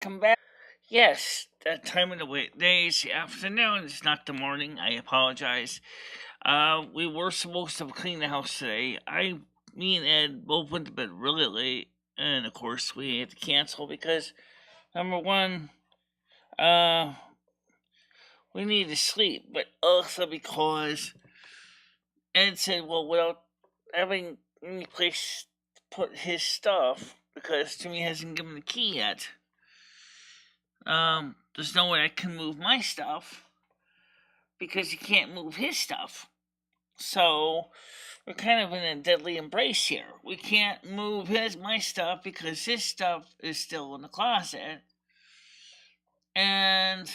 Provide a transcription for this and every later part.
Come back. Yes, that time of the day is the afternoon. It's not the morning. I apologize. We were supposed to clean the house today. Me and Ed both went to bed really late, and of course we had to cancel because number one, uh, we needed to sleep, but also because Ed said, well, without having any place to put his stuff, because Timmy hasn't given the key yet. There's no way I can move my stuff because he can't move his stuff. So we're kind of in a deadly embrace here. We can't move my stuff because his stuff is still in the closet. And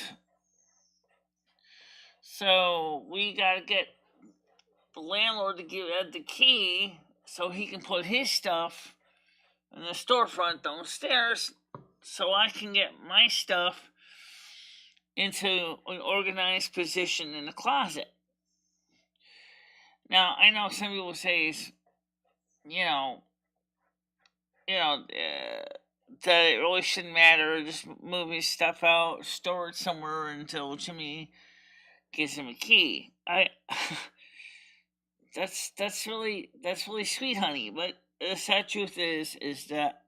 so we gotta get the landlord to give Ed the key so he can put his stuff in the storefront downstairs so I can get my stuff into an organized position in the closet. Now, I know some people say, you know, that it really shouldn't matter. Just move his stuff out, store it somewhere until Jimmy gives him a key. That's really sweet, honey. But the sad truth is that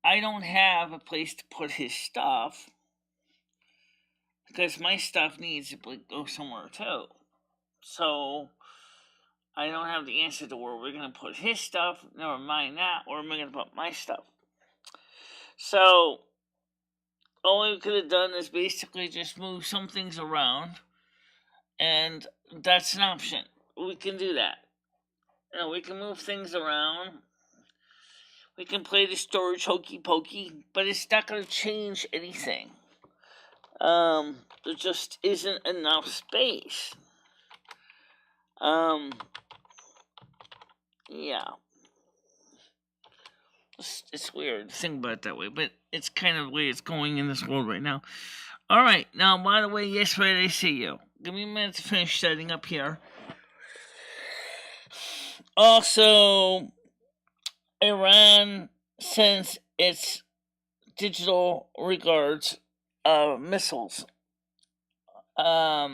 I don't have a place to put his stuff because my stuff needs to go somewhere too. So I don't have the answer to where we're gonna put his stuff. Never mind that. Where am I gonna put my stuff? So all we could have done is basically just move some things around, and that's an option. We can do that. We can move things around. We can play the storage hokey pokey, but it's not going to change anything. There just isn't enough space. Yeah. It's weird to think about it that way, but it's kind of the way it's going in this world right now. Alright, now, by the way, yes, right, I see you. Give me a minute to finish setting up here. Also, Iran sends its digital regards missiles. Wait a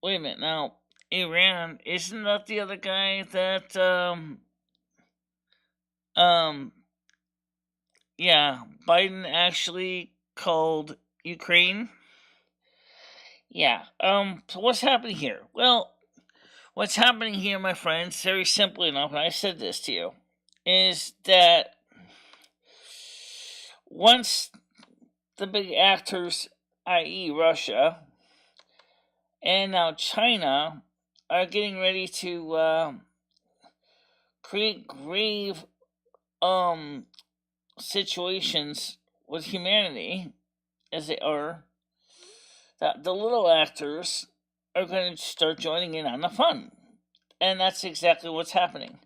minute now. Iran, isn't that the other guy that yeah, Biden actually called Ukraine? Yeah. So what's happening here? Well, what's happening here, my friends, very simply enough, and I said this to you, is that once the big actors, i.e., Russia, and now China, are getting ready to create grave situations with humanity, as they are, that the little actors are going to start joining in on the fun. And that's exactly what's happening.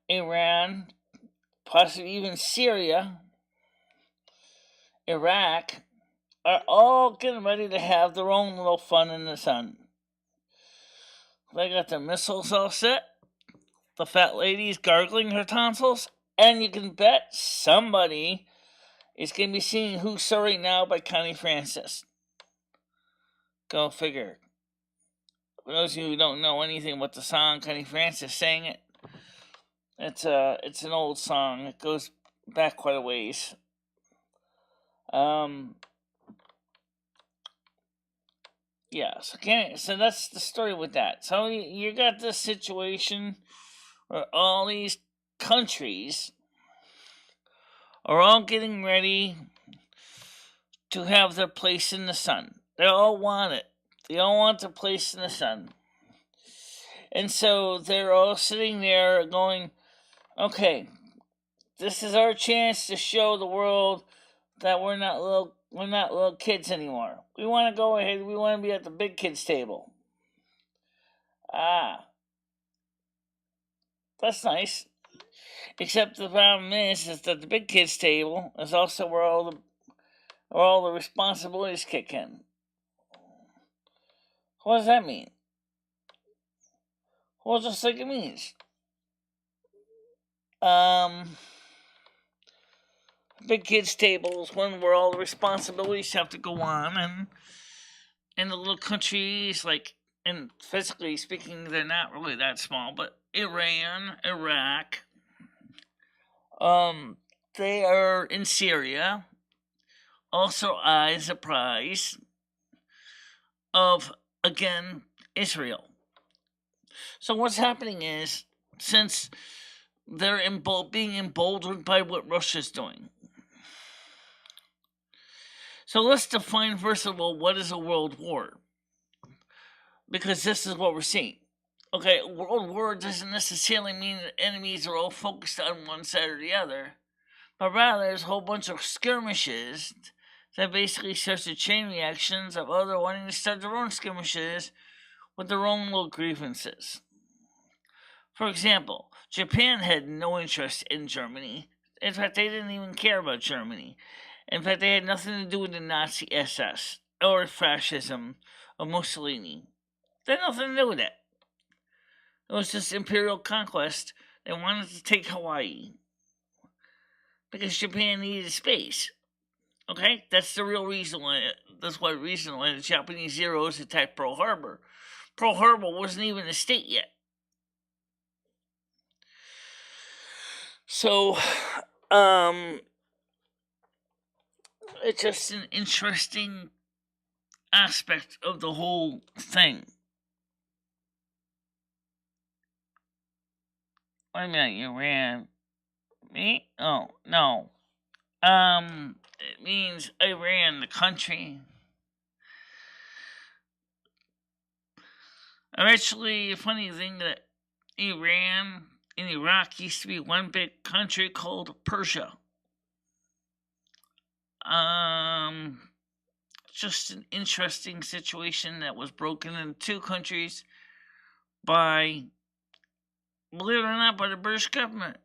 Iran, possibly even Syria, Iraq, are all getting ready to have their own little fun in the sun. They got their missiles all set. The fat lady's gargling her tonsils. And you can bet somebody is going to be singing Who's Sorry Now by Connie Francis. Go figure. For those of you who don't know anything about the song, Connie Francis sang it. It's an old song. It goes back quite a ways. Yeah, so that's the story with that. So you got this situation where all these countries are all getting ready to have their place in the sun. They all want it. They all want their place in the sun. And so they're all sitting there going, okay, this is our chance to show the world that we're not little kids anymore. We want to go ahead. We want to be at the big kids table. That's nice. Except the problem is that the big kids table is also where all the responsibilities kick in. What does that mean? Well, just like it means. big kids' tables, one where all the responsibilities have to go on, and in the little countries, like, and physically speaking, they're not really that small, but Iran, Iraq, they are in Syria, also eyes a prize of, again, Israel. So what's happening is, since they're being emboldened by what Russia's doing. So let's define, first of all, what is a world war? Because this is what we're seeing. Okay, a world war doesn't necessarily mean that enemies are all focused on one side or the other, but rather there's a whole bunch of skirmishes that basically starts the chain reactions of other wanting to start their own skirmishes with their own little grievances. For example, Japan had no interest in Germany. In fact, they didn't even care about Germany. In fact, they had nothing to do with the Nazi SS or fascism of Mussolini. They had nothing to do with it. It was just imperial conquest. They wanted to take Hawaii because Japan needed space. Okay, that's the real reason why. That's why reason why the Japanese Zeros attacked Pearl Harbor. Pearl Harbor wasn't even a state yet. So, it's just an interesting aspect of the whole thing. Wait a minute, you ran me? Oh no. It means Iran, the country. Actually, a funny thing that Iran and Iraq used to be one big country called Persia. Just an interesting situation that was broken into two countries by, believe it or not, by the British government.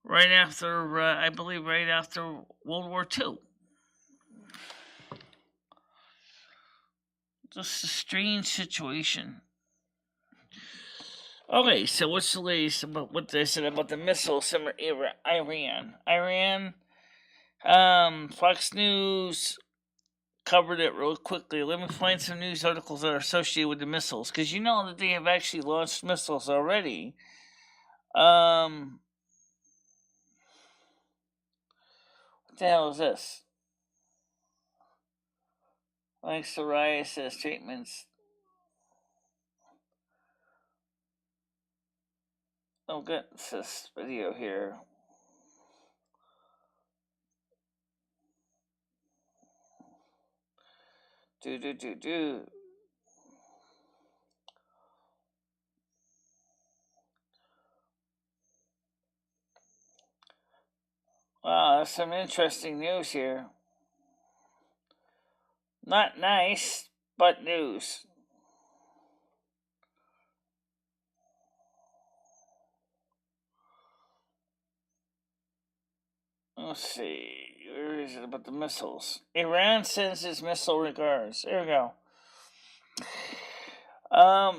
Right after, I believe, right after World War II. Just a strange situation. Okay, so what's the latest about what they said about the missiles from Iran? Fox News covered it real quickly. Let me find some news articles that are associated with the missiles, because you know that they have actually launched missiles already. What the hell is this? Like psoriasis treatments. Oh, get this video here. Do. Wow, that's some interesting news here. Not nice, but news. Let's see. Where is it about the missiles? Iran sends its missile regards. There we go.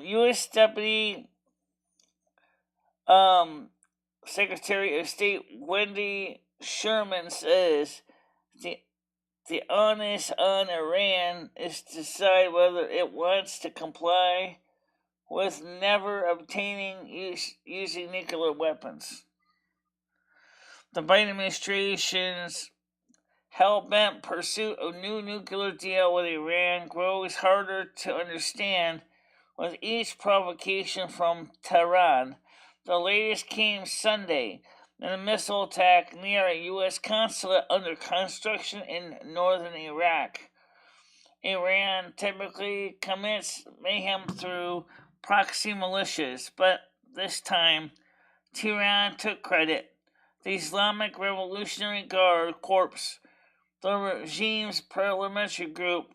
U.S. Deputy Secretary of State Wendy Sherman says the onus on Iran is to decide whether it wants to comply with never obtaining using nuclear weapons. The Biden administration's hell-bent pursuit of new nuclear deal with Iran grows harder to understand with each provocation from Tehran. The latest came Sunday in a missile attack near a U.S. consulate under construction in northern Iraq. Iran typically commits mayhem through proxy militias, but this time Tehran took credit. The Islamic Revolutionary Guard Corps, the regime's parliamentary group,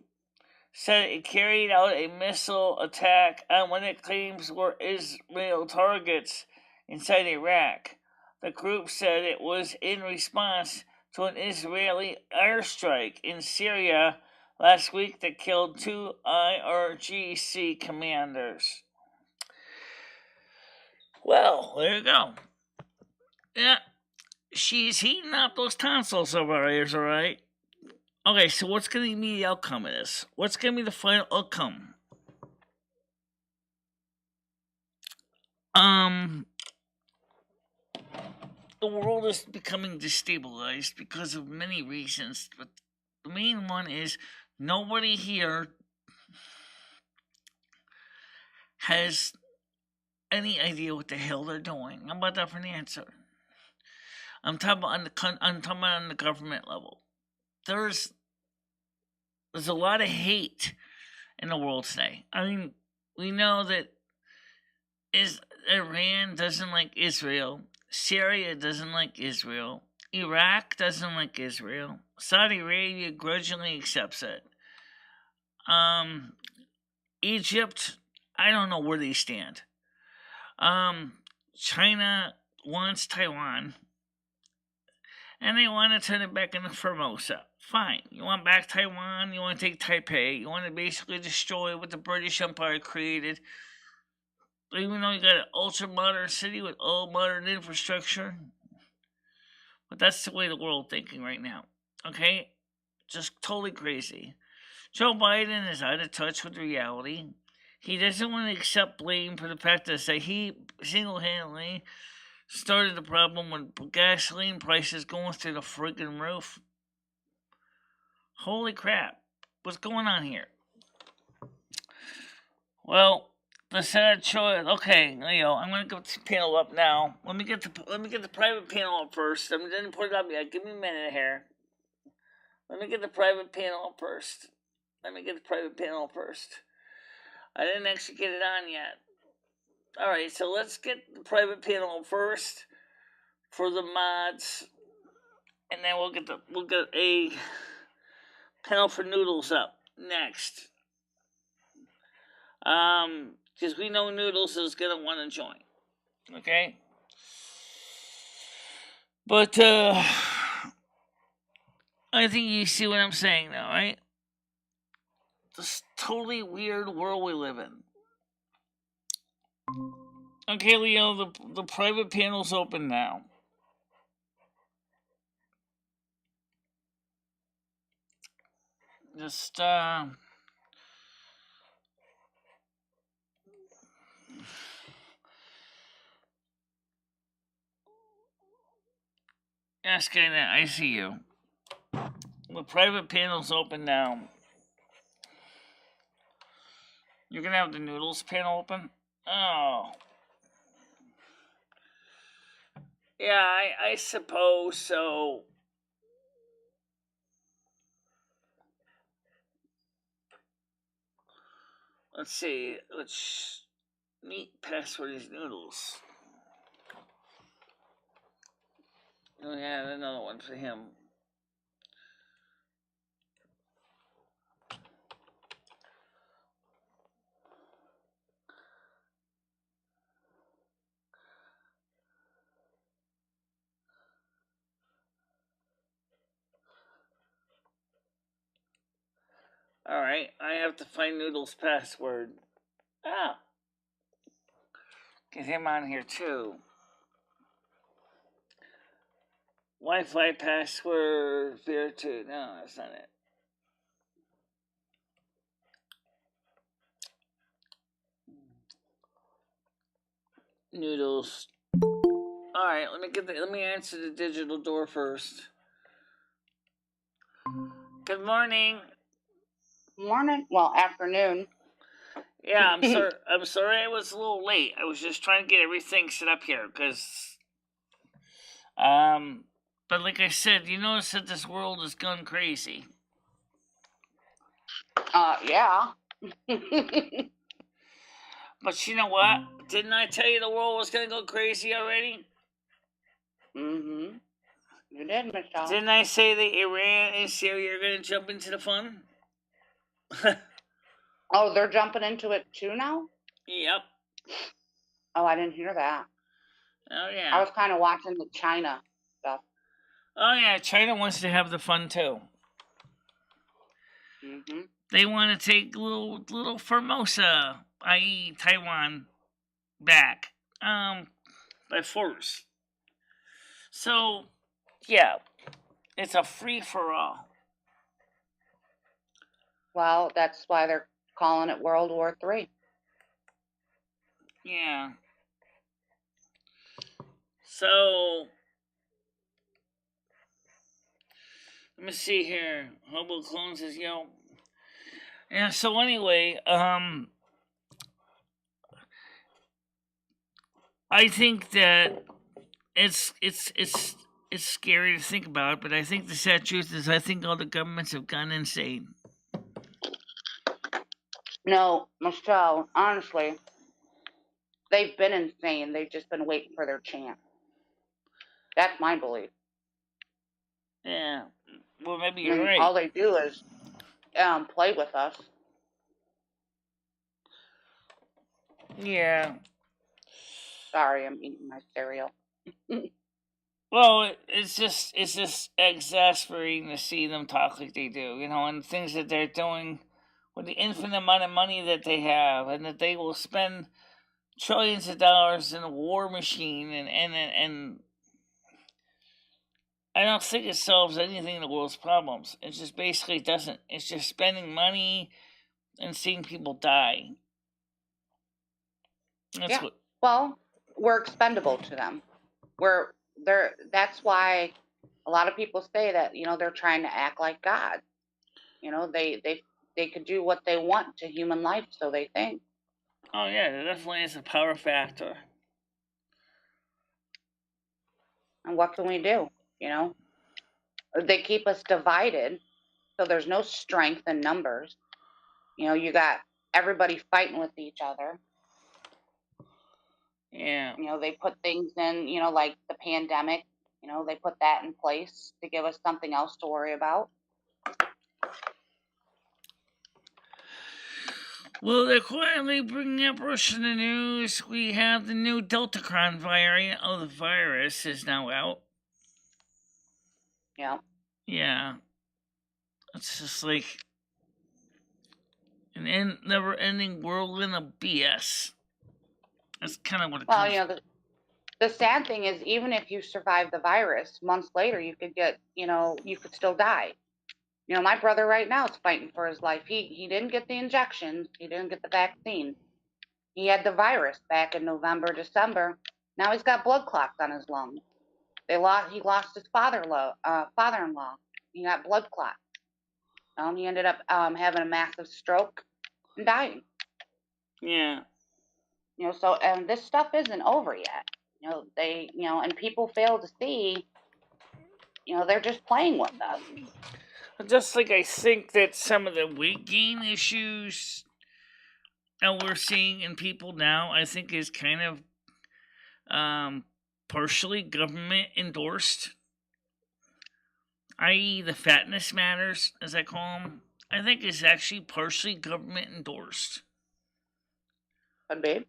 said it carried out a missile attack on what it claims were Israel targets inside Iraq. The group said it was in response to an Israeli airstrike in Syria last week that killed two IRGC commanders. Well, there you go. Yeah, she's heating up those tonsils of ours, alright? Okay, so what's going to be the outcome of this? What's going to be the final outcome? The world is becoming destabilized because of many reasons, but the main one is nobody here has any idea what the hell they're doing. How about that for an answer? I'm talking about on the government level. There's a lot of hate in the world today. I mean, we know that Iran doesn't like Israel. Syria doesn't like Israel. Iraq doesn't like Israel. Saudi Arabia grudgingly accepts it. Egypt, I don't know where they stand. China wants Taiwan, and they want to turn it back into Formosa. Fine. You want back Taiwan, you want to take Taipei, you want to basically destroy what the British Empire created. Even though you got an ultra-modern city with all modern infrastructure. But that's the way the world thinking right now. Okay? Just totally crazy. Joe Biden is out of touch with reality. He doesn't want to accept blame for the fact that he single-handedly started the problem with gasoline prices going through the friggin' roof. Holy crap. What's going on here? Well, the Senate choice. Okay, Leo, I'm gonna get the panel up now. Let me get the private panel up first. I didn't put it up yet. Give me a minute here. Let me get the private panel up first. I didn't actually get it on yet. All right, so let's get the private panel up first for the mods, and then we'll get a panel for Noodles up next. Because we know Noodles is gonna want to join. Okay? But, I think you see what I'm saying now, right? This totally weird world we live in. Okay, Leo, the private panel's open now. Just, yeah, Skynet, I see you. The private panel's open now. You're gonna have the Noodles panel open? Oh. Yeah, I suppose so. Let's see. Let's meet password is Noodles. Oh yeah, another one for him. Alright, I have to find Noodles' password. Ah. Get him on here too. Wi-Fi password 02. No, that's not it. Noodles. Alright, let me answer the digital door first. Good morning. Morning. Well, afternoon. Yeah, I'm sorry I was a little late. I was just trying to get everything set up here, because but like I said, you notice that this world has gone crazy. Yeah. But you know what? Didn't I tell you the world was gonna go crazy already? Mm-hmm. You did, Michelle. Didn't I say that Iran and Syria are gonna jump into the fun? Oh, they're jumping into it too now? Yep. Oh, I didn't hear that. Oh yeah. I was kind of watching the China stuff. Oh yeah, China wants to have the fun too. Mm-hmm. They want to take little Formosa, i.e., Taiwan, back by force. So Yeah, it's a free for all. Well, that's why they're calling it World War III. Yeah. So let me see here. Hobo clones is Yeah. So anyway, I think that it's scary to think about, but I think the sad truth is I think all the governments have gone insane. No, Michelle, honestly, they've been insane. They've just been waiting for their chance. That's my belief. Yeah. Well, maybe I you're mean, right. all they do is play with us. Yeah. Sorry, I'm eating my cereal. Well, it's just exasperating to see them talk like they do, and the things that they're doing with the infinite amount of money that they have, and that they will spend trillions of dollars in a war machine, and I don't think it solves anything in the world's problems. It just basically doesn't. It's just spending money and seeing people die. That's Yeah. what. Well, we're expendable to them. That's why a lot of people say that, they're trying to act like God. They could do what they want to human life, so they think. Oh yeah, there definitely is a power factor. And what can we do? You know, they keep us divided, so there's no strength in numbers. You got everybody fighting with each other. Yeah. They put things in, like the pandemic, they put that in place to give us something else to worry about. Well, they're quietly bringing up Russia in the news. We have the new Deltacron variant of the virus is now out. Yeah. Yeah. It's just like an never-ending whirlwind of BS. That's kind of what it Well, comes. the sad thing is, even if you survive the virus, months later you could get, you could still die. My brother right now is fighting for his life. He didn't get the injections. He didn't get the vaccine. He had the virus back in November, December. Now he's got blood clots on his lungs. He lost his father-in-law. He got blood clots. He ended up having a massive stroke and dying. Yeah. So and this stuff isn't over yet. And people fail to see. They're just playing with us. Just like I think that some of the weight gain issues that we're seeing in people now, I think is kind of partially government endorsed, i.e., the fatness matters, as I call them. I think is actually partially government endorsed. But babe,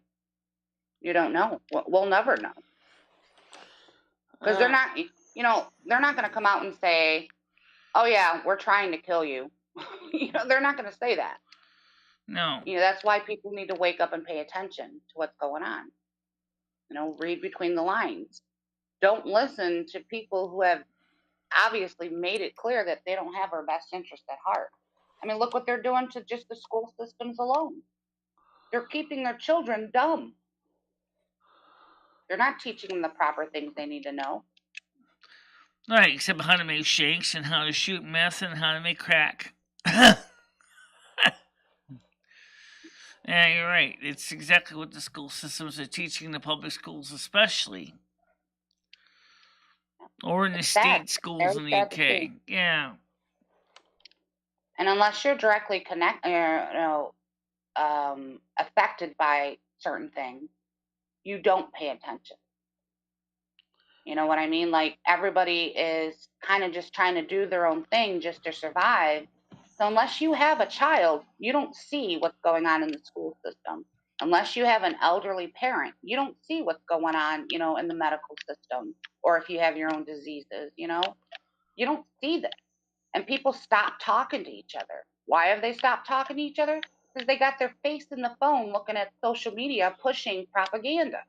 you don't know. We'll never know because they're not. They're not going to come out and say, "Oh yeah, we're trying to kill you." They're not going to say that. No. That's why people need to wake up and pay attention to what's going on. Read between the lines. Don't listen to people who have obviously made it clear that they don't have our best interest at heart. I mean, look what they're doing to just the school systems alone. They're keeping their children dumb. They're not teaching them the proper things they need to know. Right, except how to make shakes and how to shoot meth and how to make crack. Yeah, you're right. It's exactly what the school systems are teaching the public schools, especially. Or in the state schools in the UK. Yeah. And unless you're directly affected by certain things, you don't pay attention. You know what I mean? Like everybody is kind of just trying to do their own thing just to survive. So unless you have a child, you don't see what's going on in the school system. Unless you have an elderly parent, you don't see what's going on, in the medical system, or if you have your own diseases, you don't see this. And people stop talking to each other. Why have they stopped talking to each other? Because they got their face in the phone looking at social media pushing propaganda.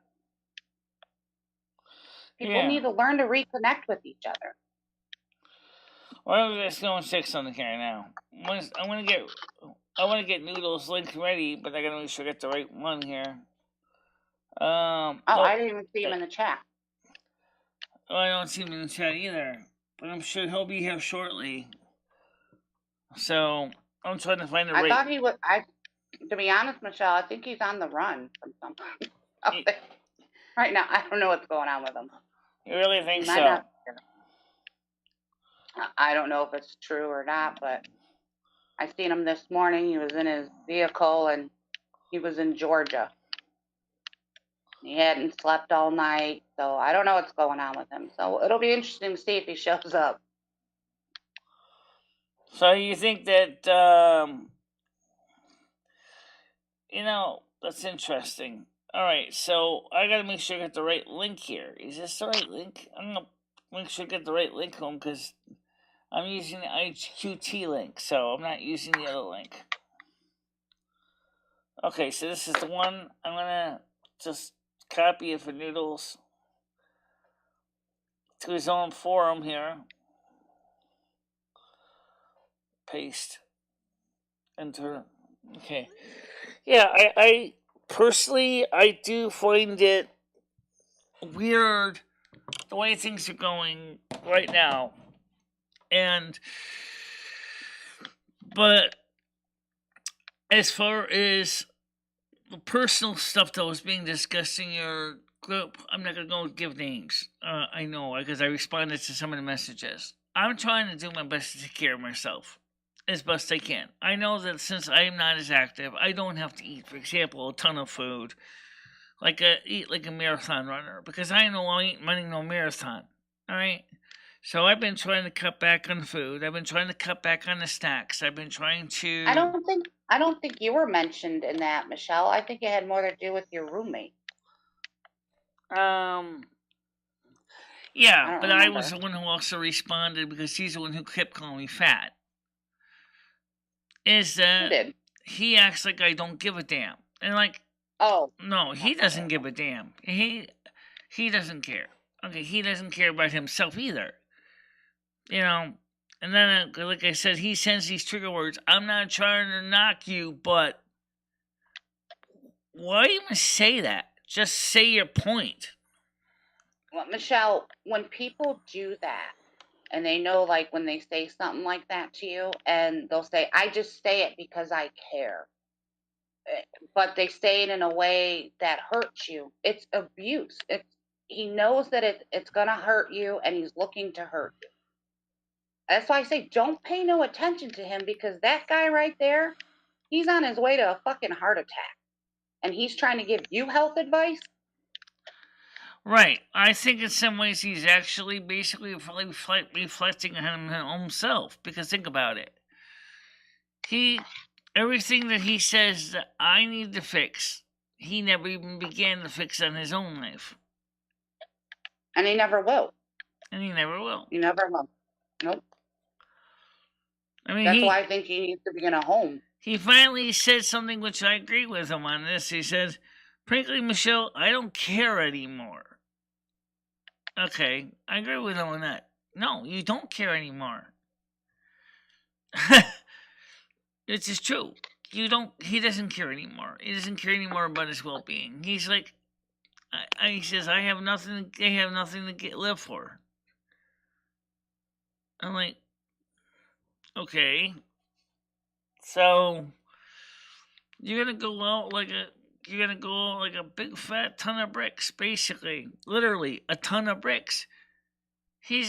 People need to learn to reconnect with each other. Well, let's go and check something here now. I want to get Noodles link ready, but I gotta make sure I get the right one here. Oh, Nope. I didn't even see him in the chat. Oh, I don't see him in the chat either, but I'm sure he'll be here shortly. So I'm trying to find the right. I thought he was. To be honest, Michelle, I think he's on the run from something. Right now, I don't know what's going on with him. You really think so? I don't know if it's true or not, but I seen him this morning. He was in his vehicle and he was in Georgia. He hadn't slept all night, so I don't know what's going on with him. So it'll be interesting to see if he shows up. So you think that that's interesting. All right, so I gotta make sure I get the right link here. Is this the right link? I'm gonna make sure I get the right link home because I'm using the IQT link, so I'm not using the other link. Okay, so this is the one. I'm gonna just copy it for Noodles to his own forum here. Paste. Enter. Okay. Yeah, I personally, I do find it weird the way things are going right now. But as far as the personal stuff that was being discussed in your group, I'm not going to go give names. I know, because I responded to some of the messages. I'm trying to do my best to take care of myself as best I can. I know that since I am not as active, I don't have to eat, for example, a ton of food, eat like a marathon runner, because I know I ain't running no marathon. All right. So I've been trying to cut back on the food. I've been trying to cut back on the snacks. I've been trying to. I don't think you were mentioned in that, Michelle. I think it had more to do with your roommate. Yeah, but I was the one who also responded because he's the one who kept calling me fat. Is that he acts like I don't give a damn, and no, he doesn't give a damn. He doesn't care. Okay, he doesn't care about himself either. And then like I said, he sends these trigger words. I'm not trying to knock you, but why even say that? Just say your point. Well, Michelle, when people do that, and they know, when they say something like that to you, and they'll say, I just say it because I care. But they say it in a way that hurts you. It's abuse. He knows that it's going to hurt you, and he's looking to hurt you. That's why I say don't pay no attention to him, because that guy right there, he's on his way to a fucking heart attack. And he's trying to give you health advice? Right. I think in some ways he's actually basically reflecting on himself. Because think about it. Everything that he says that I need to fix, he never even began to fix on his own life. And he never will. And he never will. He never will. Nope. I mean, that's why I think he needs to be in a home. He finally said something which I agree with him on this. He said, frankly, Michelle, I don't care anymore. Okay, I agree with him on that. No, you don't care anymore. This is true. He doesn't care anymore. He doesn't care anymore about his well-being. He's like, he says, I have nothing to live for. I'm like, okay. So, you're gonna go out like a big fat ton of bricks, basically. Literally, a ton of bricks. He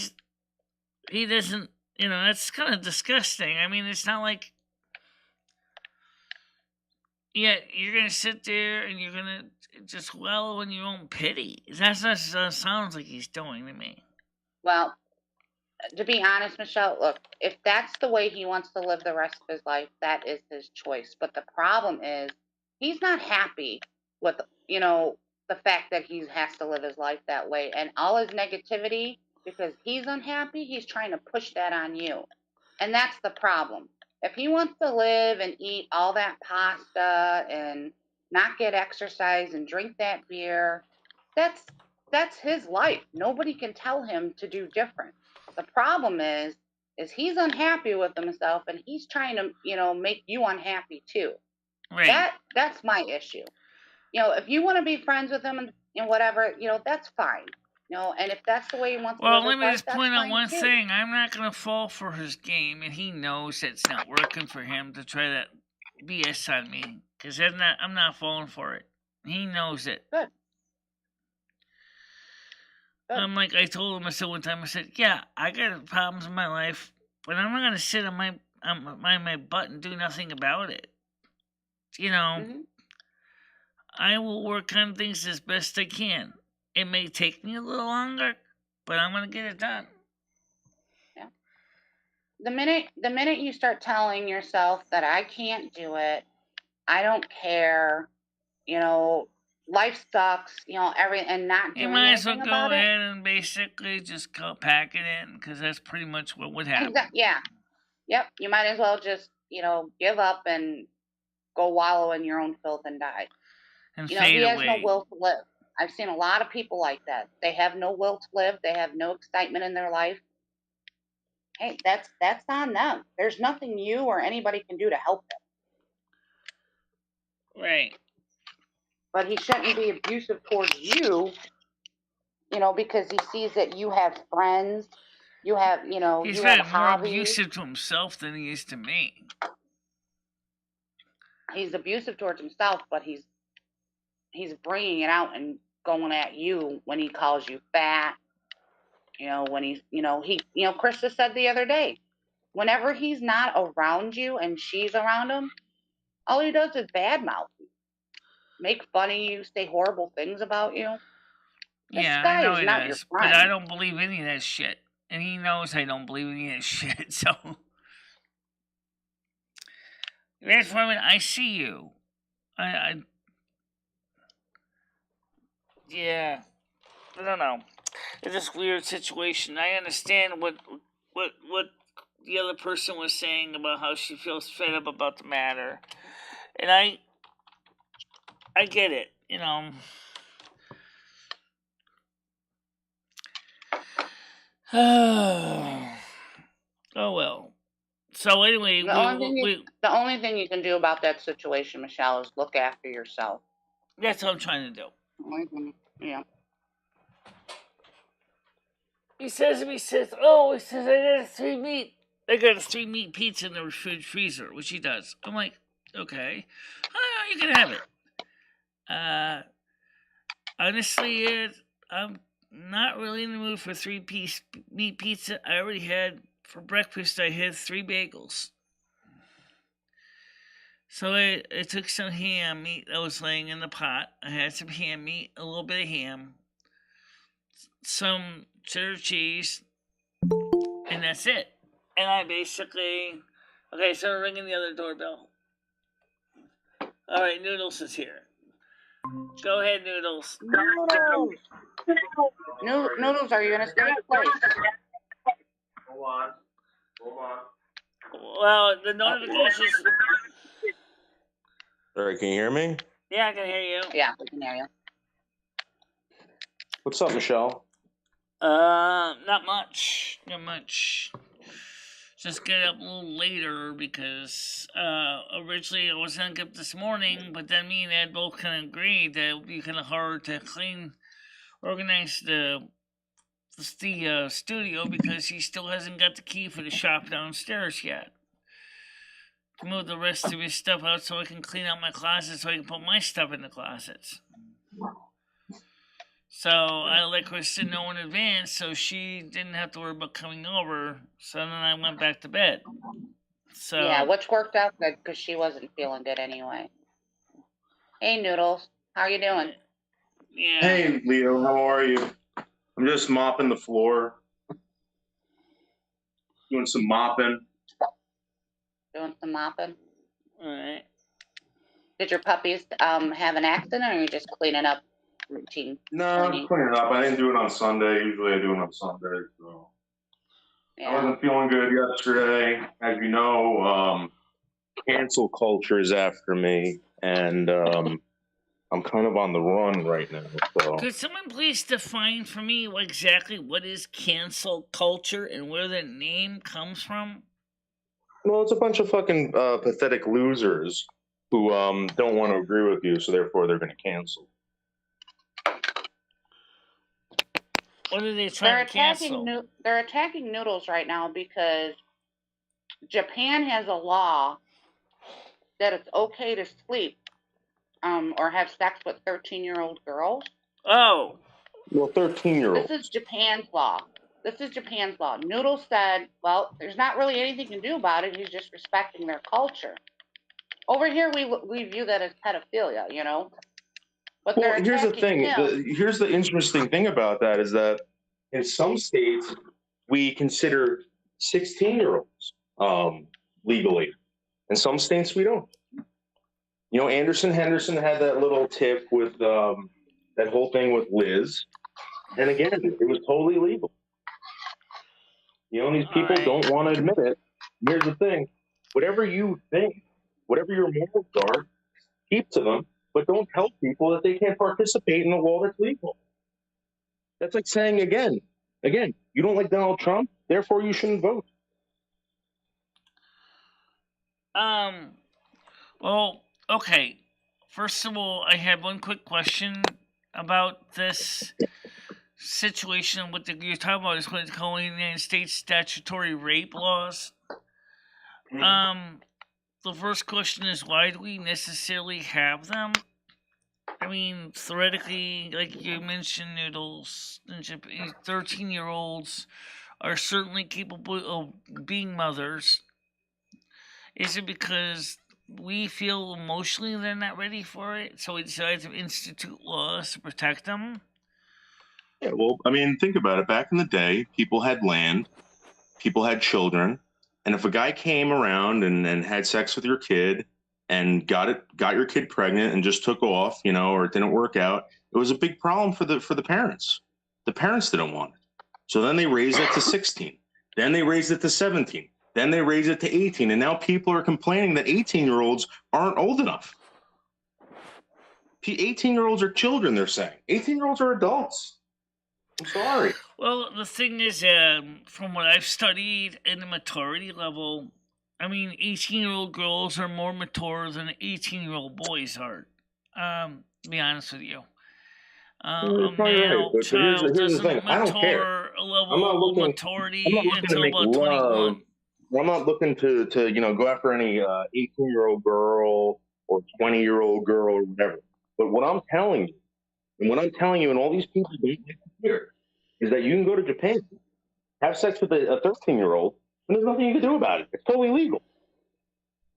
doesn't, that's kind of disgusting. I mean, it's not like, yeah, you're gonna sit there and you're gonna just wallow in your own pity. That's what sounds like he's doing to me. Well, to be honest, Michelle, look, if that's the way he wants to live the rest of his life, that is his choice. But the problem is, he's not happy with, the fact that he has to live his life that way. And all his negativity, because he's unhappy, he's trying to push that on you. And that's the problem. If he wants to live and eat all that pasta and not get exercise and drink that beer, that's his life. Nobody can tell him to do different. The problem is is he's unhappy with himself and he's trying to, make you unhappy too. Right. That's my issue. If you want to be friends with him and whatever, that's fine. And if that's the way he wants to live Well, his let me life, just that's point out fine one too. thing. I'm not going to fall for his game, and he knows it's not working for him to try to BS on me, because I'm not falling for it. He knows it. Good. I'm like, I told him, I said one time, I said, yeah, I got problems in my life, but I'm not going to sit on my butt and do nothing about it. Mm-hmm. I will work on things as best I can. It may take me a little longer, but I'm going to get it done. Yeah. The minute you start telling yourself that I can't do it, I don't care, life sucks, and not You doing might as well anything go about it. ahead and basically just go pack it in, because that's pretty much what would happen. Yeah. Yep. You might as well just, give up and go wallow in your own filth and die. And He fade has no away. will to live. I've seen a lot of people like that. They have no will to live. They have no excitement in their life. Hey, that's on them. There's nothing you or anybody can do to help them. Right. But he shouldn't be abusive towards you, because he sees that you have friends, you have, He's you have been more hobbies. abusive to himself than he is to me. He's abusive towards himself, but he's bringing it out and going at you when he calls you fat. When he's, Krista said the other day, whenever he's not around you and she's around him, all he does is badmouth you, make fun of you, say horrible things about you. Yeah, I know he not does, your but friend. I don't believe any of that shit. And he knows I don't believe any of that shit, so... That's why I see you. Yeah, I don't know. It's this weird situation. I understand what the other person was saying about how she feels fed up about the matter, and I get it. Oh well. So anyway, The only thing you can do about that situation, Michelle, is look after yourself. That's what I'm trying to do. Yeah. He says, I got I got a 3-meat pizza in the freezer, which he does. I'm like, okay, you can have it. Honestly, I'm not really in the mood for 3-piece meat pizza. I already had, for breakfast, I had 3 bagels. So I took some ham meat that was laying in the pot. I had some ham meat, a little bit of ham, some cheddar cheese, and that's it. And I basically... Okay, so I'm ringing the other doorbell. Alright, Noodles is here. Go ahead, Noodles. Noodles, are you in a safe place? Hold on. Well, the notifications... Sorry, can you hear me? Yeah, I can hear you. Yeah, we can hear you. What's up, Michelle? Not much. Just get up a little later because originally I was gonna get up this morning, but then me and Ed both kind of agreed that it would be kind of hard to organize the studio because he still hasn't got the key for the shop downstairs yet. To move the rest of his stuff out so I can clean out my closet so I can put my stuff in the closets. So I let Kristen know in advance so she didn't have to worry about coming over. So then I went back to bed. So yeah, which worked out good because she wasn't feeling good anyway. Hey, Noodles, how are you doing? Yeah. Hey, Leo, how are you? I'm just mopping the floor. Doing some mopping. Doing some mopping. All right. Did your puppies have an accident, or are you just cleaning up routine? No, I'm cleaning up. I didn't do it on Sunday. Usually I do it on Sunday. So. Yeah. I wasn't feeling good yesterday. As you know, cancel culture is after me. And I'm kind of on the run right now. So Could someone please define for me exactly what is cancel culture and where the name comes from? well, it's a bunch of fucking pathetic losers who don't want to agree with you, so therefore they're going to cancel. What are they trying to cancel? They're attacking noodles right now because Japan has a law that it's okay to sleep or have sex with 13-year-old girls. Oh. Well, 13-year-olds. This is Japan's law. Noodles said, well, there's not really anything you can do about it. He's just respecting their culture. Over here, we view that as pedophilia, you know? But well, here's the thing. Here's the interesting thing about that is that in some states, we consider 16-year-olds legally. In some states, we don't. You know, Anderson Henderson had that little tip with that whole thing with Liz. And again, it was totally legal. You know, these people don't want to admit it. Here's the thing. Whatever you think, whatever your morals are, keep to them, but don't tell people that they can't participate in a law that's legal. That's like saying again, you don't like Donald Trump, therefore you shouldn't vote. Well, okay. First of all, I have one quick question about this situation. What you're talking about is what it's calling the United States statutory rape laws. The first question is, why do we necessarily have them? I mean, theoretically, like you mentioned, noodles, 13-year-olds are certainly capable of being mothers. Is it because we feel emotionally they're not ready for it, so we decide to institute laws to protect them? Yeah, well, I mean, think about it. Back in the day, people had land, people had children, and if a guy came around and had sex with your kid and got your kid pregnant and just took off, you know, or it didn't work out, it was a big problem for the parents. The parents didn't want it. So then they raised it to 16. Then they raised it to 17. Then they raised it to 18. And now people are complaining that 18-year-olds aren't old enough. 18-year-olds are children, they're saying. 18-year-olds are adults. I'm sorry. Well, the thing is, from what I've studied in the maturity level, I mean, 18-year-old girls are more mature than 18-year-old boys are. To be honest with you. A male child doesn't mature a level of maturity until about 21. I'm not looking to go after any 18-year-old girl or 20-year-old girl or whatever. But what I'm telling you, and all these people don't like to hear, is that you can go to Japan, have sex with a 13-year-old, and there's nothing you can do about it. It's totally legal.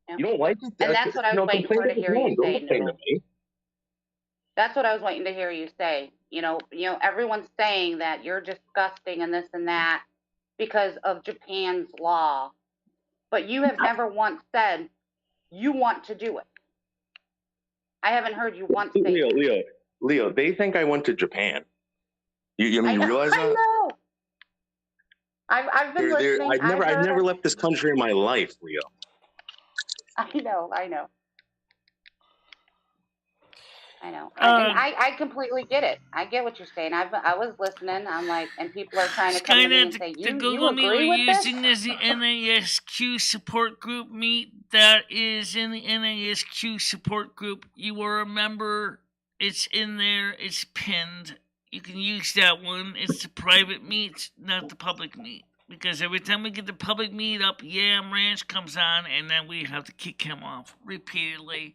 Yeah. You don't like it? And that's what I was waiting for to hear you say. That's what I was waiting to hear you say. You know, everyone's saying that you're disgusting and this and that because of Japan's law. But you have never once said you want to do it. I haven't heard you once say Leo, they think I went to Japan. You realize that? I know. I've been listening. I've never left this country in my life, Leo. I know. And I completely get it. I get what you're saying. I was listening. I'm like, and people are trying to come to me and say, you agree with this? Using as the NASQ support group meet. That is in the NASQ support group. You were a member. It's in there. It's pinned. You can use that one. It's the private meet, not the public meet. Because every time we get the public meet up, Yam Ranch comes on, and then we have to kick him off repeatedly.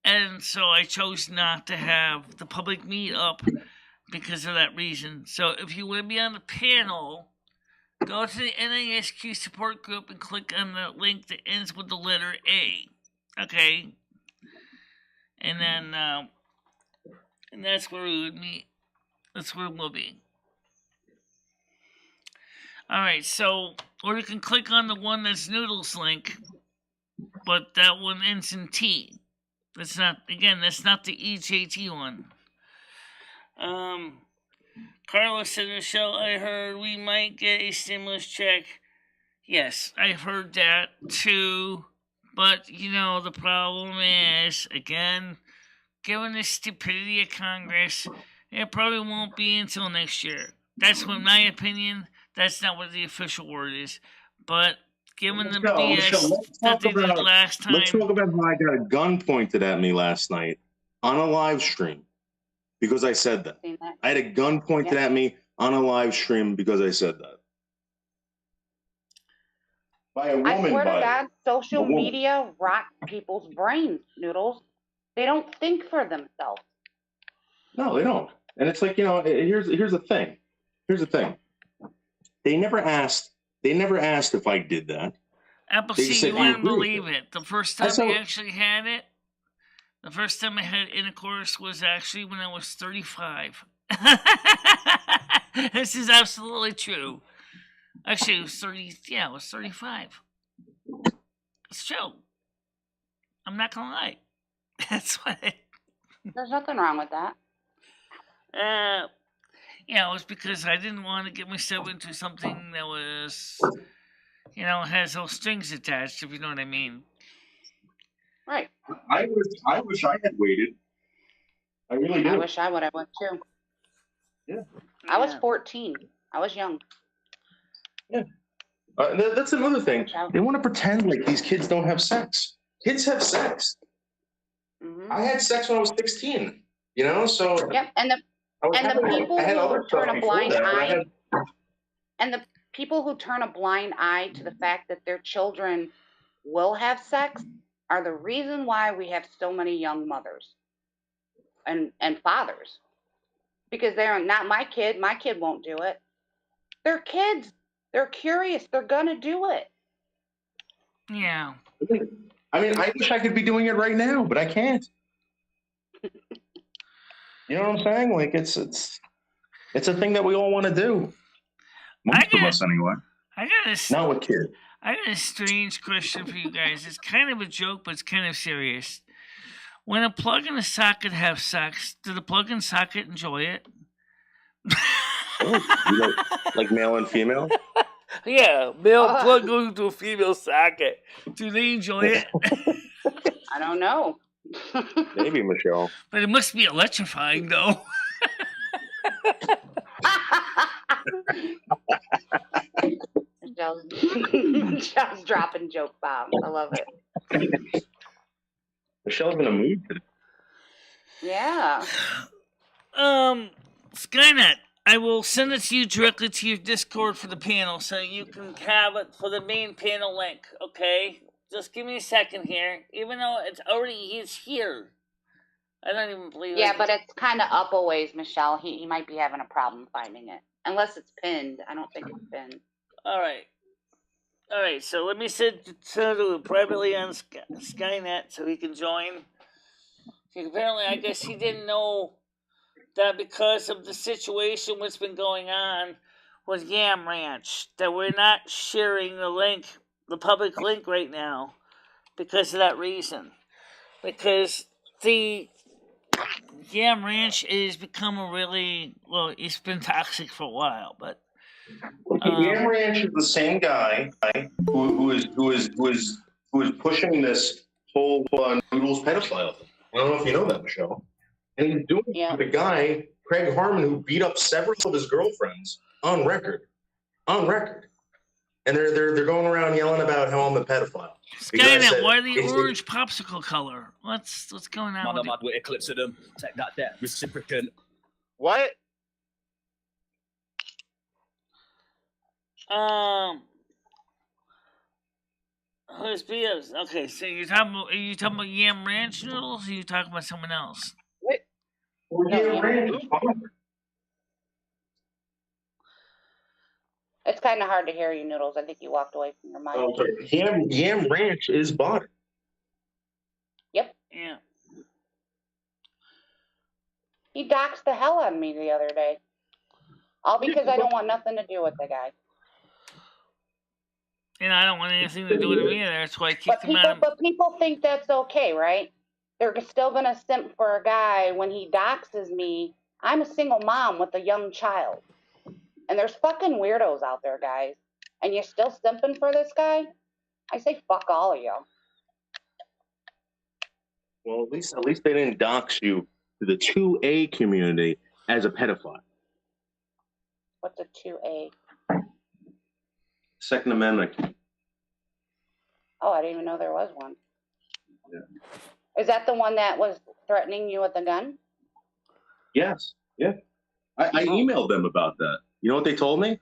And so I chose not to have the public meet up because of that reason. So if you want to be on the panel, go to the NASQ support group and click on the link that ends with the letter A. Okay? And then, and that's where we would meet. That's where we'll be. Alright, so, or you can click on the one that's Noodles link, but that one ends in T. That's not the EJT one. Carlos said, Michelle, I heard we might get a stimulus check. Yes, I've heard that too. But, the problem is, again, given the stupidity of Congress, it probably won't be until next year. That's what my opinion. That's not what the official word is. But given the BS that they did last time. Let's talk about how I got a gun pointed at me last night on a live stream because I said that. I had a gun pointed at me on a live stream because I said that. By a woman, I swear to God, social media rots people's brains, Noodles. They don't think for themselves. No, they don't. And it's like, here's the thing. Here's the thing. They never asked if I did that. Appleseed, you wouldn't believe it. The first time I actually had it, the first time I had intercourse was actually when I was 35. This is absolutely true. Actually, it was 30. Yeah, it was 35. It's true. I'm not gonna lie. That's what. There's nothing wrong with that. Yeah, it was because I didn't want to get myself into something that was, has those strings attached. If you know what I mean. Right. I wish I had waited. I really do. I wish I would have went too. Yeah. I was 14. I was young. Yeah. That's another thing. They want to pretend like these kids don't have sex. Kids have sex. Mm-hmm. I had sex when I was 16. So. Yep, and the people who turn a blind eye, and the people who turn a blind eye to the fact that their children will have sex are the reason why we have so many young mothers and fathers. Because they're not my kid. My kid won't do it. They're kids. They're curious. They're gonna do it. Yeah. I mean, I wish I could be doing it right now, but I can't. You know what I'm saying? Like it's a thing that we all want to do. Most of us, anyway. Not with kids. I got a strange question for you guys. It's kind of a joke, but it's kind of serious. When a plug and a socket have sex, do the plug and socket enjoy it? Like male and female? Yeah, male plug going to a female socket. Do they enjoy it? I don't know. Maybe, Michelle. But it must be electrifying, though. Michelle's dropping joke bombs. I love it. Michelle's in a mood today. Yeah. Skynet, I will send it to you directly to your Discord for the panel so you can have it for the main panel link, okay? Just give me a second here. Even though he's here. I don't even believe it. Yeah, but it's kind of up a ways, Michelle. He might be having a problem finding it. Unless it's pinned. I don't think it's pinned. All right, so let me send it privately on Skynet so he can join. Apparently, I guess he didn't know that because of the situation what's been going on with Yam Ranch, that we're not sharing the public link right now because of that reason. Because the Yam Ranch has become it's been toxic for a while, but Yam Ranch is the same guy who is pushing this whole Noodles pedophile thing. I don't know if you know that, Michelle. And he's doing it with a guy, Craig Harmon, who beat up several of his girlfriends on record. And they're going around yelling about how I'm a pedophile. Skynet, why the orange popsicle color? What's going on? Man, with Eclipse of them. Take that there. Reciprocant. What? Who's BS? Okay, so are you talking about Yam Ranch Noodles, or are you talking about someone else? What? Yam Ranch is fine. It's kind of hard to hear you, Noodles. I think you walked away from your mic. Yam Ranch is bought. Yep. Yeah. He doxed the hell out of me the other day. All because I don't want nothing to do with the guy. And I don't want anything to do with him either. That's why I kicked him out. But people think that's okay, right? They're still going to simp for a guy when he doxes me. I'm a single mom with a young child. And there's fucking weirdos out there, guys. And you're still simping for this guy? I say fuck all of you. Well, at least they didn't dox you to the 2A community as a pedophile. What's a 2A? Second Amendment. Oh, I didn't even know there was one. Yeah. Is that the one that was threatening you with a gun? Yes. Yeah. I emailed them about that. You know what they told me?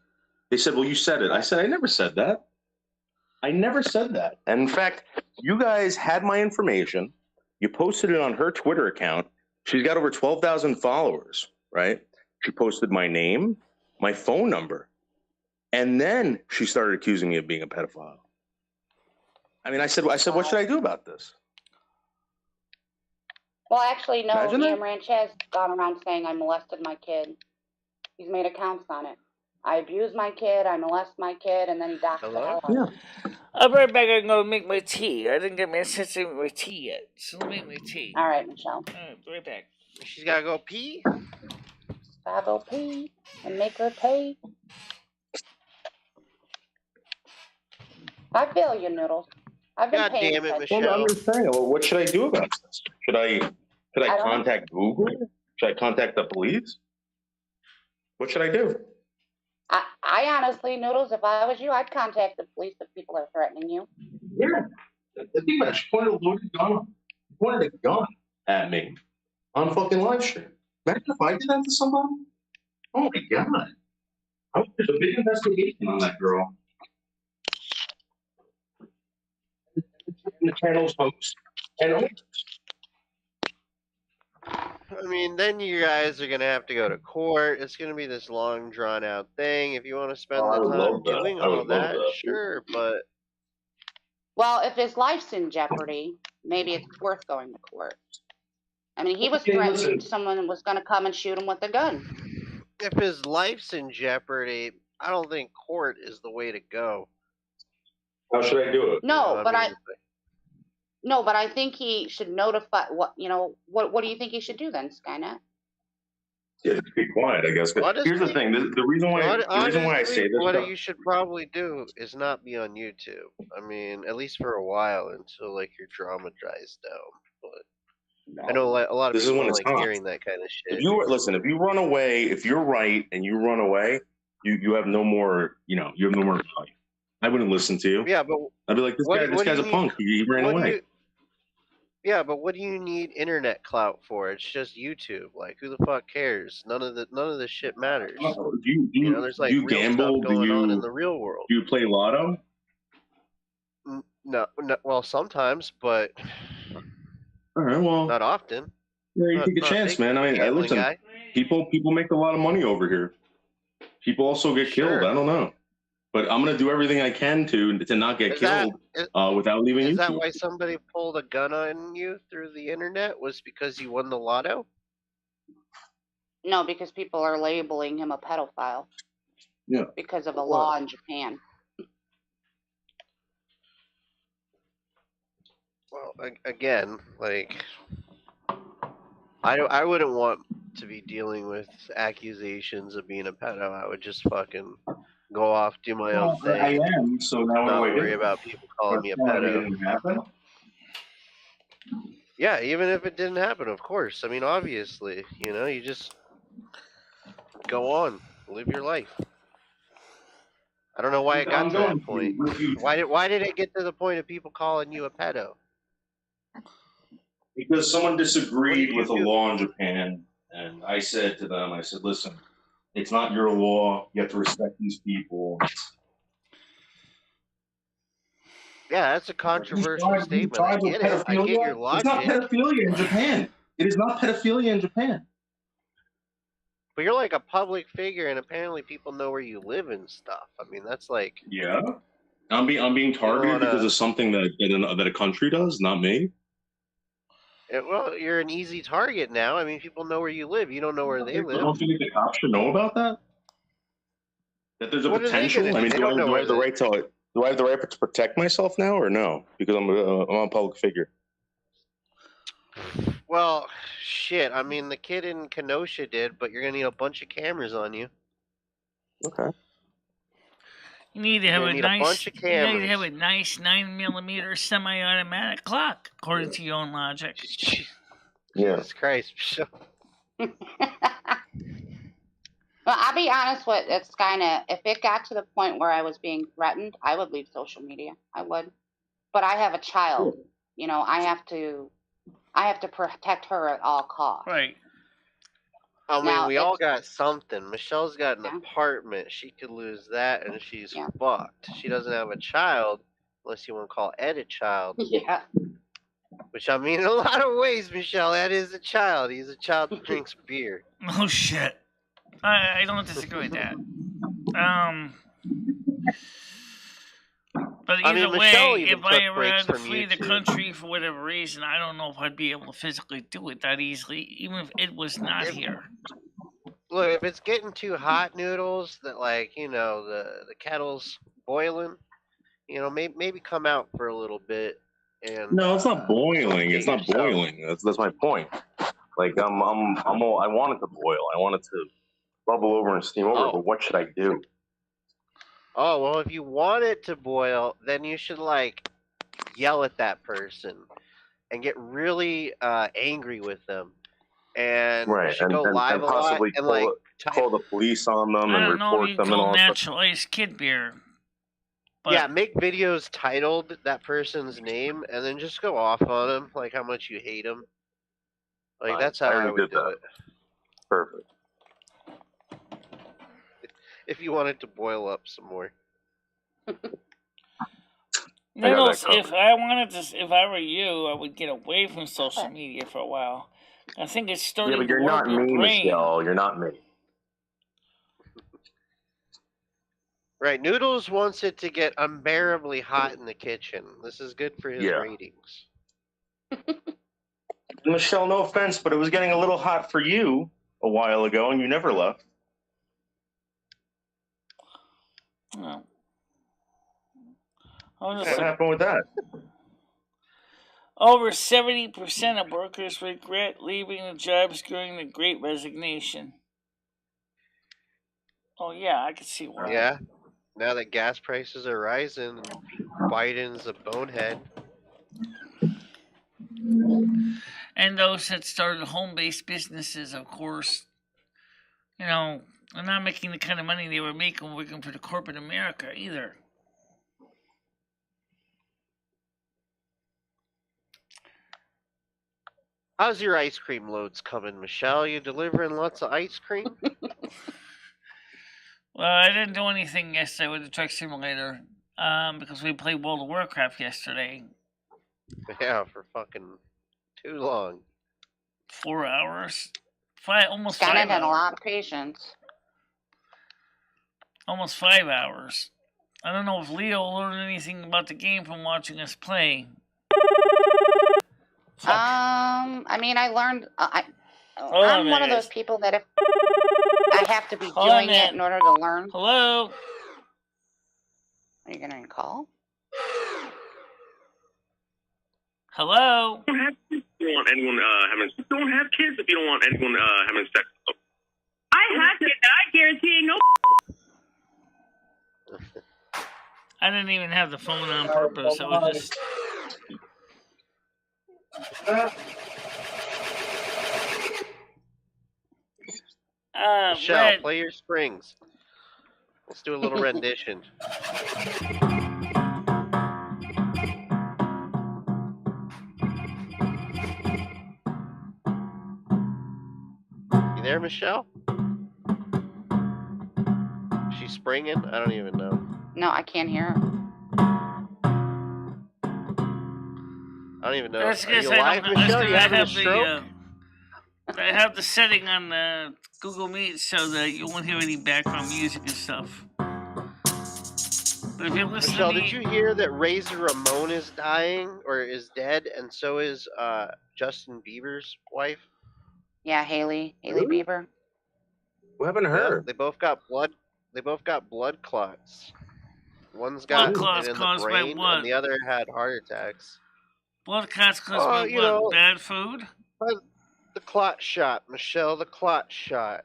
They said, well, you said it. I said, I never said that. I never said that. And in fact, you guys had my information. You posted it on her Twitter account. She's got over 12,000 followers, right? She posted my name, my phone number, and then she started accusing me of being a pedophile. I mean, I said, what should I do about this? Well, actually, no. Imagine that. Ian Ranch has gone around saying I molested my kid. He's made accounts on it. I abuse my kid, I molest my kid, and then he doxed the hell out of me. I'll be right back. I'm going to make my tea. I didn't get my sense to make my tea yet. So let me make my tea. All right, Michelle. All right, be right back. She's got to go pee? Gotta go pee and make her pay. I feel you, Noodles. I've been God paying damn it, attention. Michelle. Well, I'm just saying, well, what should I do about this? Should I don't contact Google? Should I contact the police? What should I do? I honestly, Noodles, if I was you, I'd contact the police if people are threatening you. Yeah. The thing about it, she pointed a loaded gun. She pointed a gun at me on fucking live stream. Imagine if I did that to somebody. Oh my god. I hope there's a big investigation on that girl. And the channel's host and owners. I mean, then you guys are going to have to go to court. It's going to be this long, drawn-out thing. If you want to spend I the would time love that. doing I would all love that, that. sure, but... Well, if his life's in jeopardy, maybe it's worth going to court. I mean, he was Okay, threatened listen. someone was going to come and shoot him with a gun. If his life's in jeopardy, I don't think court is the way to go. How should I do it? No, You know, but mean, no, but I think he should notify. What do you think he should do then, Skynet? Yeah, just be quiet, I guess. But here's the thing: the reason why I say this. What you should probably do is not be on YouTube. I mean, at least for a while until like your drama dries down. But I know a lot of This is people when don't it's like hot. hearing that kind of shit. If you run away, if you're right and you run away, you have no more. You have no more fight. I wouldn't listen to you. Yeah, but I'd be like, this guy's a punk. He ran away. Yeah, but what do you need internet clout for? It's just YouTube. Like, who the fuck cares? None of this shit matters. Do there's like you real gamble? stuff going on in the real world. Do you play lotto? No, well, sometimes, but All right, well, not often. Yeah, you take a chance, man. I mean, listen, guy. people make a lot of money over here. People also get killed. I don't know. But I'm going to do everything I can to not get killed without leaving YouTube. Is that why somebody pulled a gun on you through the internet? Was because you won the lotto? No, because people are labeling him a pedophile. Yeah. Because of a law in Japan. Well, again, like, I wouldn't want to be dealing with accusations of being a pedo. I would just fucking go off, do my own thing. I am, so now not worry about people calling me a pedo. Yeah, even if it didn't happen, of course. I mean, obviously, you just go on, live your life. I don't know why it got to that point. Why did it get to the point of people calling you a pedo? Because someone disagreed with a law in Japan, and I said to them, listen, it's not your law. You have to respect these people. Yeah, that's a controversial statement. I get it. I get your logic. It's not pedophilia in Japan. It is not pedophilia in Japan. But you're like a public figure, and apparently people know where you live and stuff. I mean, that's like... Yeah. I'm being targeted because of something that a country does, not me. Well, you're an easy target now. I mean, people know where you live. You don't know where they live. Don't you think the cops should know about that? That there's a potential? I mean, do I have the right to protect myself now or no? Because I'm a public figure. Well, shit. I mean, the kid in Kenosha did, but you're going to need a bunch of cameras on you. Okay. You need to have You're a gonna need a bunch nice. of You need to have cameras. a nice 9mm semi-automatic clock, according to your own logic. Yeah. Jesus Christ, Michelle. Well, I'll be honest with it's kind of if it got to the point where I was being threatened, I would leave social media. I would, but I have a child. You know, I have to protect her at all costs. Right. I mean, Now, we all got something. Michelle's got an Yeah. apartment. She could lose that, and she's Yeah. fucked. She doesn't have a child, unless you want to call Ed a child. Yeah. Which, I mean, in a lot of ways, Michelle, Ed is a child. He's a child that drinks beer. Oh shit. I don't disagree with that. But I either mean, Michelle way, even if I took ever breaks had to from flee the YouTube. country for whatever reason, I don't know if I'd be able to physically do it that easily, even if it was not here. Look, if it's getting too hot, noodles, that like, you know, the kettle's boiling, you know, maybe come out for a little bit. And No, it's not boiling. It's not yourself. boiling. That's my point. Like I want it to boil. I want it to bubble over and steam over. Oh. But what should I do? Oh, well, if you want it to boil, then you should, like, yell at that person and get really angry with them. And you Right, should go live a lot possibly and, like, call the police on them I and don't know if report you them and call all that stuff. natural ice kid beer. But yeah, make videos titled that person's name and then just go off on them, like how much you hate them. Like, Fine. that's how I I already would did do that. it. Perfect. If you wanted to boil up some more. Niddles, that if I were you, I would get away from social media for a while. I think it's starting Yeah, but to you're work not your me, brain. Michelle. You're not me. Right, Noodles wants it to get unbearably hot in the kitchen. This is good for his Yeah. ratings. Michelle, no offense, but it was getting a little hot for you a while ago, and you never left. No. What happened with that? Over 70% of workers regret leaving the jobs during the Great Resignation. Oh yeah, I could see why. Yeah. Now that gas prices are rising, Biden's a bonehead. And those that started home-based businesses, of course, you know, are not making the kind of money they were making working for the corporate America either. How's your ice cream loads coming, Michelle? You delivering lots of ice cream? Well, I didn't do anything yesterday with the Truck Simulator because we played World of Warcraft yesterday. Yeah, for fucking too long. 4 hours? Almost Skynet 5 had a hours. lot of patience. Almost 5 hours. I don't know if Leo learned anything about the game from watching us play. I mean, I learned. Hold on I'm a one of minute. those people that if I have to be Hold on a doing it in minute. order to learn. Hello? Are you gonna call? Hello? Don't have kids if you don't want anyone having. Don't have kids if you don't want anyone having sex. I have kids, and I guarantee no. I didn't even have the phone on purpose. It was just... Michelle, Red. play your springs. Let's do a little rendition. You there, Michelle? She's springing? I don't even know. No, I can't hear her. I don't even know. That's Are you because alive, Michelle? You having a stroke? I have the setting on the Google Meet so that you won't hear any background music and stuff. But if you listen Michelle, to did you hear that Razor Ramon is dying or is dead, and so is Justin Bieber's wife? Yeah, Haley Bieber. What happened to her? They both got blood. They both got blood clots. One's got Blood clots it in the caused by brain, what? and the other had heart attacks. Blood clots caused Oh, by you what? know- Bad food? The clot shot, Michelle. The clot shot.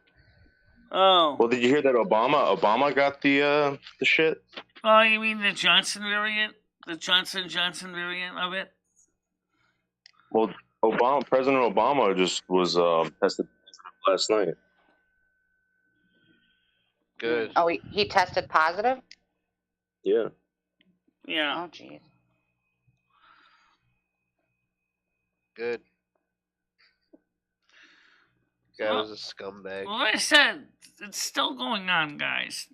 Oh. Well, did you hear that Obama got the shit? Oh, you mean the Johnson variant? The Johnson variant of it? Well, President Obama just was tested last night. Good. Oh, he tested positive? Yeah. Yeah. Oh, jeez. Good. Guy was a scumbag. Well, like I said, it's still going on, guys.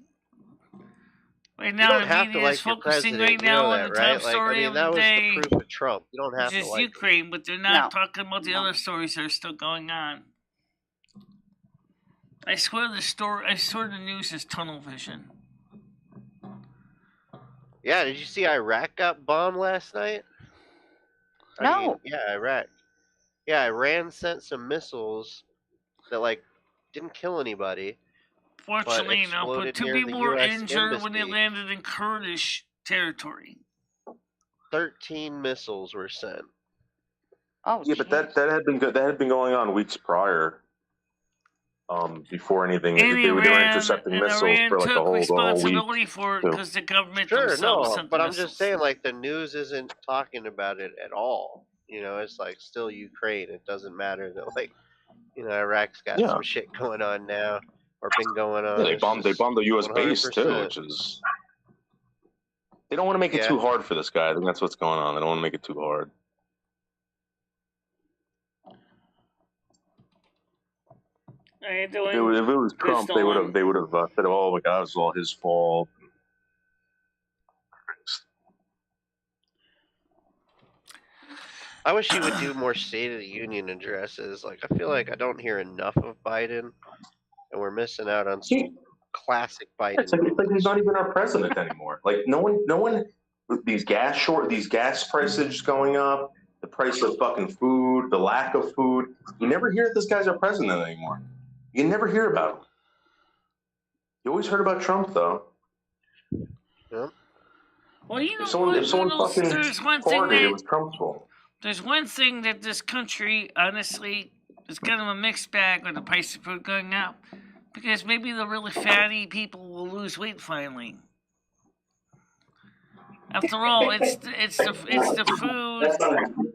Right You now, don't the have to media is like your focusing president, right you know now on that, the right? top Like, I story mean, of that the was day, the proof of Trump. You don't have which to is like him. Ukraine, but they're not No. talking about the No. other stories that are still going on. I swear the news is tunnel vision. Yeah, did you see Iraq got bombed last night? No. Yeah, Iraq. Yeah, Iran sent some missiles that like didn't kill anybody, but Fortunately, no, but exploded 2 near the people were U.S. injured when they embassy. landed in Kurdish territory. 13 missiles were sent. Oh, Yeah, but jeez. that had been going on weeks prior. Before anything, And they were Iran, intercepting and missiles Iran for like took the whole week. responsibility for it too. because the government Sure, themselves no, sent but the I'm just missiles. saying, like, the news isn't talking about it at all. You know, it's like still Ukraine. It doesn't matter that, like, you know, Iraq's got Yeah. some shit going on now, or been going on. Yeah, they It's bombed just the U.S. base too, 100%. which is they don't want to make it Yeah. too hard for this guy. I think that's what's going on. They don't want to make it too hard. If it was Trump, they would have said, "Oh my God, it was all his fault." I wish he would do more State of the Union addresses. Like, I feel like I don't hear enough of Biden, and we're missing out on some classic Biden. It's like he's not even our president anymore. Like no one. These gas prices going up, the price of fucking food, the lack of food. You never hear that this guy's our president anymore. You never hear about him. You always heard about Trump, though. Yeah. Well, you know If someone fucking there's one farted, thing it was Trump's fault. There's one thing that this country, honestly, is kind of a mixed bag with the price of food going up. Because maybe the really fatty people will lose weight finally. After all, it's the food,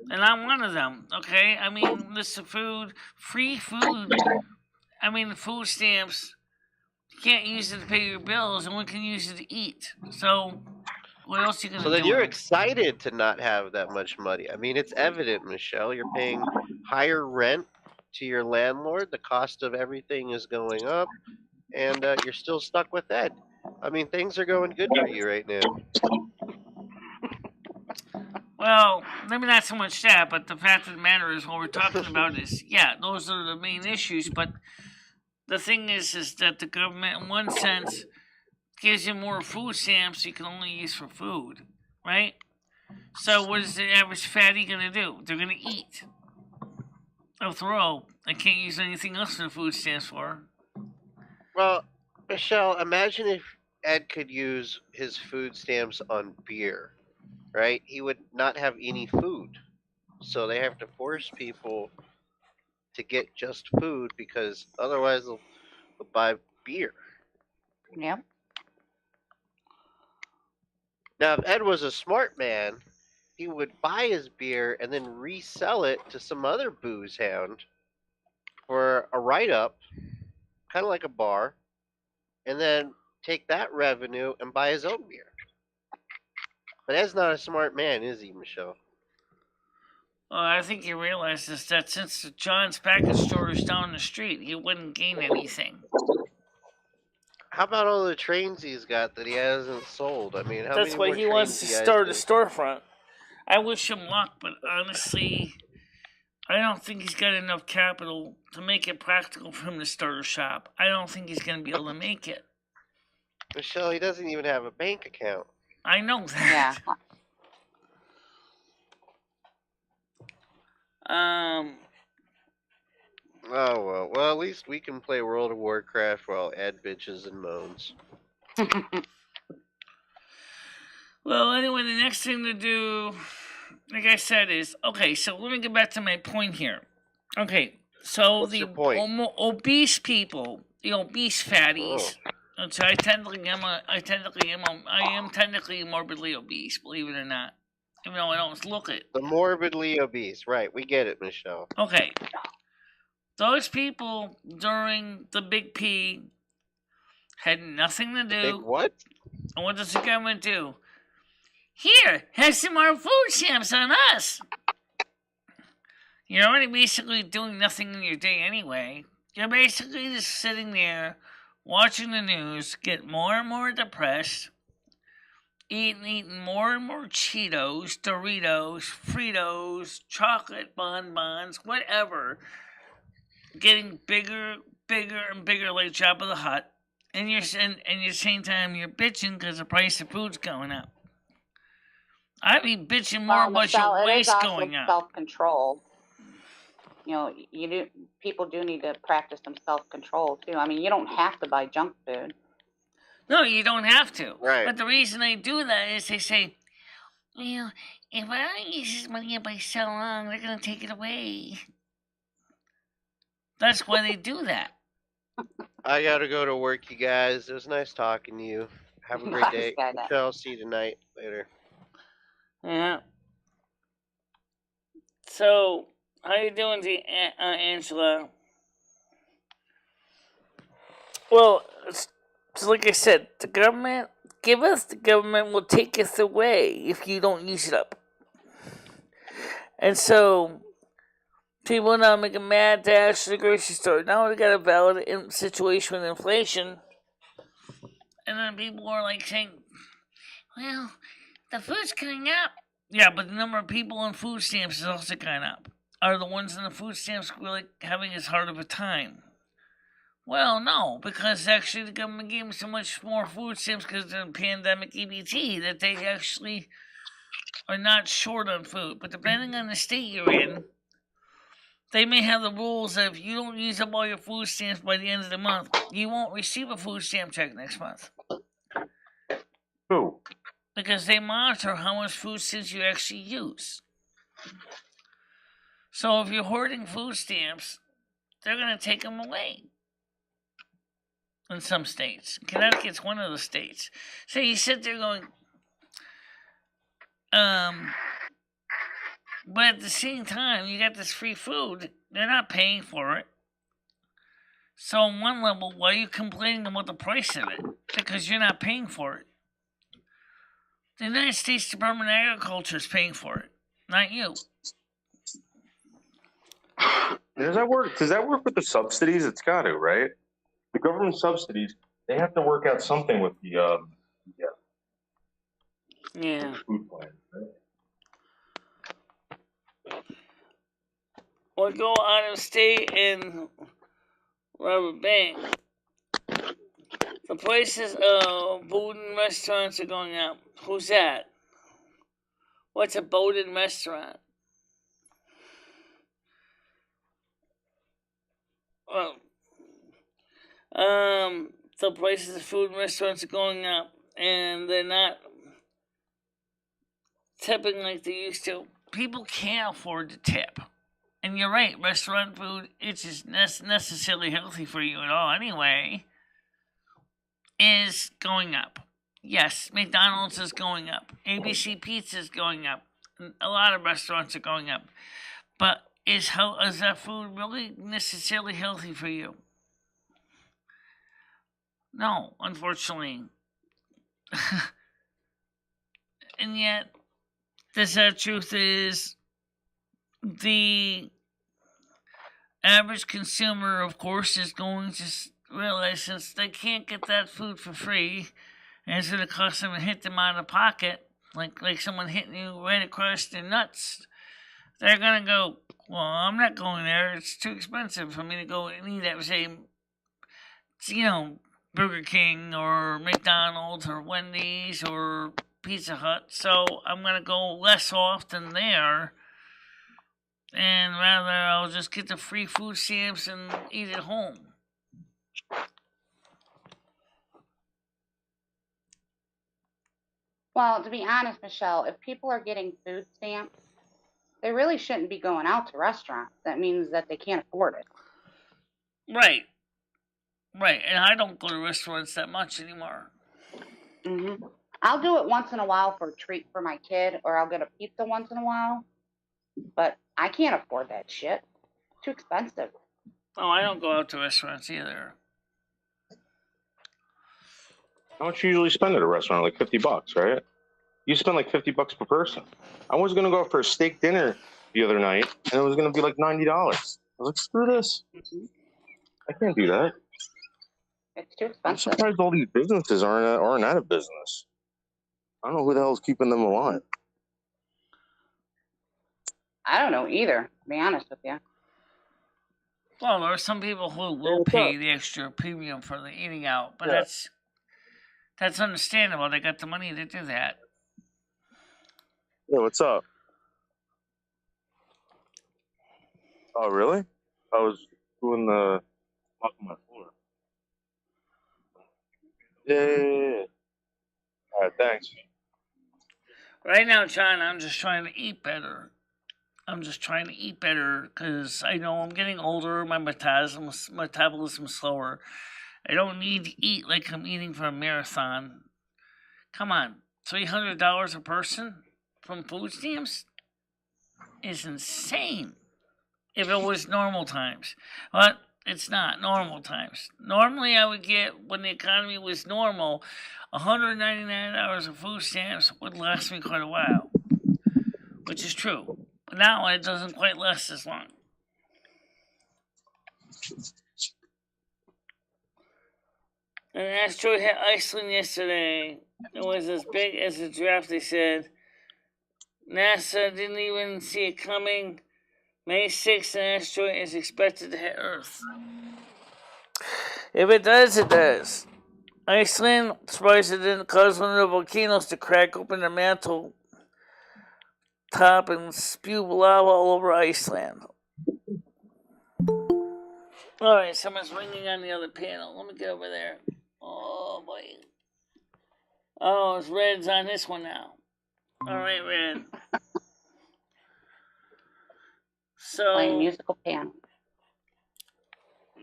and I'm one of them. Okay, I mean, this food, free food. I mean, food stamps. You can't use it to pay your bills, and one can use it to eat. So, what else are you gonna do? So then you're with it? excited to not have that much money. I mean, it's evident, Michelle. You're paying higher rent to your landlord. The cost of everything is going up, and you're still stuck with that. I mean, things are going good for you right now. Well, maybe not so much that, but the fact of the matter is, what we're talking about is, yeah, those are the main issues. But the thing is that the government, in one sense, gives you more food stamps you can only use for food, right? So what is the average fatty going to do? They're going to eat. After all, I can't use anything else in the food stamps for. Well, Michelle, imagine if Ed could use his food stamps on beer, right? He would not have any food. So they have to force people to get just food because otherwise they'll buy beer. Yeah. Now, if Ed was a smart man, he would buy his beer and then resell it to some other booze hound for a write-up, kind of like a bar, and then take that revenue and buy his own beer. But Ed's not a smart man, is he, Michelle? Well, I think he realizes that since John's package store is down the street, he wouldn't gain anything. How about all the trains he's got that he hasn't sold? I mean, how That's many why more he trains wants to you guys start a do? storefront. I wish him luck, but honestly, I don't think he's got enough capital to make it practical for him to start a shop. I don't think he's going to be able to make it. Michelle, he doesn't even have a bank account. I know that. Yeah. Oh, well, at least we can play World of Warcraft while Ed bitches and moans. Well, anyway, the next thing to do, like I said, is, okay, so let me get back to my point here. Okay, so What's the your point? obese people, the obese fatties, So I am technically morbidly obese, believe it or not. Even though I don't look it. The morbidly obese, right? We get it, Michelle. Okay. Those people during the Big P had nothing to do. Big what? And what does the government do? Here, have some more food stamps on us. You're already basically doing nothing in your day anyway. You're basically just sitting there, watching the news, get more and more depressed, eating more and more Cheetos, Doritos, Fritos, chocolate bonbons, whatever. Getting bigger, and bigger like Jabba the Hutt. And at the same time, you're bitching because the price of food's going up. I'd be bitching more about your waist going up. Self-control. You know, people do need to practice some self-control too. I mean, you don't have to buy junk food. No, you don't have to. Right. But the reason they do that is they say, well, if I don't use this money by so long, they're going to take it away. That's why they do that. I gotta go to work, you guys. It was nice talking to you. Have a great day. Michelle, see you tonight. Later. Yeah. So, how you doing, Angela? Well, so like I said, the government will take us away if you don't use it up. And so, people now make a mad dash to the grocery store. Now we got a valid situation with inflation. And then people are like saying, well, the food's going up. Yeah, but the number of people on food stamps is also going up. Are the ones on the food stamps really having as hard of a time? Well, no, because actually the government gave them so much more food stamps because of the pandemic EBT that they actually are not short on food. But depending on the state you're in, they may have the rules that if you don't use up all your food stamps by the end of the month, you won't receive a food stamp check next month. Who? Because they monitor how much food stamps you actually use. So if you're hoarding food stamps, they're going to take them away. In some states. Connecticut's one of the states. So you sit there going, but at the same time, you got this free food. They're not paying for it. So on one level, why are you complaining about the price of it? Because you're not paying for it. The United States Department of Agriculture is paying for it, not you. Does that work with the subsidies? It's got to, right? The government subsidies, they have to work out something with the food plan, right? Or go out of state and rob a bank. The prices of food and restaurants are going up. Who's that? What's a Bowden restaurant? Well, the prices of food and restaurants are going up, and they're not tipping like they used to. People can't afford to tip. And you're right, restaurant food, it's just necessarily healthy for you at all anyway, is going up. Yes, McDonald's is going up. ABC Pizza is going up. A lot of restaurants are going up. But is that food really necessarily healthy for you? No, unfortunately. And yet, the sad truth is, the average consumer, of course, is going to realize since they can't get that food for free, and it's going to cost them and hit them out of pocket, like someone hitting you right across their nuts, they're going to go, well, I'm not going there. It's too expensive for me to go and eat at, say, Burger King or McDonald's or Wendy's or Pizza Hut. So I'm going to go less often there, and rather I'll just get the free food stamps and eat at home. Well, to be honest, Michelle, if people are getting food stamps, they really shouldn't be going out to restaurants. That means that they can't afford it. Right. Right, and I don't go to restaurants that much anymore. Mm-hmm. I'll do it once in a while for a treat for my kid, or I'll get a pizza once in a while. But I can't afford that shit. Too expensive. Oh, I don't go out to restaurants either. How much you usually spend at a restaurant? Like $50, right? You spend like $50 per person. I was gonna go out for a steak dinner the other night, and it was gonna be like $90. I was like, screw this. Mm-hmm. I can't do that. It's too I'm expensive. surprised all these businesses aren't out of business. I don't know who the hell's keeping them alive. I don't know either, to be honest with you. Well, there are some people who will pay the extra premium for the eating out, but that's understandable. They got the money to do that. Yeah, what's up? Oh, really? I was doing the mop on my floor. Yeah. All right, thanks. Right now, John, I'm just trying to eat better. I'm just trying to eat better because I know I'm getting older. My metabolism's slower. I don't need to eat like I'm eating for a marathon. Come on, $300 a person from food stamps is insane. If it was normal times, but it's not normal times. Normally, I would get, when the economy was normal, $199 of food stamps would last me quite a while, which is true. But now it doesn't quite last as long. An asteroid hit Iceland yesterday. It was as big as a giraffe, they said. NASA didn't even see it coming. May 6th, an asteroid is expected to hit Earth. If it does, it does. Iceland, surprised it didn't cause one of the volcanoes to crack open the mantle top and spew lava all over Iceland. Alright, someone's ringing on the other panel. Let me get over there. Oh, boy. Oh, it's Red's on this one now. Alright, Red. So, Playing musical piano.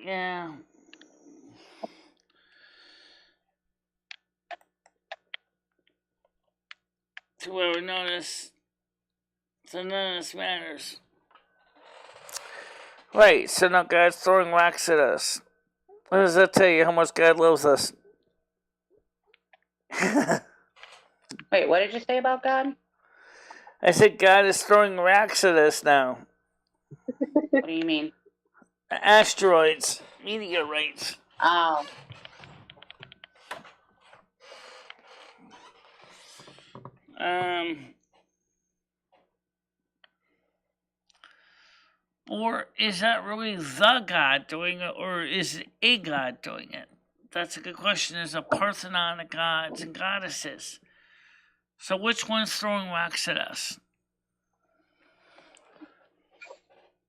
yeah. To whoever noticed, so none of this matters. Right, so now God's throwing rocks at us. What does that tell you how much God loves us? Wait, what did you say about God? I said God is throwing rocks at us now. What do you mean? Asteroids, meteorites. Oh. Or is that really the God doing it, or is it a God doing it? That's a good question. There's a Parthenon of gods and goddesses. So which one's throwing rocks at us?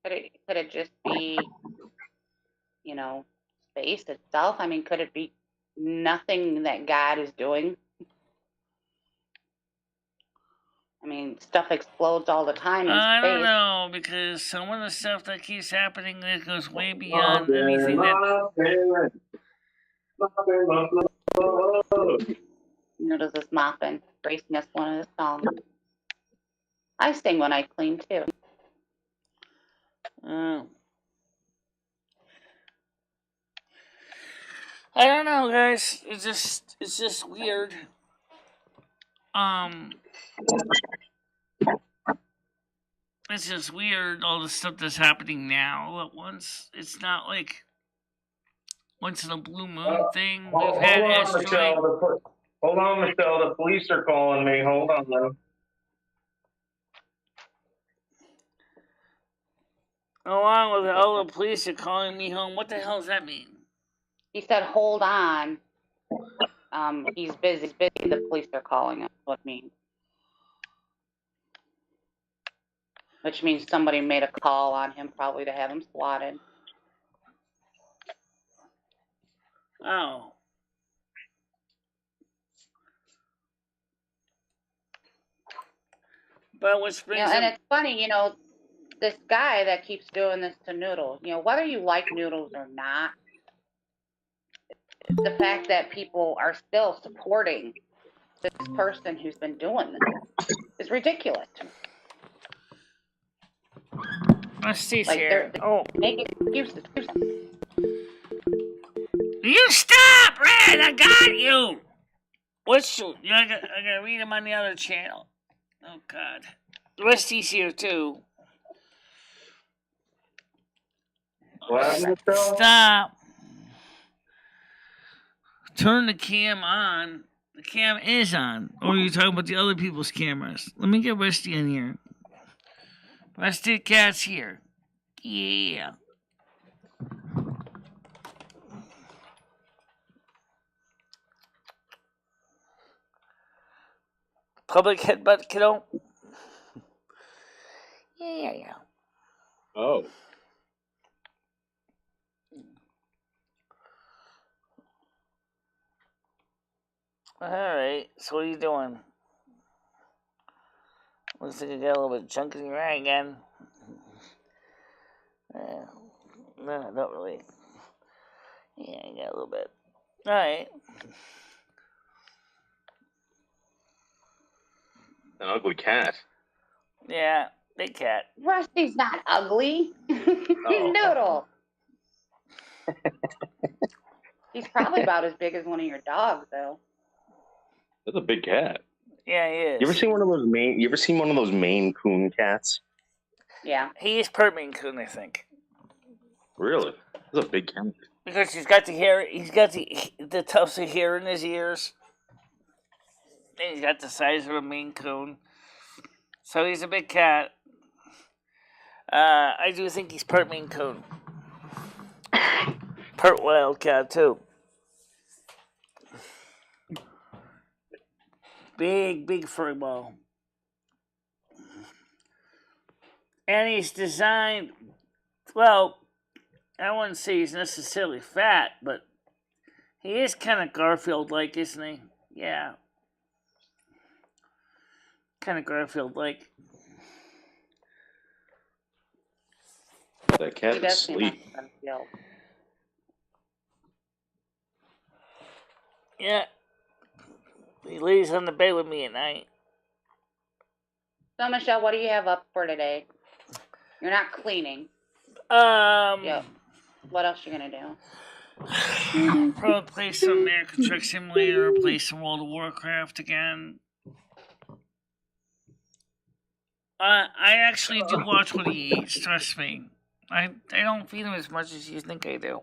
Could it just be, space itself? I mean, could it be nothing that God is doing? I mean, stuff explodes all the time in I space. don't know, because some of the stuff that keeps happening that goes way beyond anything that... Noodles is mopping. Grace missed one of his songs. I sing when I clean too. I don't know, guys. It's just weird. It's just weird, all the stuff that's happening now all at once. It's not like once in a blue moon thing. We've had asteroid. Hold on, Michelle. The police are calling me. Hold on. Along with all the police are calling me home. What the hell does that mean? He said, hold on. He's busy. The police are calling him. What it means. Which means somebody made a call on him, probably to have him swatted. Oh. But which brings and it's funny, this guy that keeps doing this to Noodles, whether you like Noodles or not, the fact that people are still supporting this person who's been doing this is ridiculous. Rusty's Like here. they're making excuses. You stop, Red! I got you! What's you? I gotta read him on the other channel. Oh, God. Rusty's here, too. Stop. Turn the cam on. The cam is on. Or are you talking about the other people's cameras? Let me get Rusty in here. Rusty the cat's here. Yeah. Public headbutt, kiddo? Yeah. Oh. Alright, so what are you doing? Looks like you got a little bit of junk in your eye again. No, not really. Yeah, I got a little bit. Alright. An ugly cat. Yeah, big cat. Rusty's not ugly. Noodle. He's probably about as big as one of your dogs, though. That's a big cat. Yeah, he is. You ever seen one of those Maine Coon cats? Yeah. He is part Maine Coon, I think. Really? That's a big cat. Because he's got the hair, he's got the tufts of hair in his ears. And he's got the size of a Maine Coon. So he's a big cat. I do think he's part Maine Coon. Part wild cat, too. Big furry ball. And he's designed, well, I wouldn't say he's necessarily fat, but he is kind of Garfield-like, isn't he? Yeah. Kind of Garfield-like. That cat is asleep. Yeah. He lays on the bed with me at night. So, Michelle, what do you have up for today? You're not cleaning. Yeah. What else you gonna do? Probably play some American Truck Simulator, play some World of Warcraft again. I actually do watch what he eats, trust me. I don't feed him as much as you think I do.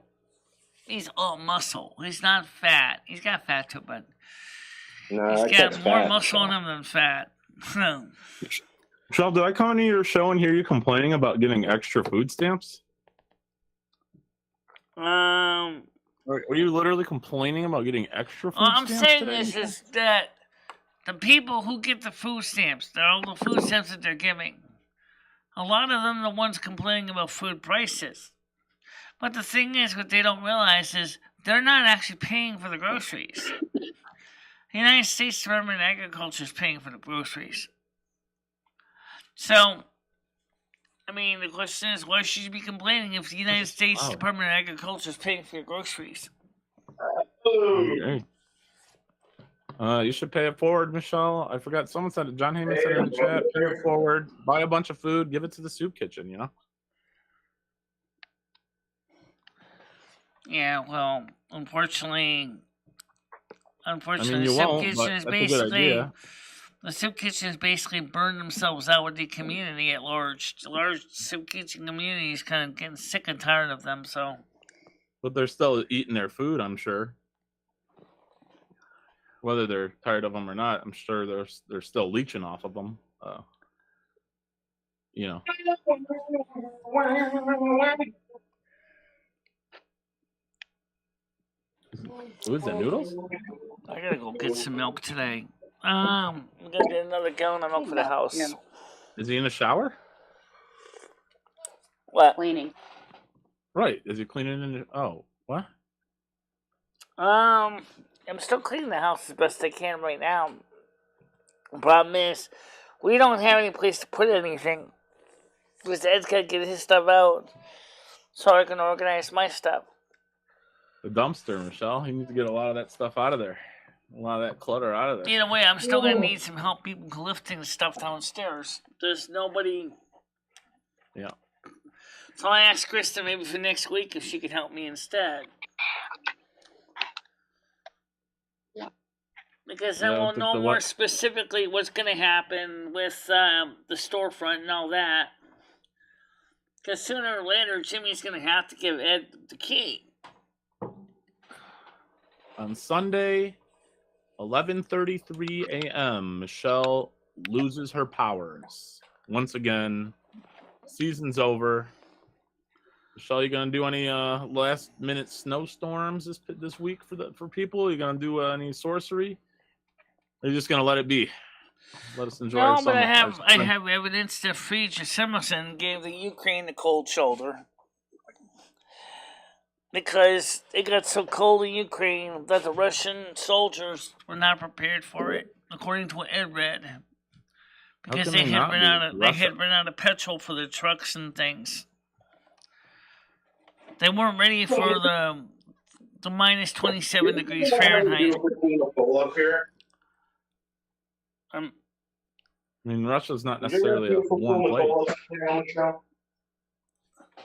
He's all muscle. He's not fat. He's got fat too, but he's got more muscle in him than fat. Michelle, did I come into your show and hear you complaining about getting extra food stamps? Were you literally complaining about getting extra food stamps? All I'm saying today? is that the people who get the food stamps, all the food stamps that they're giving, a lot of them are the ones complaining about food prices. But the thing is, what they don't realize is they're not actually paying for the groceries. The United States Department of Agriculture is paying for the groceries. So, I mean, the question is, why should you be complaining if the United States Department of Agriculture is paying for your groceries? Okay. You should pay it forward, Michelle. I forgot. Someone said it. John Heyman said it in the chat. Pay it forward. Buy a bunch of food. Give it to the soup kitchen, you know? Yeah, well, unfortunately, I mean, the you soup won't, kitchen but is that's a good basically idea. the soup kitchens basically burn themselves out with the community at large. The large soup kitchen community is kind of getting sick and tired of them. So, But they're still eating their food, I'm sure. Whether they're tired of them or not, I'm sure they're still leeching off of them. You know. Who is that? Noodles? I gotta go get some milk today. I'm gonna get another gallon of milk for the house. Yeah. Is he in the shower? What? Cleaning. Right. Is he cleaning in the... Oh, what? I'm still cleaning the house as best I can right now. The problem is, we don't have any place to put anything. Because Ed's gotta get his stuff out so I can organize my stuff. The dumpster, Michelle. You need to get a lot of that stuff out of there. A lot of that clutter out of there. Either way, I'm still gonna need some help people lifting stuff downstairs. There's nobody. Yeah. So I asked Krista maybe for next week if she could help me instead. Yeah. Because then we'll know more specifically what's going to happen with the storefront and all that. Because sooner or later, Jimmy's going to have to give Ed the key. On Sunday, 11:33 a.m., Michelle loses her powers. Once again, season's over. Michelle, you gonna do any last-minute snowstorms this week for people? You gonna do any sorcery? Or are you just gonna let it be? Let us enjoy our No, but summer. I have evidence that Friedrich Simonson gave the Ukraine the cold shoulder. Because it got so cold in Ukraine that the Russian soldiers were not prepared for it, according to what Ed read. Because they had run out of petrol for their trucks and things. They weren't ready for the minus 27 degrees Fahrenheit. I mean, Russia's not necessarily a warm place.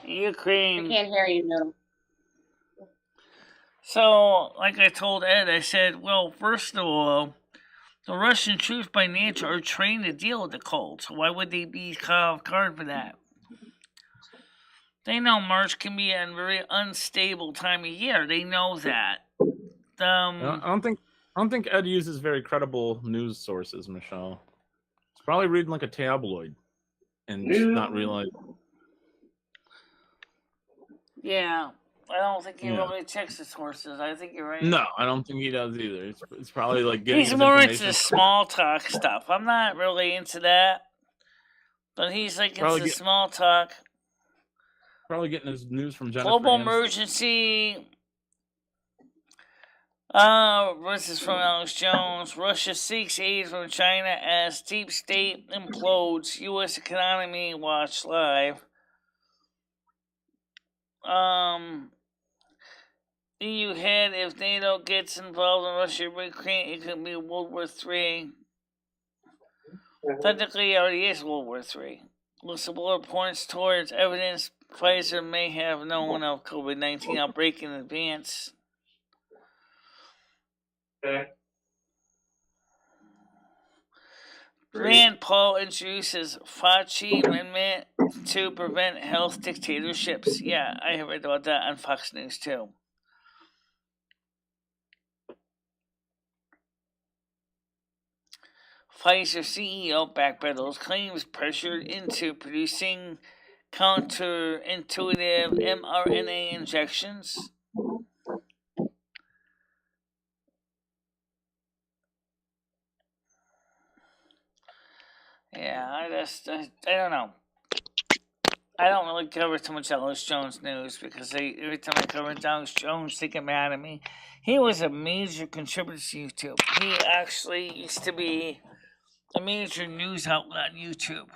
Ukraine. I can't hear you, no. So, like I told Ed, I said, well, first of all, the Russian troops by nature are trained to deal with the cold, so why would they be caught off guard for that? They know March can be a very unstable time of year. They know that. I don't think Ed uses very credible news sources, Michelle. He's probably reading like a tabloid and just not realizing. Yeah, I don't think he really checks the sources. I think you're right. No, I don't think he does either. It's probably like getting. He's more into the small talk stuff. I'm not really into that, but he's like into small talk. Probably getting his news from Jennifer Global Aniston. emergency. This is from Alex Jones. Russia seeks aid from China as deep state implodes. U.S. economy watch live. EU head, if NATO gets involved in Russia and Ukraine, it could be World War III. Technically, it already is World War III. Whistleblower points towards evidence Pfizer may have known of COVID-19 outbreak in advance. Okay. Rand Paul introduces Fauci amendment to prevent health dictatorships. Yeah, I have read about that on Fox News too. Pfizer CEO backpedals claims pressured into producing counterintuitive mRNA injections. Yeah, I don't know. I don't really cover too much Alex Jones news because every time I cover Alex Jones, they get mad at me. He was a major contributor to YouTube. He actually used to be a major news outlet on YouTube.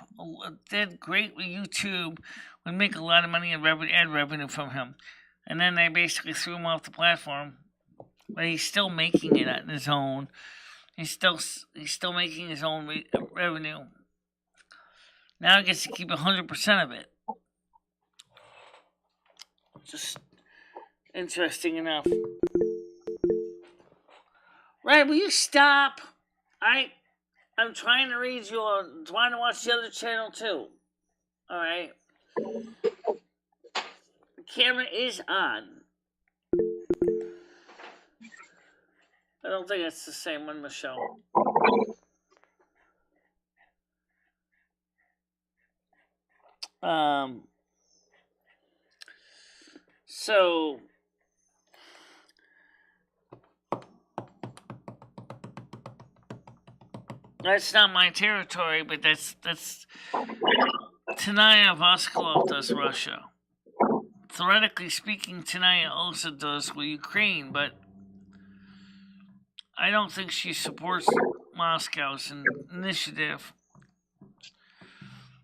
Did great with YouTube, would make a lot of money in ad revenue from him. And then they basically threw him off the platform. But he's still making it on his own. He's still making his own revenue. Now he gets to keep 100% of it. Just interesting enough. Right, will you stop? I'm trying to read you. I'm trying to watch the other channel too. Alright. The camera is on. I don't think it's the same one, Michelle. So that's not my territory, but that's Tanaya Voskolov does Russia. Theoretically speaking, Tanaya also does with Ukraine, but I don't think she supports Moscow's initiative.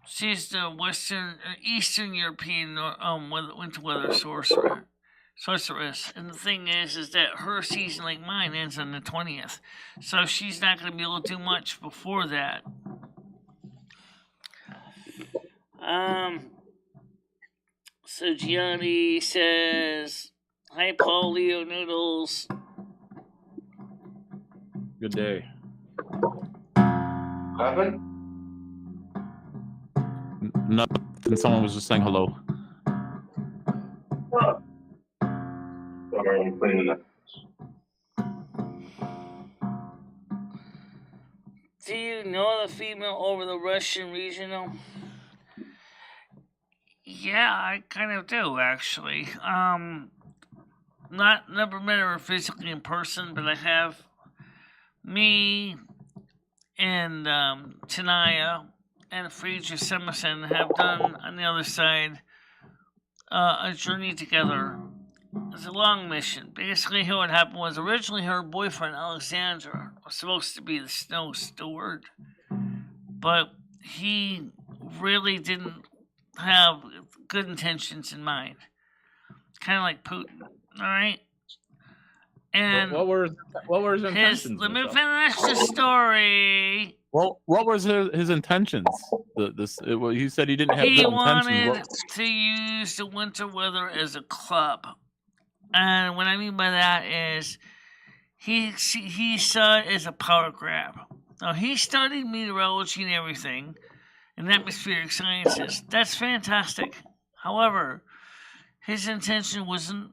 She's the Eastern European winter weather sorcerer. sorceress. And the thing is that her season, like mine, ends on the 20th. So she's not going to be able to do much before that. So Gianni says, "Hi, Paul, Leo, Noodles. Good day." What happened? Nothing. Someone was just saying hello. Sorry, I'm cleaning up. Do you know the female over the Russian regional?" Yeah, I kind of do, actually. Never met her physically in person, but I have. Me and Tanaya and Friedrich Semerson have done on the other side a journey together. It's a long mission. Basically, what happened was originally her boyfriend Alexander was supposed to be the snow steward, but he really didn't have good intentions in mind. Kind of like Putin, all right? And what were his intentions? Let me finish the story. Well, what was his intentions? He said he didn't have good intentions. He wanted to use the winter weather as a club, and what I mean by that is he saw it as a power grab. Now he studied meteorology and everything, and atmospheric sciences. That's fantastic. However, his intention wasn't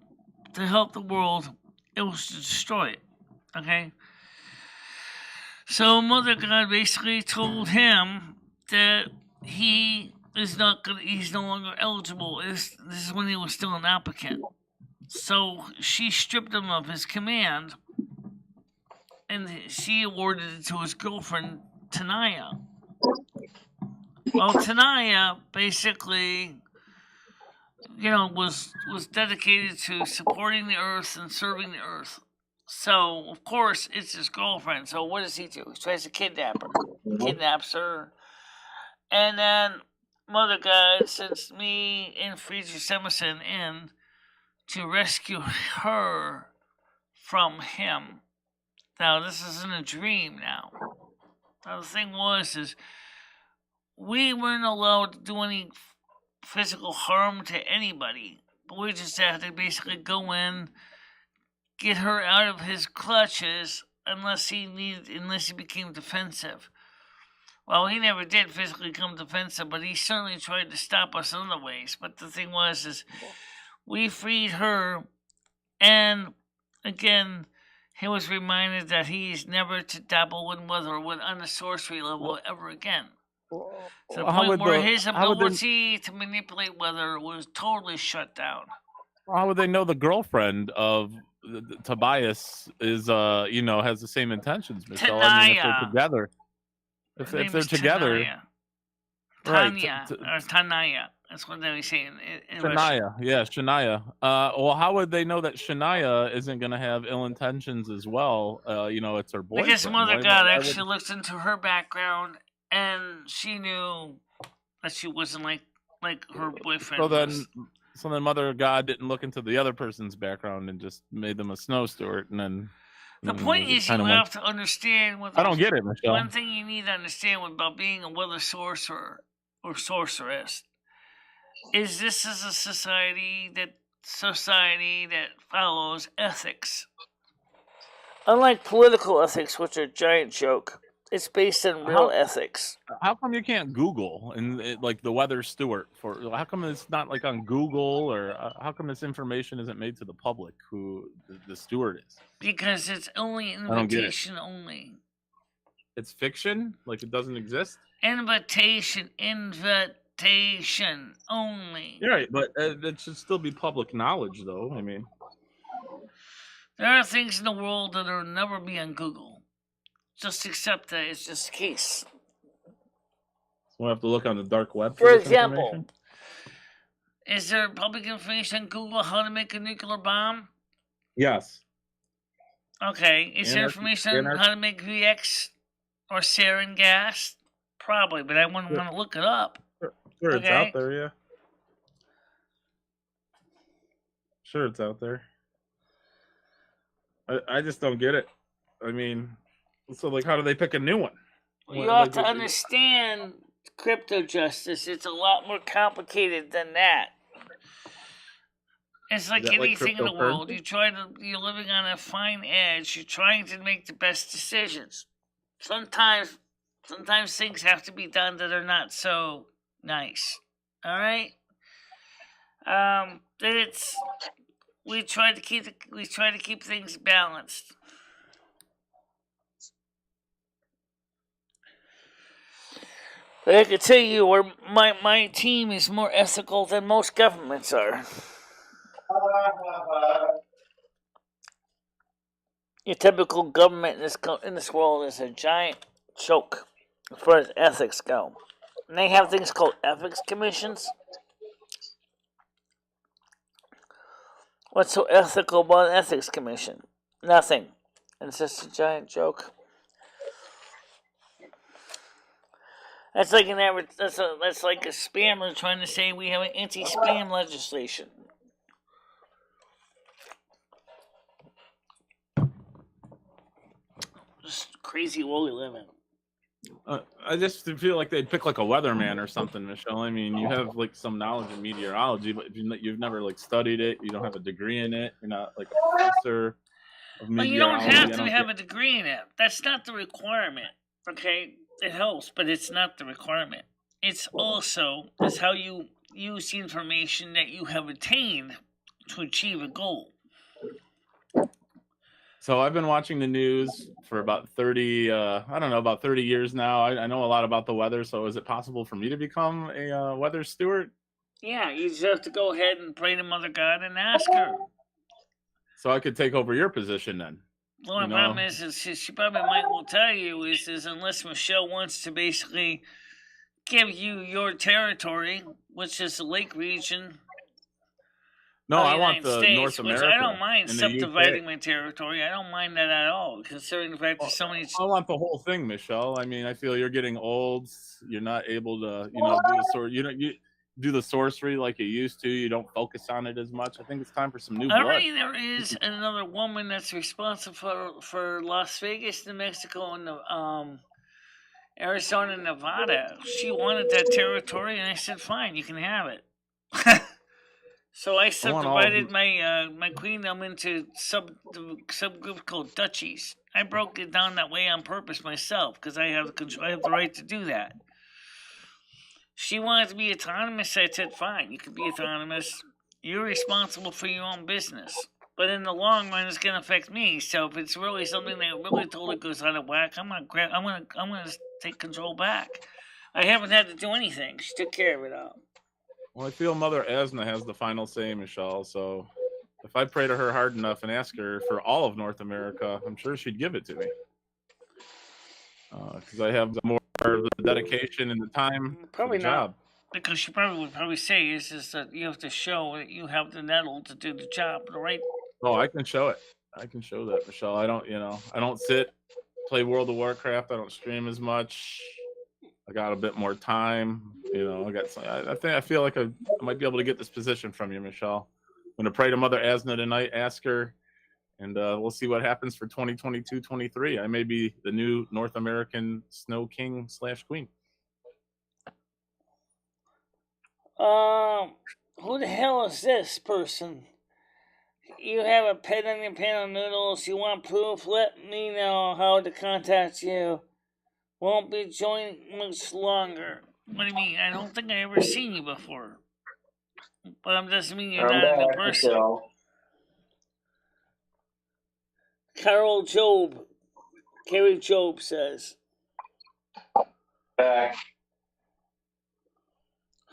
to help the world. It was to destroy it. Okay? So Mother God basically told him that he's no longer eligible. This is when he was still an applicant. So she stripped him of his command, and she awarded it to his girlfriend, Tanaya. Well, Tanaya basically, was dedicated to supporting the earth and serving the earth. So, of course, it's his girlfriend. So what does he do? He tries to kidnap her. Kidnaps her. And then Mother God sends me and Friedrich Semerson in to rescue her from him. Now, this isn't a dream now. Now, the thing is we weren't allowed to do any physical harm to anybody. But we just had to basically go in, get her out of his clutches unless he became defensive. Well, he never did physically become defensive, but he certainly tried to stop us in other ways. But the thing is we freed her, and again, he was reminded that he's never to dabble in weather on the sorcery level ever again. To the point where his ability to manipulate weather was totally shut down. How would they know the girlfriend of Tobias is has the same intentions, Michelle? I mean, if they're together, if they're together, Tanya, or Tanaya. That's what they were saying. Shania, yeah, Shania. Well, how would they know that Shania isn't going to have ill intentions as well? It's her boyfriend. Because Mother God actually looked into her background, and she knew that she wasn't like her boyfriend. So then Mother God didn't look into the other person's background and just made them a snow steward, and then. The point is, you have to understand what. I don't get it, Michelle. One thing you need to understand about being a weather sorcerer or sorceress is this is a society that follows ethics. Unlike political ethics, which are a giant joke, it's based on real ethics. How come you can't Google like the weather steward how come it's not like on Google, or how come this information isn't made to the public who the steward is? Because it's only invitation only. It's fiction? Like it doesn't exist? Invitation only. You're right, but it should still be public knowledge, though. I mean, there are things in the world that will never be on Google. Just accept that it's just the case. So we'll have to look on the dark web for example. Is there public information on Google how to make a nuclear bomb? Yes. Okay. Is there information on how to make VX or sarin gas? Probably, but I wouldn't want to look it up. Sure, it's out there, yeah. Sure, it's out there. I just don't get it. I mean, so like, how do they pick a new one? You have to understand crypto justice. It's a lot more complicated than that. It's like anything in the world. You're living on a fine edge. You're trying to make the best decisions. Sometimes things have to be done that are not so nice. All right. We try to keep things balanced. But I can tell you, where my team is more ethical than most governments are. Your typical government in this world is a giant joke as far as ethics go. And they have things called ethics commissions. What's so ethical about an ethics commission? Nothing. It's just a giant joke. That's like that's like a spammer trying to say we have an anti-spam legislation. Just crazy world we live in. I just feel like they'd pick like a weatherman or something, Michelle. I mean, you have like some knowledge in meteorology, but you've never like studied it. You don't have a degree in it. You're not like a professor of meteorology. Well, you don't have to have a degree in it. That's not the requirement. Okay, it helps, but it's not the requirement. It's how you use the information that you have attained to achieve a goal. So I've been watching the news for about 30 years now. I know a lot about the weather. So is it possible for me to become a weather steward? Yeah, you just have to go ahead and pray to Mother God and ask her. So I could take over your position then. The only problem is she probably might well tell you is unless Michelle wants to basically give you your territory, which is the lake region. No, I want the States, North America. I don't mind subdividing my territory. I don't mind that at all, considering the fact that so many. I want the whole thing, Michelle. I mean, I feel you're getting old. You're not able to, do the sorcery like you used to. You don't focus on it as much. I think it's time for some new blood. Already there is another woman that's responsible for Las Vegas, New Mexico, and Arizona, Nevada. She wanted that territory, and I said, "Fine, you can have it." So I subdivided my queendom into subgroups called duchies. I broke it down that way on purpose myself because I have the right to do that. She wanted to be autonomous. I said, "Fine, you can be autonomous. You're responsible for your own business, but in the long run, it's going to affect me. So if it's really something that really totally goes out of whack, I'm gonna take control back. I haven't had to do anything. She took care of it all." Well, I feel Mother Asna has the final say, Michelle. So if I pray to her hard enough and ask her for all of North America, I'm sure she'd give it to me. Because I have more of the dedication and the time probably for the job. Because she would probably say is that you have to show that you have the nettle to do the job, right? Oh, I can show it. I can show that, Michelle. I don't sit, play World of Warcraft. I don't stream as much. I got a bit more time. I feel like I might be able to get this position from you, Michelle. I'm going to pray to Mother Asna tonight, ask her, and we'll see what happens for 2022-23. I may be the new North American Snow King / Queen. Who the hell is this person? You have a pet on your panel noodles. You want proof? Let me know how to contact you. Won't be joining much longer. What do you mean? I don't think I ever seen you before. But I'm just mean you're not a new person. Carol Job. Carrie Job says. Back.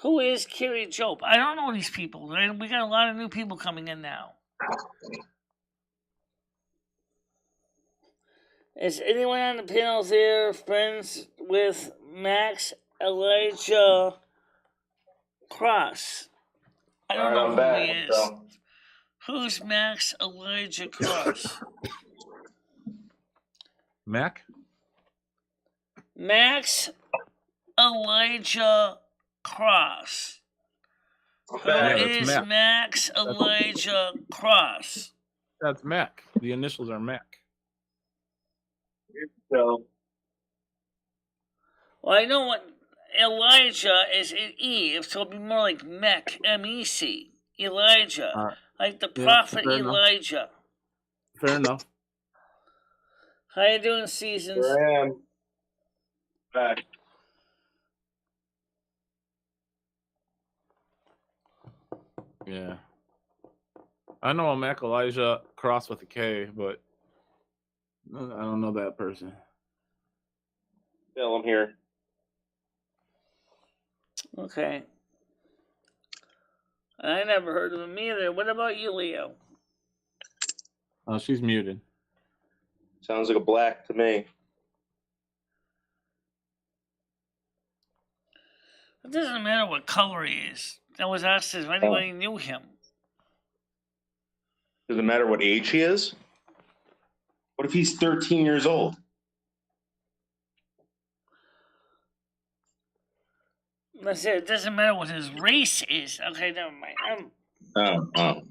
Who is Carrie Job? I don't know these people. We got a lot of new people coming in now. Is anyone on the panel there friends with Max Elijah Cross? I don't know who he is. So. Who's Max Elijah Cross? Max Elijah Cross. Who is Max Elijah Cross? That's Mac. The initials are Mac. So, Well, I know what Elijah is in E, so it'll be more like Mech, M-E-C. Elijah. Like the prophet Elijah. Fair enough. How you doing, Seasons? Here I am. Back. Yeah. I know a Mac Elijah Cross with a K, but I don't know that person. Bill, I'm here. Okay. I never heard of him either. What about you, Leo? Oh, she's muted. Sounds like a black to me. It doesn't matter what color he is. That was asked if anybody knew him. Does it matter what age he is? What if he's 13 years old? Let's say it doesn't matter what his race is. Okay, never mind. Oh.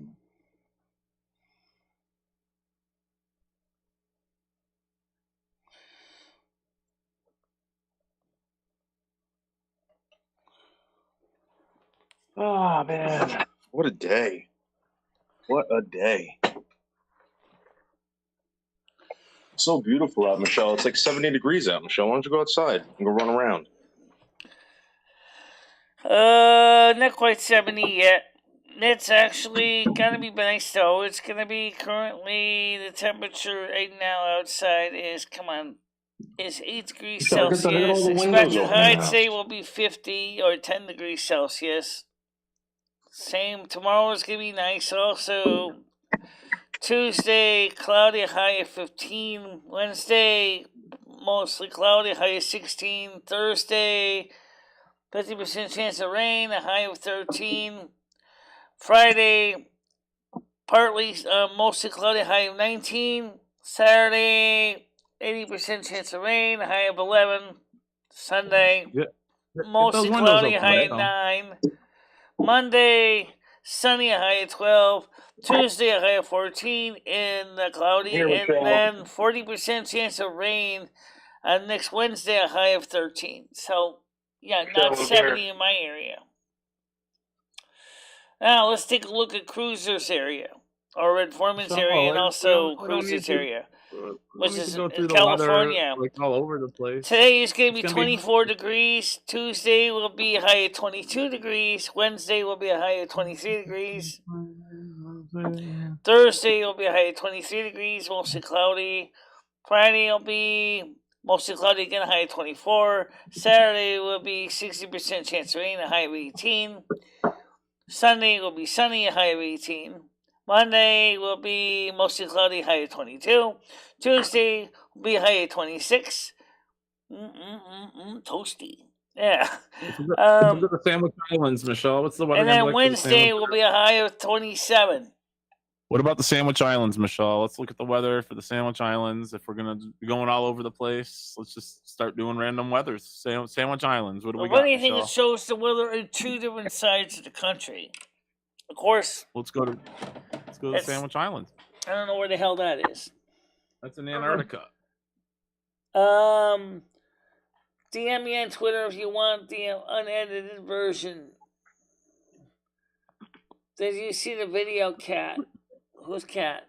Oh, man. What a day. What a day. So beautiful out, Michelle. It's like 70 degrees out, Michelle. Why don't you go outside and go run around? Not quite 70 yet. It's actually gonna be nice though. It's gonna be currently the temperature right now outside is 8 degrees Celsius. Expected high today will be 50 or 10 degrees Celsius. Same tomorrow is gonna be nice also. Tuesday, cloudy, high of 15. Wednesday, mostly cloudy, high of 16. Thursday, 50% chance of rain, a high of 13. Friday, partly, mostly cloudy, high of 19. Saturday, 80% chance of rain, a high of 11. Sunday, mostly cloudy, high of 9. Monday, sunny, a high of 12. Tuesday, a high of 14 and cloudy, and then 40% chance of rain. Next Wednesday, a high of 13. So, yeah, not 70 in my area. Now, let's take a look at Cruiser's area, or Red Foreman's area, and also Cruiser's area, which is in California. Like all over the place. Today is going to be 24 degrees. Tuesday will be a high of 22 degrees. Wednesday will be a high of 23 degrees. Thursday will be a high of 23 degrees, mostly cloudy. Friday will be mostly cloudy again, a high of 24. Saturday will be 60% chance of rain, a high of 18. Sunday will be sunny, a high of 18. Monday will be mostly cloudy, high of 22. Tuesday will be a high of 26. Toasty. Yeah. Look at the Sandwich Islands, Michelle. What's the weather? And then Wednesday will be a high of 27. What about the Sandwich Islands, Michelle? Let's look at the weather for the Sandwich Islands. If we're going to be going all over the place, let's just start doing random weathers. Sandwich Islands, what do we got, What do you think it shows the weather in two different sides of the country? Of course. Let's go to the Sandwich Islands. I don't know where the hell that is. That's in Antarctica. DM me on Twitter if you want the unedited version. Did you see the video, Cat? Who's Cat?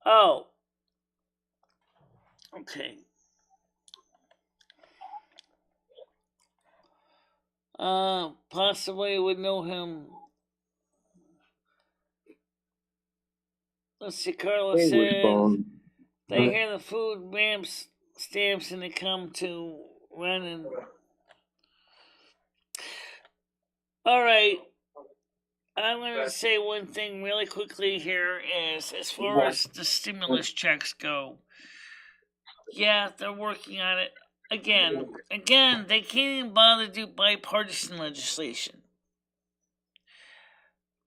Oh. Okay. Possibly would know him. Let's see, Carlos says they hear the food stamps and they come to run and. All right. I'm going to say one thing really quickly here is as far as the stimulus checks go. Yeah, they're working on it. Again, they can't even bother to do bipartisan legislation.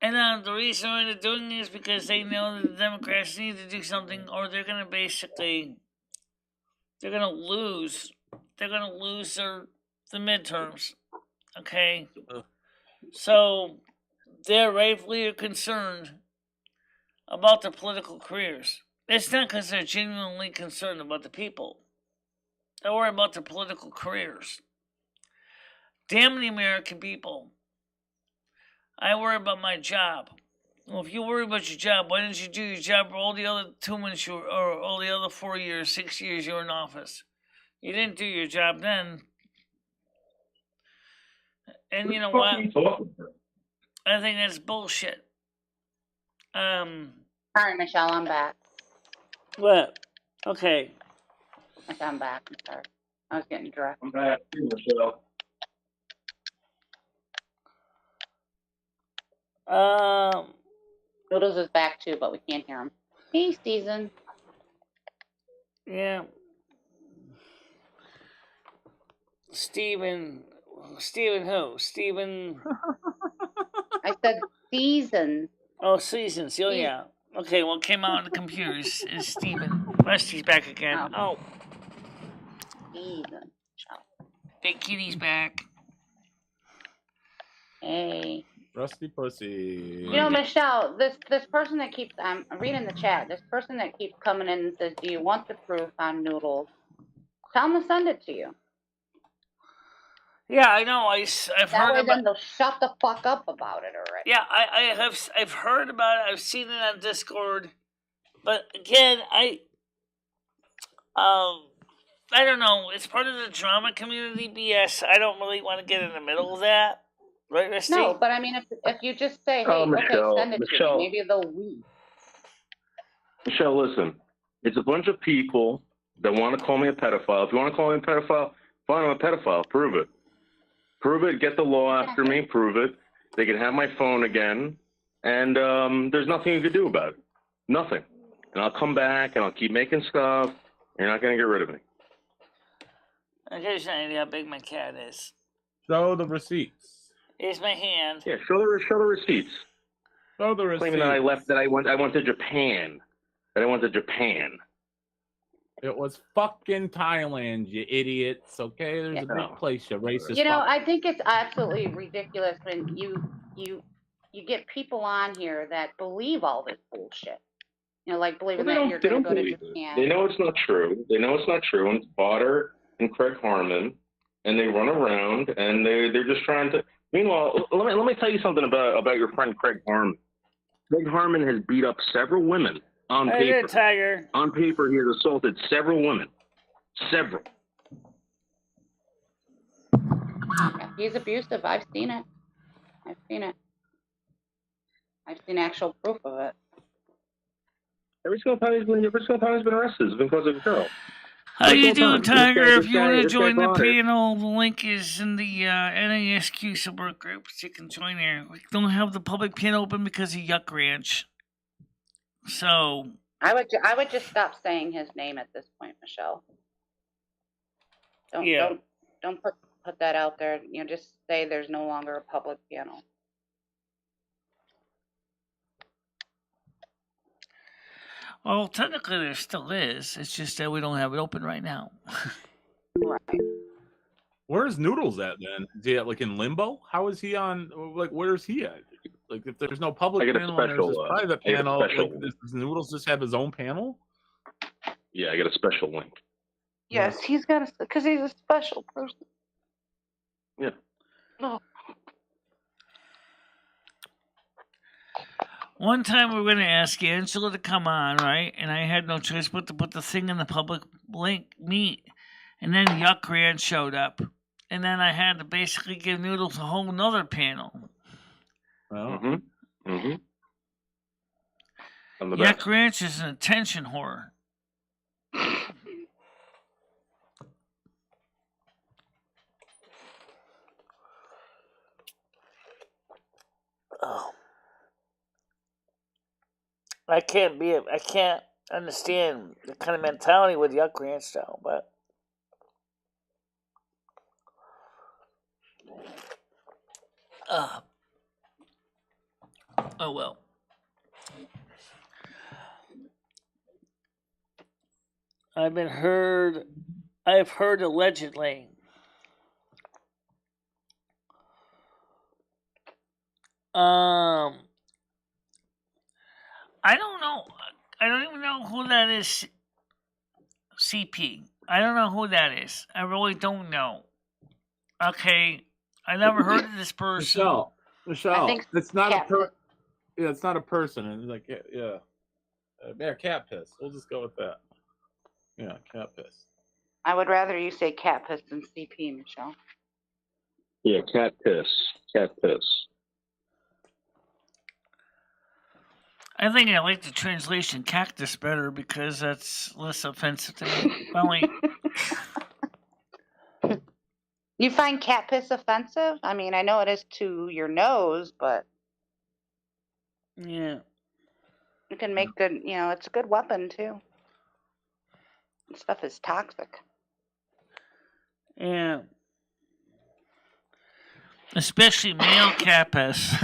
And the reason why they're doing it is because they know that the Democrats need to do something, or they're going to lose. They're going to lose the midterms. Okay? So they're rightfully concerned about their political careers. It's not because they're genuinely concerned about the people. They worry about their political careers. Damn the American people. I worry about my job. Well, if you worry about your job, why didn't you do your job for all the other 2 months or all the other 4 years, 6 years you were in office? You didn't do your job then. And you know what? I think that's bullshit. Sorry, Michelle, I'm back. What? Okay. I'm back. I'm sorry. I was getting dressed. I'm back too, Michelle. Noodles is back too, but we can't hear him. Hey, Season. Yeah. Steven who? Steven. I said Season. Oh, Seasons. Oh, yeah. Okay, well, it came out on the computers is Steven. Rusty's back again. Oh. Season. Big Kitty's back. Hey. Rusty Pussy. You know, Michelle, this person that keeps, I'm reading the chat, this person that keeps coming in and says, do you want the proof on Noodles? Tell them to send it to you. Yeah, I know. I've that heard way about. Then they'll shut the fuck up about it already. Yeah, I've heard about it. I've seen it on Discord, but again, I don't know. It's part of the drama community BS. I don't really want to get in the middle of that. Right, Rusty? No, but I mean, if you just say, hey, Michelle, okay, send it to me, maybe they'll read. Michelle, listen. It's a bunch of people that want to call me a pedophile. If you want to call me a pedophile, fine, I'm a pedophile. Prove it. Prove it. Get the law after me. Prove it. They can have my phone again, and there's nothing you can do about it. Nothing. And I'll come back, and I'll keep making stuff. You're not going to get rid of me. I can show you how big my cat is. Show the receipts. Here's my hand. Yeah, show the receipts. Show the receipts. Claiming that I went to Japan. That I went to Japan. It was fucking Thailand, you idiots. Okay, there's a big place, you racist. You know, I think it's absolutely ridiculous when you get people on here that believe all this bullshit. You know, like believing that you're going to go to Japan. They know it's not true. They know it's not true. And it's Botter and Craig Harmon, and they run around and they're just trying to. Meanwhile, let me tell you something about your friend Craig Harmon. Craig Harmon has beat up several women on paper. Tiger. On paper, he has assaulted several women. Several. He's abusive. I've seen it. I've seen actual proof of it. Every single time he's been arrested, it's because of a girl. How you doing, Tiger? If you want to join the panel, the link is in the NASQ support groups. You can join there. We don't have the public panel open because of Yuck Ranch. So I would just stop saying his name at this point, Michelle. Don't put that out there. You know, just say there's no longer a public panel. Well, technically there still is. It's just that we don't have it open right now. Right. Where's Noodles at then? Is he at, like, in limbo? How is he on? Like, where's he at? Like, if there's no public panel and there's this private panel, like, does Noodles just have his own panel? Yeah, I got a special link. Yes, he's got because he's a special person. Yeah. No. One time we were going to ask Angela to come on, right? And I had no choice but to put the thing in the public link meet. And then Yuck Ranch showed up. And then I had to basically give Noodles a whole nother panel. Oh. Yuck Ranch is an attention whore. Oh. I can't understand the kind of mentality with Yuck Ranch though, but oh well. I've heard allegedly I don't know. I don't even know who that is. CP. I don't know who that is. I really don't know. Okay, I never heard of this person. Michelle, think it's not cat piss. Yeah, it's not a person. It's like cat piss. We'll just go with that. Yeah, cat piss. I would rather you say cat piss than CP, Michelle. Yeah, cat piss. Cat piss. I think I like the translation cactus better because that's less offensive to me. Only You find cat piss offensive? I mean, I know it is to your nose, but yeah. you can make good, it's a good weapon too. This stuff is toxic. Yeah. Especially male cat piss.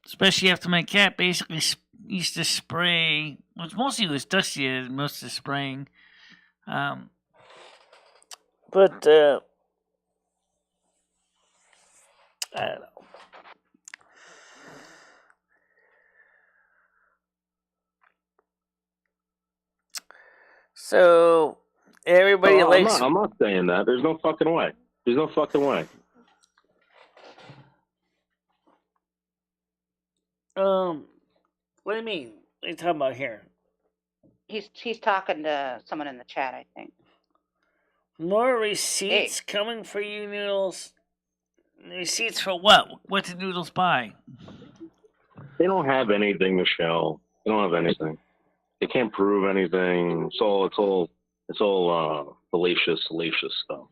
Especially after my cat basically used to spray, which mostly was dusty as most of the spraying. But I don't know. So everybody likes. I'm not saying that. There's no fucking way. There's no fucking way. What do you mean? What are you talking about here? He's talking to someone in the chat, I think. More receipts coming for you, Noodles. Receipts for what? What did Noodles buy? They don't have anything, Michelle. They don't have anything. They can't prove anything. It's all fallacious stuff.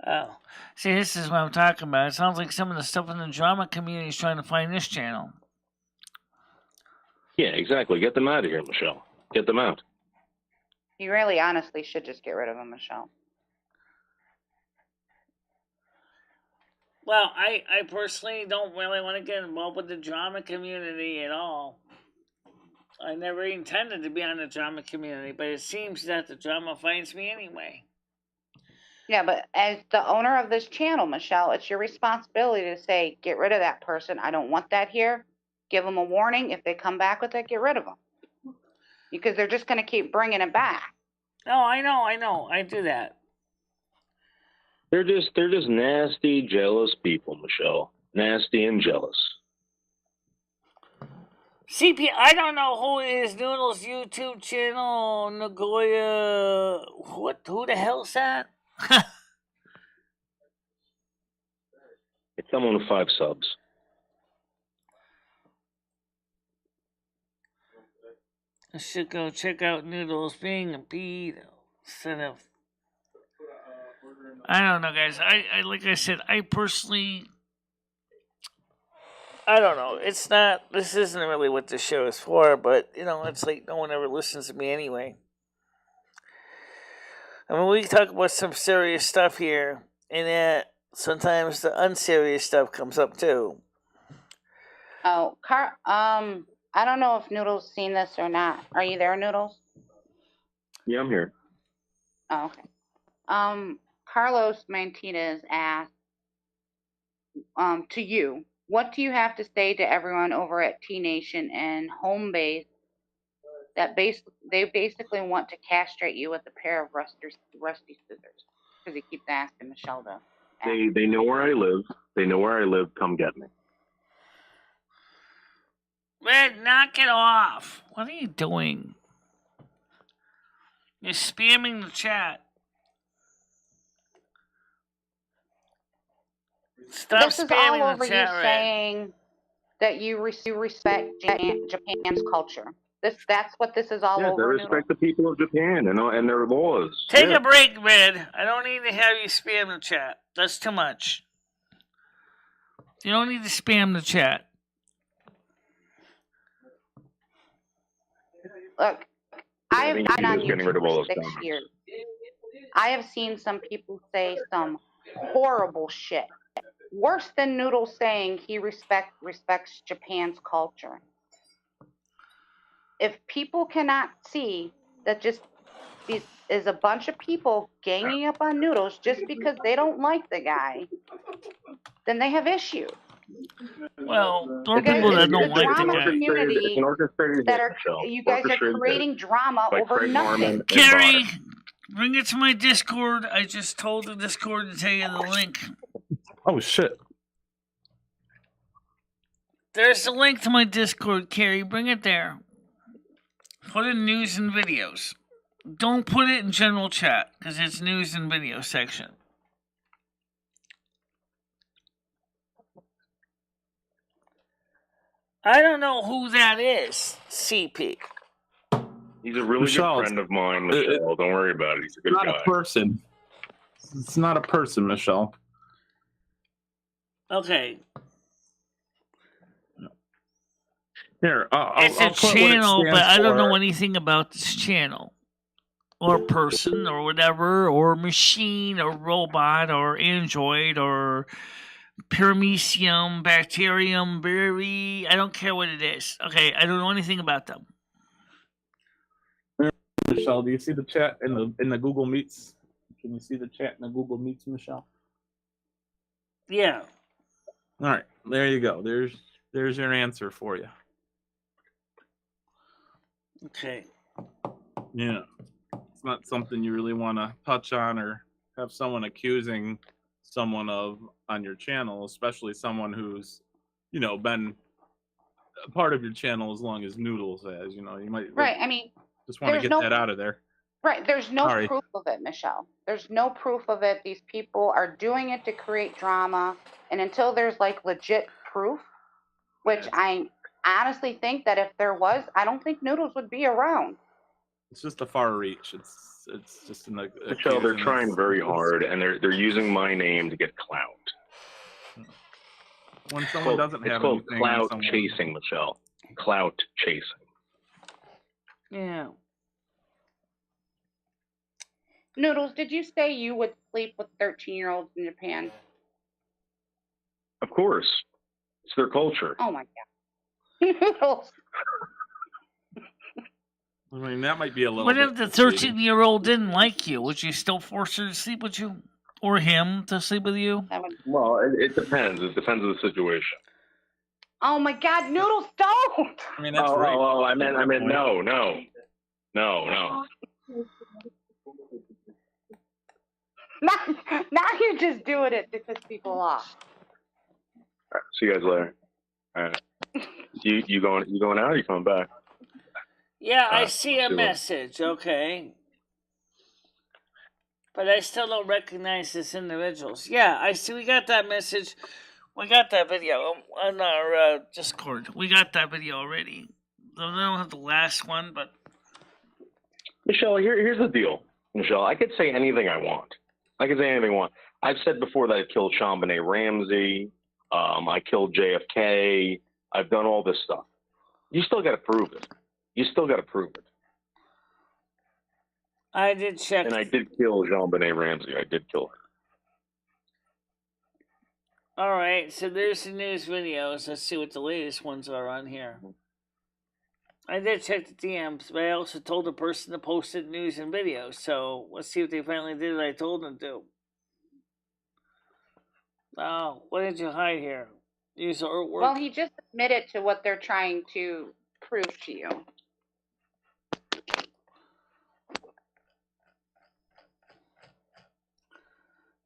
Oh, see, this is what I'm talking about. It sounds like some of the stuff in the drama community is trying to find this channel. Yeah, exactly. Get them out of here, Michelle. Get them out. You really honestly should just get rid of him, Michelle. Well, I personally don't really want to get involved with the drama community at all. I never intended to be on the drama community, but it seems that the drama finds me anyway. Yeah, but as the owner of this channel, Michelle, it's your responsibility to say, get rid of that person. I don't want that here. Give them a warning. If they come back with it, get rid of them. Because they're just going to keep bringing it back. Oh, I know. I do that. They're just nasty, jealous people, Michelle. Nasty and jealous. CP, I don't know who is Noodles' YouTube channel. Nagoya. Who the hell's that? It's someone with 5 subs. I should go check out Noodles being a pedo instead of. I don't know, guys. I like I said, I personally. I don't know. It's not. This isn't really what this show is for, but it's like no one ever listens to me anyway. I mean, we talk about some serious stuff here, and that sometimes the unserious stuff comes up too. Oh, I don't know if Noodles seen this or not. Are you there, Noodles? Yeah, I'm here. Oh, okay. Carlos Martinez asked, to you, what do you have to say to everyone over at T Nation and Home Base that they basically want to castrate you with a pair of rusty scissors? Because he keeps asking Michelle to. They know where I live. They know where I live. Come get me. Red, knock it off. What are you doing? You're spamming the chat. Stop this is spamming all over the chat, you Red. saying that you respect Japan's culture. That's what this is all over. I respect the people of Japan and their laws. Take a break, Red. I don't need to have you spam the chat. That's too much. You don't need to spam the chat. Look, I have been on getting rid of all YouTube for those 6 years. I have seen some people say some horrible shit. Worse than Noodle saying he respects Japan's culture. If people cannot see that just this is a bunch of people ganging up on Noodles just because they don't like the guy, then they have issues. Well, there are You guys, people that it's don't the like the drama guy. community It's an orchestrated that hit, are Michelle. you guys are Orchestrated creating hit drama by over Craig nothing. Norman and Carrie, Barr. bring it to my Discord. I just told the Discord to tell you the link. Oh shit! There's the link to my Discord, Carrie. Bring it there. Put in news and videos. Don't put it in general chat, because it's news and video section. I don't know who that is, CP. He's a really Michelle, good friend of mine, Michelle. Don't worry about it. He's a good Not guy. a person. It's not a person, Michelle. Okay. Here, It's I'll a put what it channel, stands but I don't know for. anything about this channel. Or person, or whatever, or machine, or robot, or android, or paramecium, bacterium, berry. I don't care what it is. Okay, I don't know anything about them. Michelle, do you see the chat in the Google Meets? Can you see the chat in the Google Meets, Michelle? Yeah. All right, there you go. There's your answer for you. Okay. Yeah, it's not something you really want to touch on or have someone accusing someone of on your channel, especially someone who's, been a part of your channel as long as Noodles has. You might Right. I mean, just want to get that out of there. right. There's no Sorry. proof of it, Michelle. There's no proof of it. These people are doing it to create drama. And until there's like legit proof, which I honestly think that if there was, I don't think Noodles would be around. It's just a far reach. It's just an Michelle, they're trying very hard, and they're using my name to get clout. When someone doesn't have it's called anything, clout chasing, Michelle. Clout chasing. Yeah. Noodles, did you say you would sleep with 13-year-olds in Japan? Of course. It's their culture. Oh my God. Noodles. I mean, that might be a little. What if the 13-year-old didn't like you? Would you still force her to sleep with you? Or him to sleep with you? Well, it depends. It depends on the situation. Oh my God, Noodles, don't! I mean, that's right. I meant no. Now you're just doing it to piss people off. All right, see you guys later. All right. You going out or you coming back? Yeah, I see a message, okay. But I still don't recognize this individuals. Yeah, I see we got that message. We got that video on our Discord. We got that video already. I don't have the last one, but... Michelle, here's the deal. Michelle, I could say anything I want. I've said before that I killed JonBenet Ramsey. I killed JFK. I've done all this stuff. You still got to prove it. I did check. And I did kill JonBenet Ramsey. I did kill her. All right, so there's the news videos. Let's see what the latest ones are on here. I did check the DMs, but I also told the person to post the news and videos. So let's see if they finally did what I told them to. Oh, what did you hide here? Use the artwork. Well, he just admitted to what they're trying to prove to you.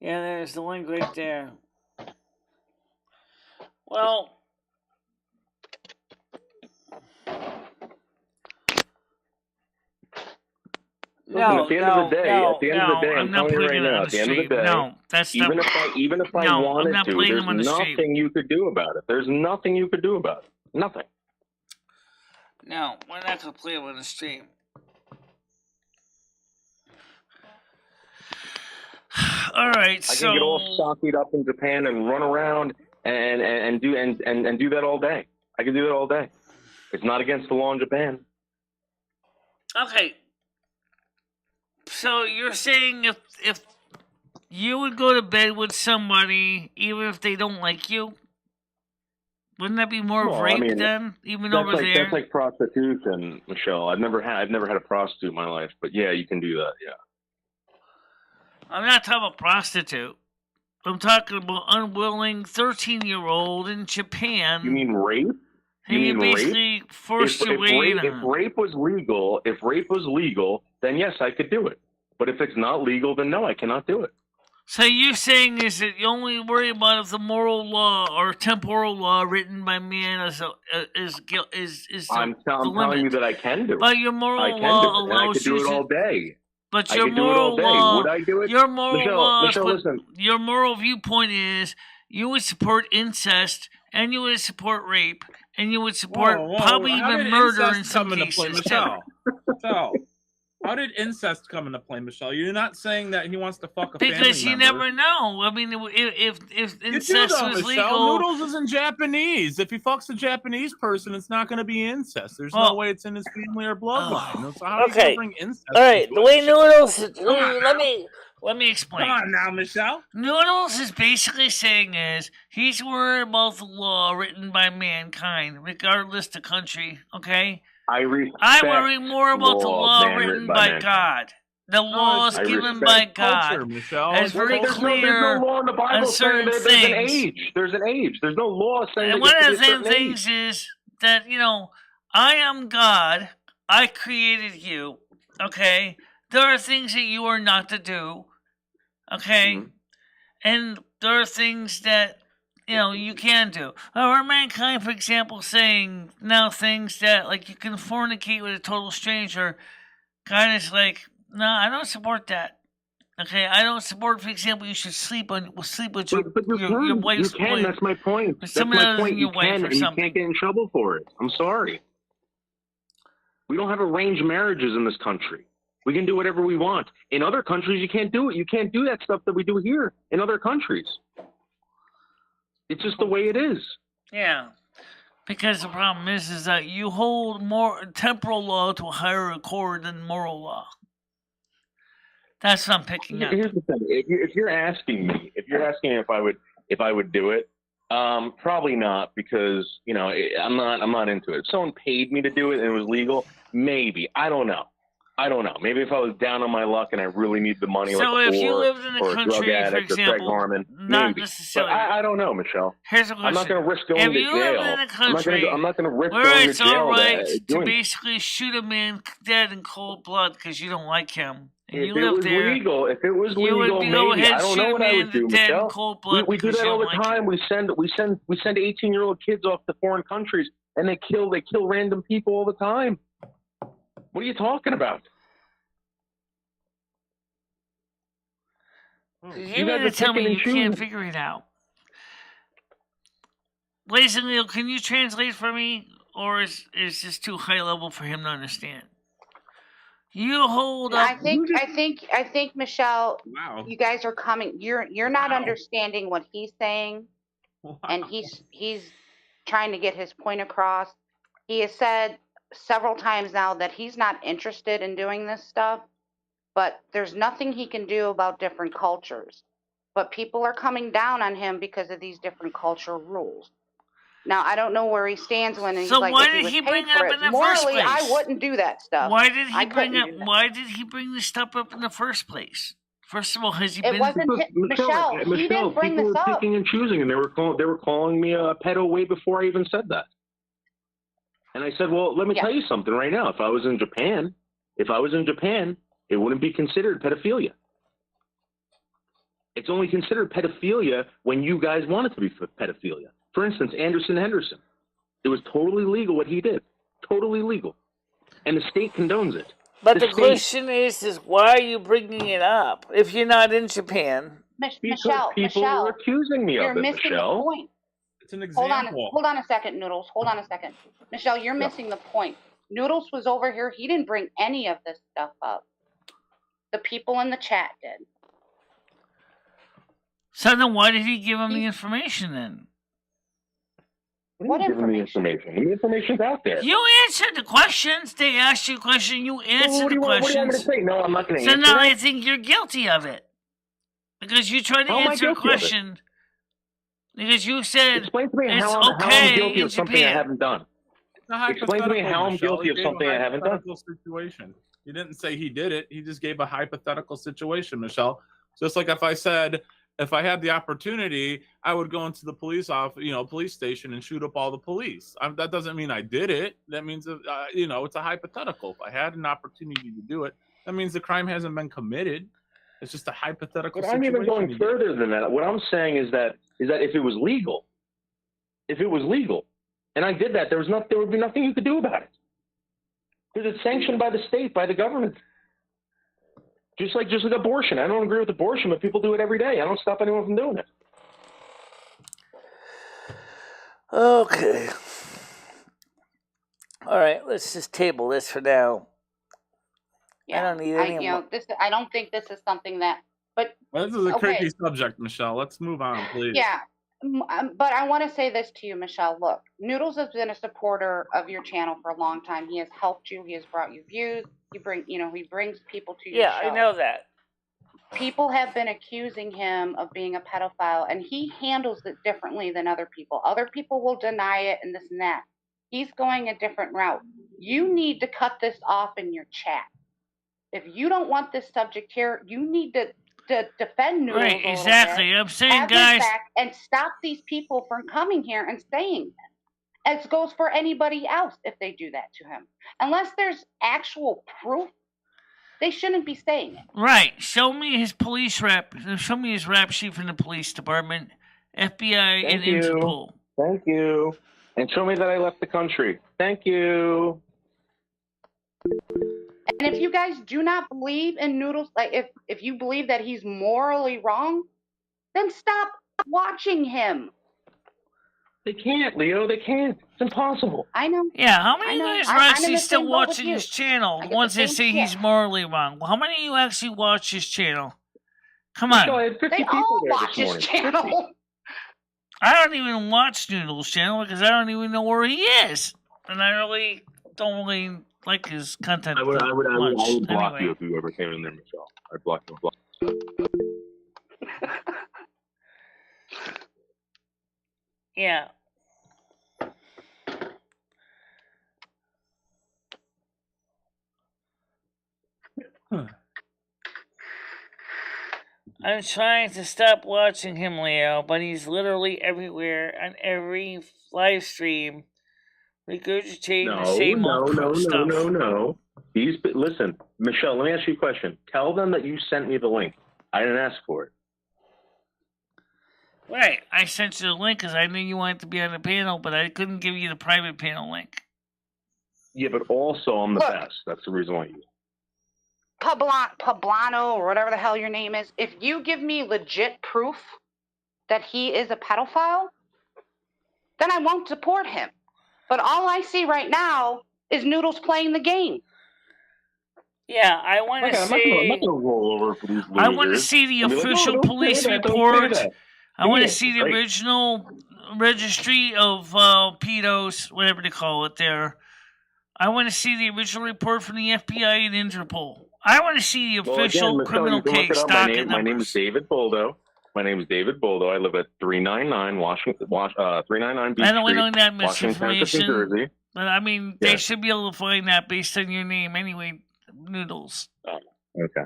Yeah, there's the link right there. Well, no, at the end of the day, I'm not putting it on the stream. No, that's not. Even if I wanted to, there's nothing you could do about it. There's nothing you could do about it. Nothing. No, we're not gonna play it on the stream. All right, I can get all stockied up in Japan and run around and do that all day. I can do that all day. It's not against the law in Japan. Okay. So you're saying if you would go to bed with somebody, even if they don't like you, wouldn't that be more of rape then? Even over there, that's like prostitution, Michelle. I've never had a prostitute in my life, but yeah, you can do that. Yeah. I'm not talking about prostitute. I'm talking about unwilling 13-year-old in Japan. You mean rape? He basically forced your way in. If rape was legal, then yes, I could do it. But if it's not legal, then no, I cannot do it. So you're saying is that you only worry about if the moral law or temporal law written by man is I'm telling you that I can do it. But your moral law allows I could do it all day. But your moral law, would I do it? Your moral law, Michelle, listen. Your moral viewpoint is you would support incest and you would support rape and you would support probably even murder in some cases. Michelle, how did incest come into play, Michelle? You're not saying that he wants to fuck a family member. Because you never know. I mean, if incest was legal... Noodles is in Japanese. If he fucks a Japanese person, it's not going to be incest. There's no way it's in his family or bloodline. So how do you bring incest? All right, the way Noodles... Let me explain. Come on now, Michelle. Noodles is basically saying is he's worried about the law written by mankind, regardless the country, okay? I worry more about the law written by God. The laws given by God. Culture, Michelle. It's very clear. There's no law in the Bible saying that there's an age. There's an age. There's no law saying and that one of the things is that, I am God. I created you. Okay? There are things that you are not to do. Okay? Mm-hmm. And there are things that you can do. Or mankind, for example, saying now things that, like, you can fornicate with a total stranger. God is like, no, I don't support that. Okay, I don't support, for example, you should sleep with your wife's You can, that's my point. That's my point. You can, and you can't get in trouble for it. I'm sorry. We don't have arranged marriages in this country. We can do whatever we want. In other countries, you can't do it. You can't do that stuff that we do here in other countries. It's just the way it is. Yeah. Because the problem is that you hold more temporal law to a higher accord than moral law. That's what I'm picking up. Here's the thing. If you're asking me if I would do it, probably not, because I'm not into it. If someone paid me to do it and it was legal, maybe. I don't know. Maybe if I was down on my luck and I really need the money, so like if you lived in a country, for example, not necessarily. But I don't know, Michelle. Here's a question. I'm not going to risk going to jail. If you live in a country I'm not going to risk where going to it's jail. all right to basically shoot a man dead in cold blood because you don't like him, and you live there, if it was legal, maybe. I don't know what I would do, Michelle. We do that all the time. We send 18-year-old kids off to foreign countries, and they kill random people all the time. What are you talking about? You mean to tell me you can't figure it out? Ladies and gentlemen, can you translate for me, or is this too high level for him to understand? You hold up. I think, Michelle. Wow. You guys are coming. You're not understanding what he's saying, and he's trying to get his point across. He has said several times now that he's not interested in doing this stuff, but there's nothing he can do about different cultures. But people are coming down on him because of these different cultural rules. Now, I don't know where he stands when he's like, why did he bring it up in the first place? I wouldn't do that stuff. Why did he bring this stuff up in the first place? First of all, has he been? It wasn't Michelle. He didn't bring this up. People were picking and choosing, and they were calling me a pedo way before I even said that. And I said, well, let me tell you something right now. If I was in Japan, it wouldn't be considered pedophilia. It's only considered pedophilia when you guys want it to be pedophilia. For instance, Anderson Henderson. It was totally legal what he did. Totally legal. And the state condones it. But the question is why are you bringing it up if you're not in Japan? Michelle, people are accusing me of it, Michelle. You're missing the point. It's an example. Hold on a second, Noodles. Hold on a second. Michelle, you're missing the point. Noodles was over here. He didn't bring any of this stuff up. The people in the chat did. So then why did he give him the information then? What information? The information's out there. You answered the questions. They asked you a question. You answered the questions. What do you want me to say? No, I'm not going to answer. So now I think you're guilty of it. Because you tried to answer a question. Because you said explain to me it's how okay I'm guilty of something I haven't done. Explain to me how I'm guilty of something I haven't done. Situation. He didn't say he did it. He just gave a hypothetical situation, Michelle. Just like if I said, if I had the opportunity, I would go into the police police station and shoot up all the police. That doesn't mean I did it. That means, it's a hypothetical. If I had an opportunity to do it, that means the crime hasn't been committed. It's just a hypothetical But I'm even going further than that. What I'm saying is that if it was legal, and I did that, there would be nothing you could do about it. Because it's sanctioned by the state, by the government. Just like abortion. I don't agree with abortion, but people do it every day. I don't stop anyone from doing it. Okay. All right, let's just table this for now. Yeah, I don't need any more. I don't think this is something that. But this is a tricky subject, Michelle. Let's move on, please. Yeah, but I want to say this to you, Michelle. Look, Noodles has been a supporter of your channel for a long time. He has helped you. He has brought you views. He brings people to your show. Yeah, I know that. People have been accusing him of being a pedophile, and he handles it differently than other people. Other people will deny it and this and that. He's going a different route. You need to cut this off in your chat. If you don't want this subject here, you need to defend Noodles. Right, exactly. I'm saying, guys, and stop these people from coming here and saying this. As goes for anybody else if they do that to him. Unless there's actual proof, they shouldn't be saying it. Right. Show me his police rep. Show me his rap sheet from the police department, FBI, and Interpol. Thank you. And show me that I left the country. Thank you. And if you guys do not believe in Noodles, like if you believe that he's morally wrong, then stop watching him. They can't, Leo. They can't. It's impossible. I know. Yeah, how many of you guys are actually still watching his channel once they say he's morally wrong? How many of you actually watch his channel? Come on. They all watch his channel. I don't even watch Noodles' channel because I don't even know where he is. And I really don't like his content. I would block anyway. you if you ever came in there, Michelle. I'd block you. Yeah. I'm trying to stop watching him, Leo, but he's literally everywhere on every live stream, regurgitating the same stuff. No. Listen, Michelle. Let me ask you a question. Tell them that you sent me the link. I didn't ask for it. Right, I sent you the link because I knew you wanted to be on the panel, but I couldn't give you the private panel link. Yeah, but also I'm the best. That's the reason why you. Poblano, or whatever the hell your name is, if you give me legit proof that he is a pedophile, then I won't support him. But all I see right now is Noodles playing the game. Yeah, I want to see. I'm not gonna roll over for these losers. I want to see the official police report. I want to see the original registry of pedos, whatever they call it there. I want to see the original report from the FBI and Interpol. I want to see the official criminal case docket. My name is David Boldo. I live at 399 399 Beach I don't know Street, that Washington, New misinformation, Jersey. but I mean, they should be able to find that based on your name anyway, Noodles. Oh, okay.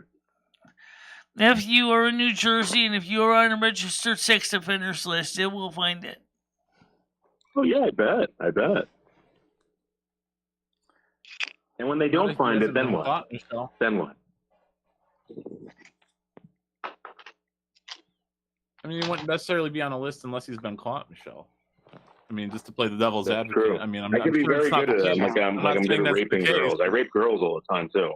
If you are in New Jersey and if you are on a registered sex offenders list, it will find it. Oh yeah, I bet. And when they don't find it, then what? Then what? I mean, he wouldn't necessarily be on a list unless he's been caught, Michelle. I mean, just to play the devil's advocate. True. I mean, I could be very good at that. I'm good at raping girls. I rape girls all the time too.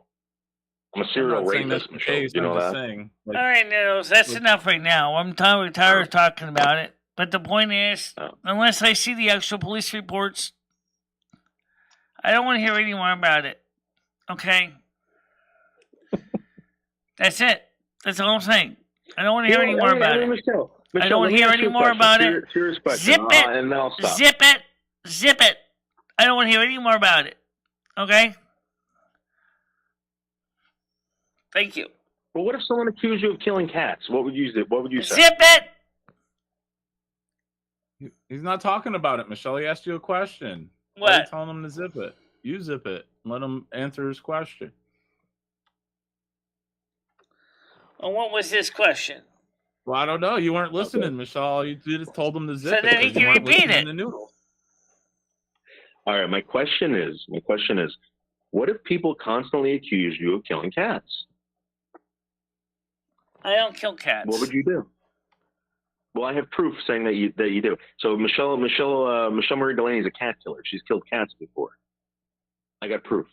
I'm a serial rapist, Michelle. You know that? All right, Noodles, that's enough right now. I'm tired of talking about it. But the point is, unless I see the actual police reports, I don't want to hear any more about it. Okay? That's it. That's all I'm saying. I don't want to hear any more about it. Michelle, I don't want to hear any more about it. Zip it. And then I'll stop. Zip it. Zip it. I don't want to hear any more about it. Okay? Thank you. But what if someone accused you of killing cats? What would you say? Zip it. He's not talking about it, Michelle. He asked you a question. What? Why are you telling him to zip it? You zip it. Let him answer his question. Well, what was his question? Well, I don't know. You weren't listening, Michelle. You just told them to zip So it. then he because can you weren't repeat listening it. to Noodle. All right, my question is, what if people constantly accuse you of killing cats? I don't kill cats. What would you do? Well, I have proof saying that you do. So MicheleMarieDalene is a cat killer. She's killed cats before. I got proof.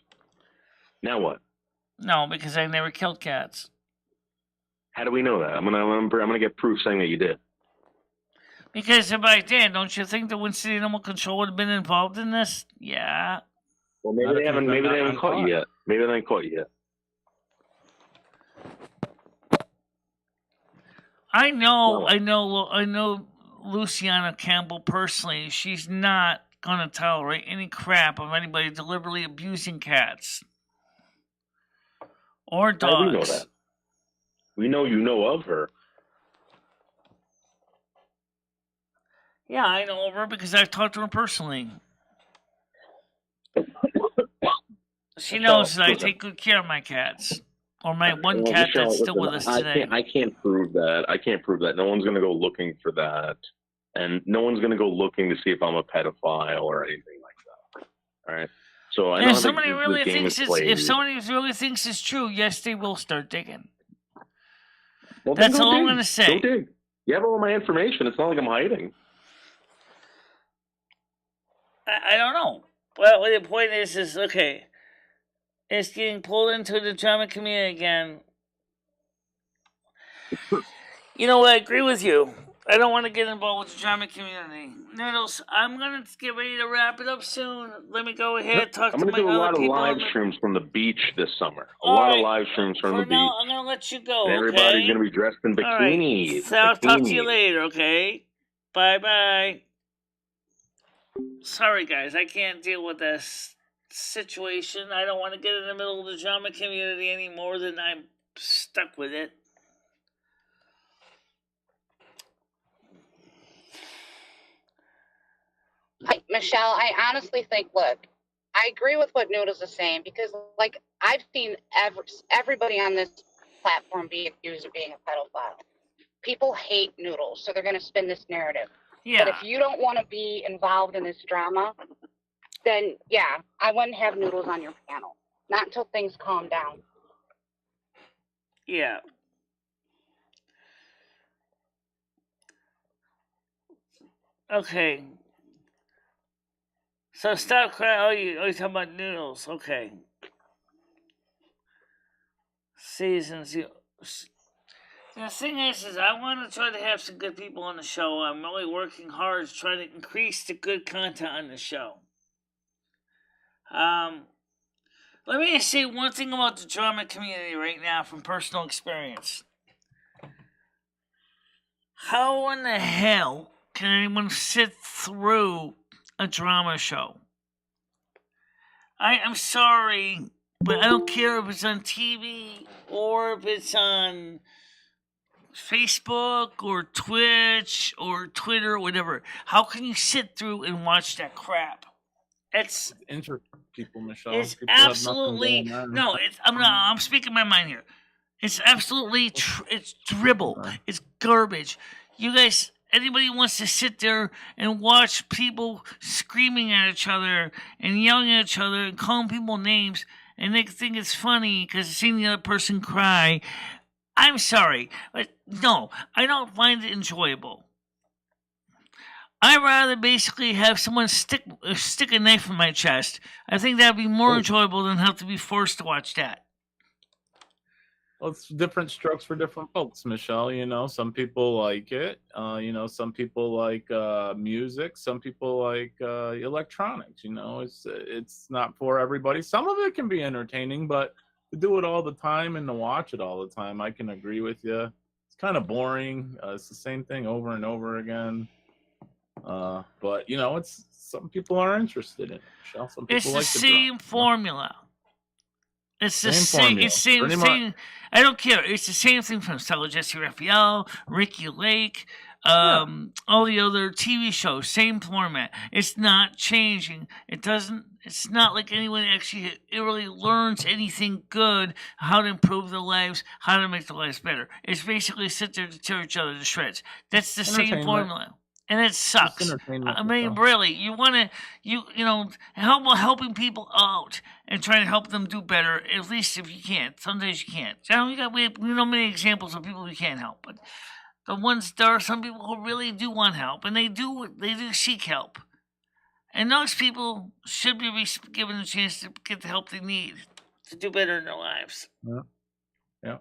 Now what? No, because I never killed cats. How do we know that? I'm gonna get proof saying that you did. Because if I did, don't you think the Winston Animal Control would have been involved in this? Yeah. Well, maybe they haven't caught you yet. Maybe they haven't caught you yet. I know Luciana Campbell personally. She's not gonna tolerate any crap of anybody deliberately abusing cats or dogs. We know that. We know you know of her. Yeah, I know of her because I've talked to her personally. She knows that I take good care of my cats. Or my one cat Michelle, that's still with us today. I can't prove that. No one's going to go looking for that. And no one's going to go looking to see if I'm a pedophile or anything like that. All right? So I know if somebody really thinks it's true, yes, they will start digging. Well, that's all I'm going to say. Go dig. You have all my information. It's not like I'm hiding. I don't know. Well, the point is okay. It's getting pulled into the drama community again. You know what? I agree with you. I don't want to get involved with the drama community. Noodles, I'm going to get ready to wrap it up soon. Let me go ahead and talk to my other people. I'm going to do a lot of live streams from the beach this summer. A lot of live streams from the beach. Now, I'm going to let you go, and everybody's going to be dressed in bikinis. Right. So I'll talk to you later, okay? Bye-bye. Sorry, guys. I can't deal with this situation. I don't want to get in the middle of the drama community any more than I'm stuck with it. Michelle, I honestly think, look, I agree with what Noodles is saying because, like, I've seen everybody on this platform be accused of being a pedophile. People hate Noodles, so they're going to spin this narrative. Yeah. But if you don't want to be involved in this drama, then, yeah, I wouldn't have Noodles on your panel. Not until things calm down. Yeah. Okay. So stop crying. Oh, you're talking about Noodles. Okay. Seasons. The thing is I want to try to have some good people on the show. I'm really working hard to try to increase the good content on the show. Let me say one thing about the drama community right now from personal experience. How in the hell can anyone sit through a drama show? I'm sorry, but I don't care if it's on TV or if it's on Facebook or Twitch or Twitter or whatever. How can you sit through and watch that crap? It's people, Michelle. It's people absolutely no. I'm speaking my mind here. It's absolutely it's dribble. It's garbage. You guys, anybody wants to sit there and watch people screaming at each other and yelling at each other and calling people names, and they think it's funny because they've seen the other person cry. I'm sorry, but no, I don't find it enjoyable. I'd rather basically have someone stick a knife in my chest. I think that'd be more enjoyable than have to be forced to watch that. Well, it's different strokes for different folks, Michelle. You know, some people like it. Some people like music. Some people like electronics. You know, it's not for everybody. Some of it can be entertaining, but to do it all the time and to watch it all the time, I can agree with you. It's kind of boring. It's the same thing over and over again. But you know, it's some people are interested in it. Michelle. Some people it's like the same formula. It's the same thing. I don't care. It's the same thing from Stella Jesse Raphael, Ricky Lake, all the other TV shows, same format. It's not changing. It's not like anyone actually really learns anything good, how to improve their lives, how to make their lives better. It's basically sit there to tear each other to shreds. That's the same formula. And it sucks. I mean, really, you want to, you know, helping people out and trying to help them do better. At least if you can't, sometimes you can't. You know, we know many examples of people we can't help, but there are some people who really do want help, and they do seek help. And those people should be given a chance to get the help they need to do better in their lives. Yeah.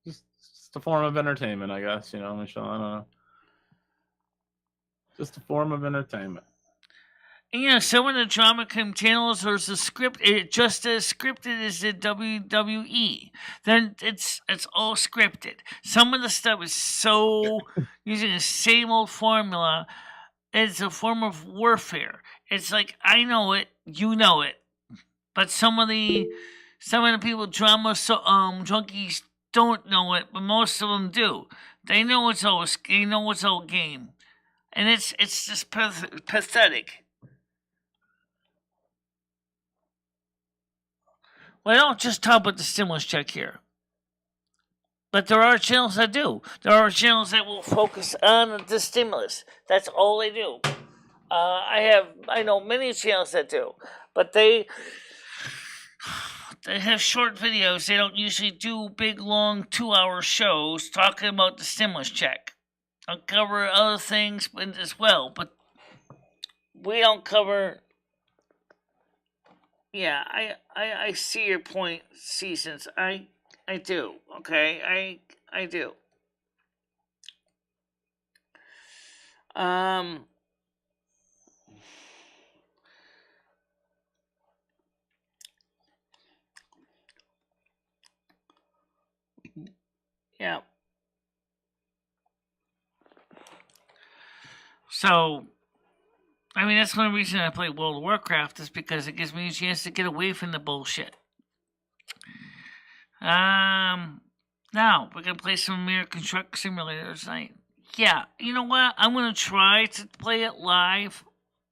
Just a form of entertainment, I guess. You know, Michelle. I don't know. Just a form of entertainment. And, you know, some of the drama crime channels are just as scripted as the WWE. Then it's all scripted. Some of the stuff is so using the same old formula. It's a form of warfare. It's like, I know it, you know it, but some of the people junkies don't know it, but most of them do. They know it's all game, and it's just pathetic. Well, I don't just talk about the stimulus check here. But there are channels that do. There are channels that will focus on the stimulus. That's all they do. I know many channels that do. But they have short videos. They don't usually do big, long 2-hour shows talking about the stimulus check. I'll cover other things as well, but we don't cover... Yeah, I see your point, Seasons. I do, okay? I do. Yeah. So, I mean, that's one reason I play World of Warcraft is because it gives me a chance to get away from the bullshit. Now, we're going to play some American Truck Simulator tonight. Yeah, you know what? I'm going to try to play it live.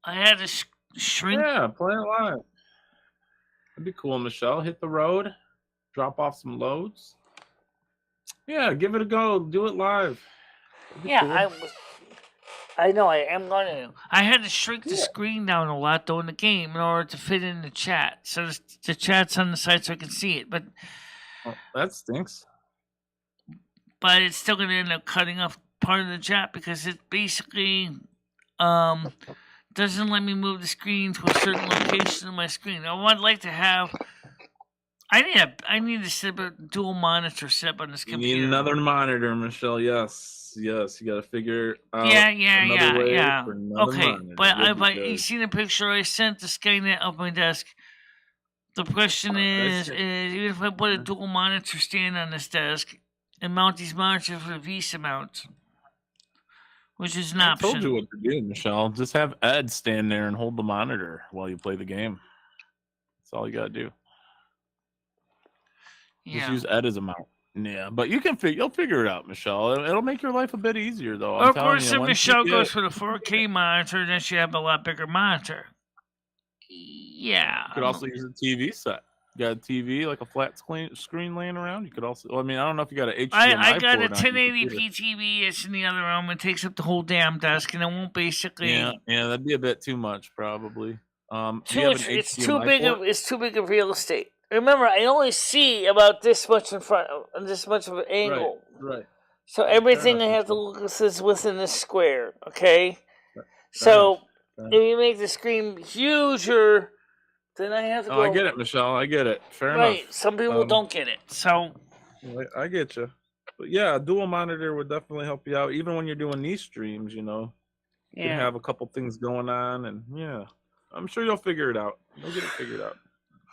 I had to shrink. Yeah, play it live. That'd be cool, Michelle. Hit the road, drop off some loads. Yeah, give it a go. Do it live. Yeah, cool. I know, I am going to. I had to shrink the screen down a lot, though, in the game in order to fit in the chat. So the chat's on the side so I can see it. But that stinks. But it's still going to end up cutting off part of the chat because it basically doesn't let me move the screen to a certain location on my screen. I would like to have... I need to set up a dual monitor set up on this computer. You need another monitor, Michelle. Yes. You got to figure out another way yeah. for another Okay, monitor. but you see the picture I sent to Skynet of my desk. The question is even if I put a dual monitor stand on this desk and mount these monitors with a VESA mount, which is an option. I told you what to do, Michelle. Just have Ed stand there and hold the monitor while you play the game. That's all you got to do. Yeah. Just use Ed as a mount. Yeah, but you'll figure it out, Michelle. It'll make your life a bit easier, though. Of course, if Michelle goes for the 4K monitor, then she have a lot bigger monitor. Yeah. You could also use a TV set. You got a TV, like a flat screen laying around. You could also, I mean, I don't know if you got an HDMI I got a port 1080p TV. It's in the other room. It takes up the whole damn desk, and it won't basically. Yeah, that'd be a bit too much, probably. It's too big of real estate. Remember, I only see about this much in front, this much of an angle. Right. So everything I have to look at is within this square. Okay. So if you make the screen huger, then I have to go. I get it, Michelle. I get it. Fair enough. Right. Some people don't get it. So I get you. But yeah, a dual monitor would definitely help you out, even when you're doing these streams. You know, you can have a couple things going on, and I'm sure you'll figure it out. You'll get it figured out.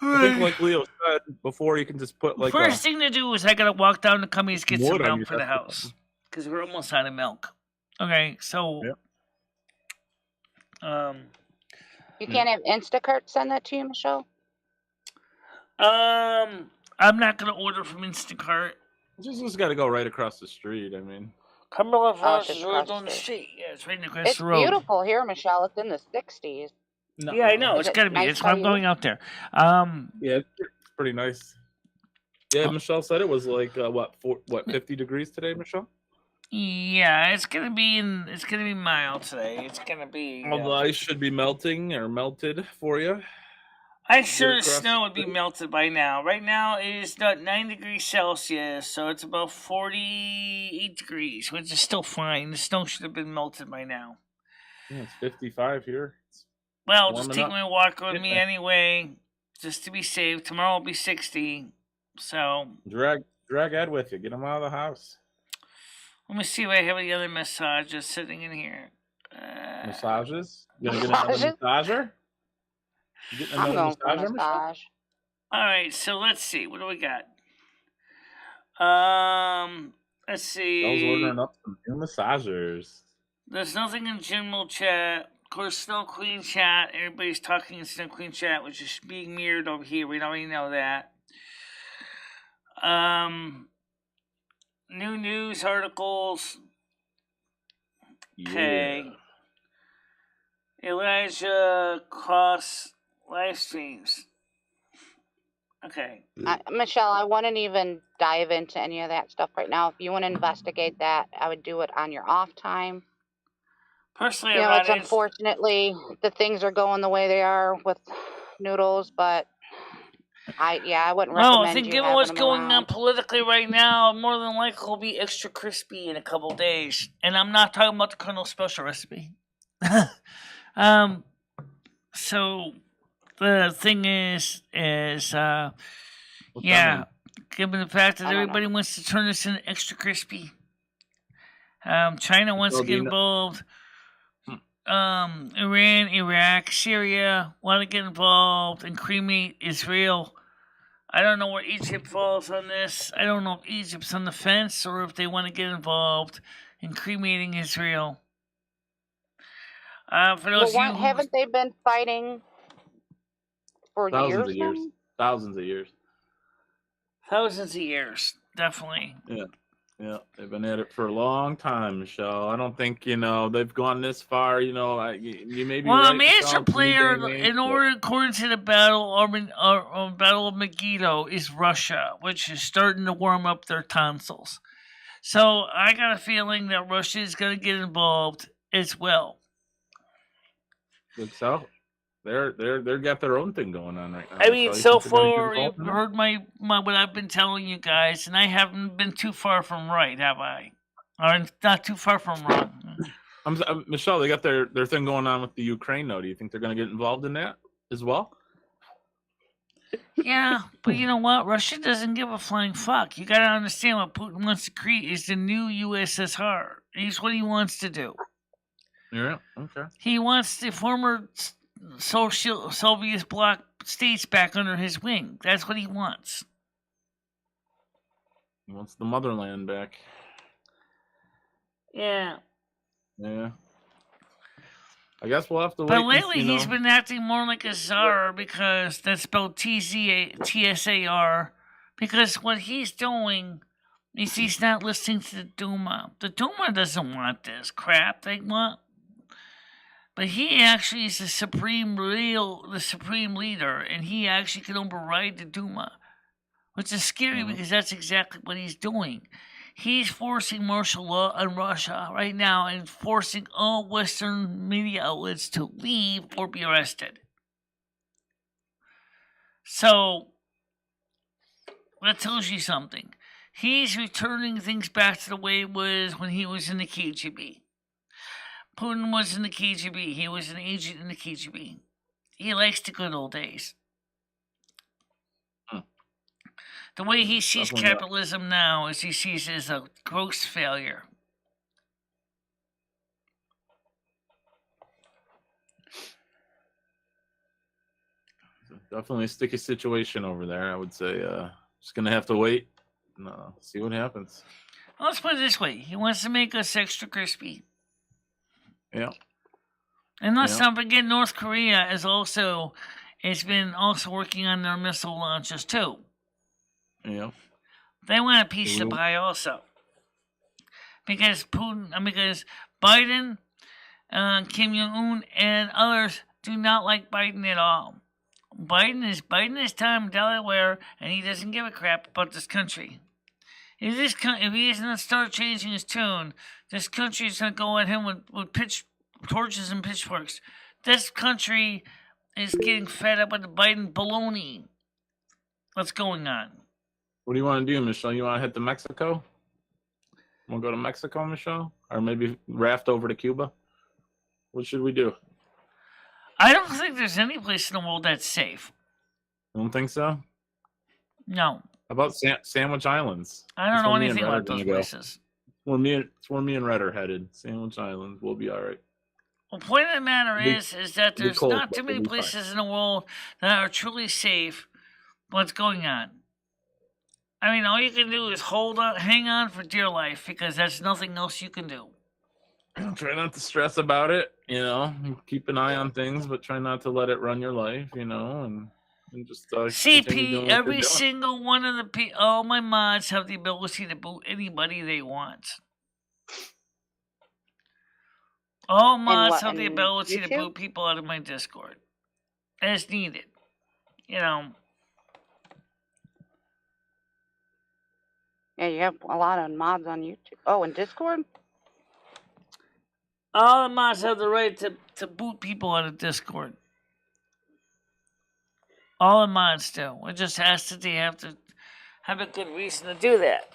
I think, like Leo said before, you can just put like. First thing to do is I gotta walk down to Cummings get some milk for the house because we're almost out of milk. Okay, so. You can't have Instacart send that to you, Michelle? I'm not gonna order from Instacart. Just got to go right across the street. I mean, Cumberland Oh, Farms it's is just right across the down the street. street. Yeah, it's right across It's the road. beautiful here, Michelle. It's in the 60s. No. Yeah, I know. Is It's it gotta be. nice It's why by I'm you? going out there. Yeah, it's pretty nice. Yeah, Michelle said it was like what 50 degrees today, Michelle? Yeah, it's gonna be mild today. It's gonna be. All the ice should be melting or melted for you. I'm sure the across snow the would be street. melted by now. Right now it is not 9 degrees Celsius, so it's about 48 degrees, which is still fine. The snow should have been melted by now. Yeah, it's 55 here. It's Well, just warming take up. my walk with me Yeah. anyway, just to be safe. Tomorrow will be 60, so Drag Ed with you. Get him out of the house. let me see if I have any other massages sitting in here. Massages? You gonna get another massager? You getting I'm another going for a massager, Michelle? massage. All right, so let's see. What do we got? Let's see. Michelle's ordering up some new massagers. There's nothing in general chat. Of course, Snow Queen chat. Everybody's talking in Snow Queen chat, which is being mirrored over here. We already know that. New news articles. Okay. Yeah. Elijah Cross live streams. Okay. Michelle, I wouldn't even dive into any of that stuff right now. If you want to investigate that, I would do it on your off time. Personally, You know, it's unfortunately the things are going the way they are with Noodles, but I wouldn't recommend well, I think you given having what's them going around. on politically right now, more than likely it'll be extra crispy in a couple days. And I'm not talking about the Colonel Special recipe. So the thing is, given the fact that everybody wants to turn this into extra crispy, China wants to get involved. Iran, Iraq, Syria want to get involved and cremate Israel. I don't know where Egypt falls on this. I don't know if Egypt's on the fence or if they want to get involved in cremating Israel. For those of you who haven't they been fighting for thousands years of years? now? Thousands of years. Thousands of years, definitely. Yeah, they've been at it for a long time, Michelle. I don't think they've gone this far. You may be right. A major player according to the Battle of Megiddo is Russia, which is starting to warm up their tonsils. So I got a feeling that Russia is going to get involved as well. Good so. They're got their own thing going on right now. I mean, so far you've heard my what I've been telling you guys, and I haven't been too far from right, have I? Or not too far from wrong. Michelle, they got their thing going on with the Ukraine, though. Do you think they're going to get involved in that as well? Yeah, but you know what? Russia doesn't give a flying fuck. You got to understand what Putin wants to create is the new USSR. He's what he wants to do. Yeah, okay. He wants the former Soviet bloc states back under his wing. That's what he wants. He wants the motherland back. Yeah. Yeah. I guess we'll have to wait. But lately he's been acting more like a czar because that's spelled TSAR. Because what he's doing is he's not listening to the Duma. The Duma doesn't want this crap. They want. But he actually is the supreme leader, and he actually can override the Duma, which is scary because that's exactly what he's doing. He's forcing martial law on Russia right now and forcing all Western media outlets to leave or be arrested. So, that tells you something. He's returning things back to the way it was when he was in the KGB. Putin was in the KGB. He was an agent in the KGB. He likes the good old days. The way he sees capitalism now is he sees it as a gross failure. Definitely a sticky situation over there, I would say. Just going to have to wait and see what happens. Well, let's put it this way. He wants to make us extra crispy. Yeah. And let's not forget North Korea has been working on their missile launches too. Yeah. They want a piece of the pie also. because Biden, Kim Jong-un, and others do not like Biden at all. Biden is Tom Delaware, and he doesn't give a crap about this country. If he doesn't start changing his tune, this country is going to go at him with torches and pitchforks. This country is getting fed up with the Biden baloney. What's going on? What do you want to do, Michelle? You want to head to Mexico? Want to go to Mexico, Michelle? Or maybe raft over to Cuba? What should we do? I don't think there's any place in the world that's safe. You don't think so? No. How about Sandwich Islands? I don't know anything about those places. Where me and Red are headed. Sandwich Islands. We'll be all right. The point of the matter is that there's not too many places in the world that are truly safe. What's going on? I mean, all you can do is hang on for dear life, because there's nothing else you can do. Try not to stress about it, keep an eye on things, but try not to let it run your life, and just CP, every single one of all my mods have the ability to boot anybody they want. All mods have the ability to boot people out of my Discord as needed. Yeah, you have a lot of mods on YouTube. Oh, and Discord? All the mods have the right to boot people out of Discord. All the mods do. It just has to, they have to have a good reason to do that.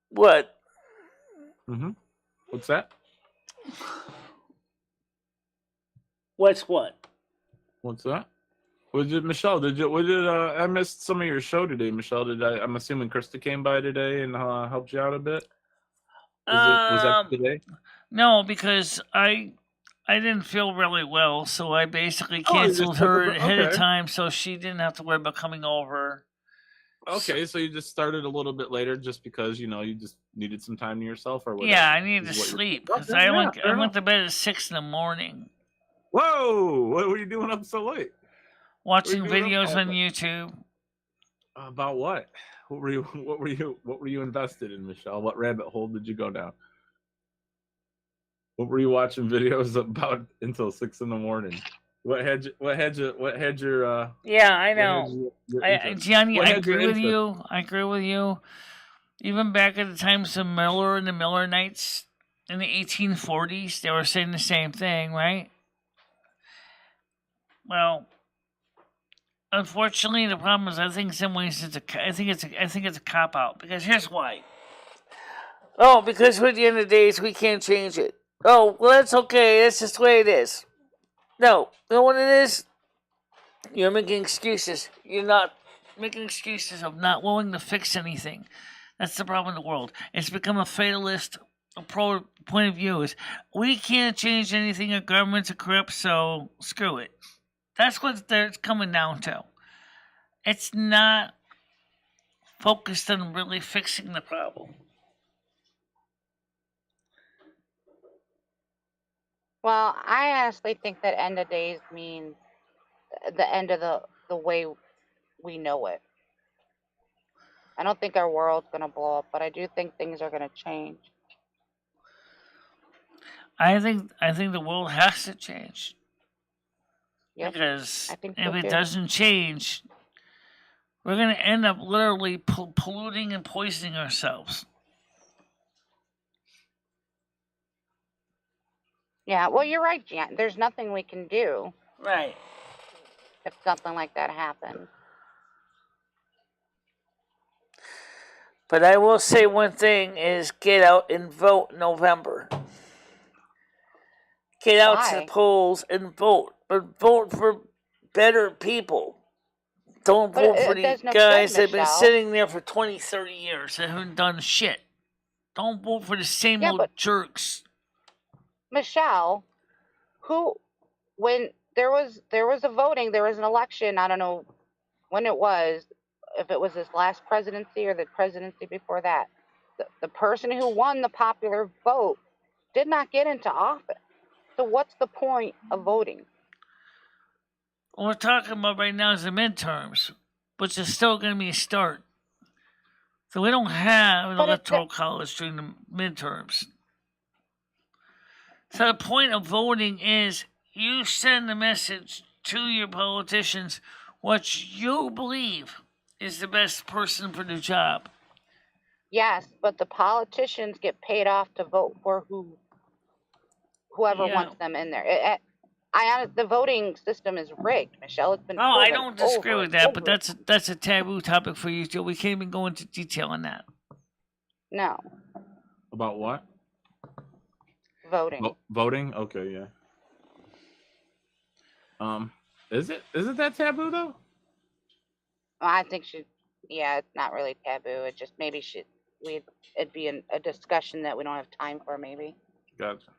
What? Mm-hmm. What's that? What's what? What's that? Michelle? I missed some of your show today, Michelle. I'm assuming Krista came by today and helped you out a bit. Was that today? No, because I didn't feel really well, so I basically canceled her ahead of time, so she didn't have to worry about coming over. Okay, so you just started a little bit later, just because you just needed some time to yourself, or whatever. Yeah, I needed to sleep because I went to bed at 6 a.m. Whoa! What were you doing up so late? Watching videos on YouTube. About what? What were you invested in, Michelle? What rabbit hole did you go down? What were you watching videos about until 6 a.m? What had your Yeah, I know. Gianni, I agree with you. I agree with you. Even back at the times of Miller and the Miller Knights in the 1840s, they were saying the same thing, right? Well, unfortunately, the problem is I think in some ways it's a cop out, because here's why. Oh, because at the end of the days we can't change it. Oh, well, that's okay. That's just the way it is. No, you know what it is? You're making excuses. You're not making excuses of not willing to fix anything. That's the problem in the world. It's become a fatalist point of view. Is we can't change anything. Our governments are corrupt, so screw it. That's what it's coming down to. It's not focused on really fixing the problem. Well, I honestly think that end of days means the end of the way we know it. I don't think our world's going to blow up, but I do think things are going to change. I think the world has to change. Yep, because if it doesn't change, we're going to end up literally polluting and poisoning ourselves. Yeah, well, you're right, Jan. There's nothing we can do. Right. If something like that happens. But I will say one thing is get out and vote in November. Get out to the polls and vote. But vote for better people. Don't vote for these guys that have been sitting there for 20, 30 years that haven't done shit. Don't vote for the same old jerks. Michelle, when there was a voting, there was an election, I don't know when it was, if it was this last presidency or the presidency before that, the person who won the popular vote did not get into office. So what's the point of voting? what we're talking about right now is the midterms, which is still going to be a start. So we don't have an But electoral college during the midterms. So the point of voting is you send a message to your politicians what you believe is the best person for the job. yes, but the politicians get paid off to vote for whoever wants them in there. The voting system is rigged, Michelle. It's been No, I proven don't disagree over with that, and but over. that's a taboo topic for you, Joe. We can't even go into detail on that. No, About what? voting. Voting? Okay, yeah. Is it that taboo though? I think it's not really taboo. It just maybe it'd be a discussion that we don't have time for, maybe. Gotcha.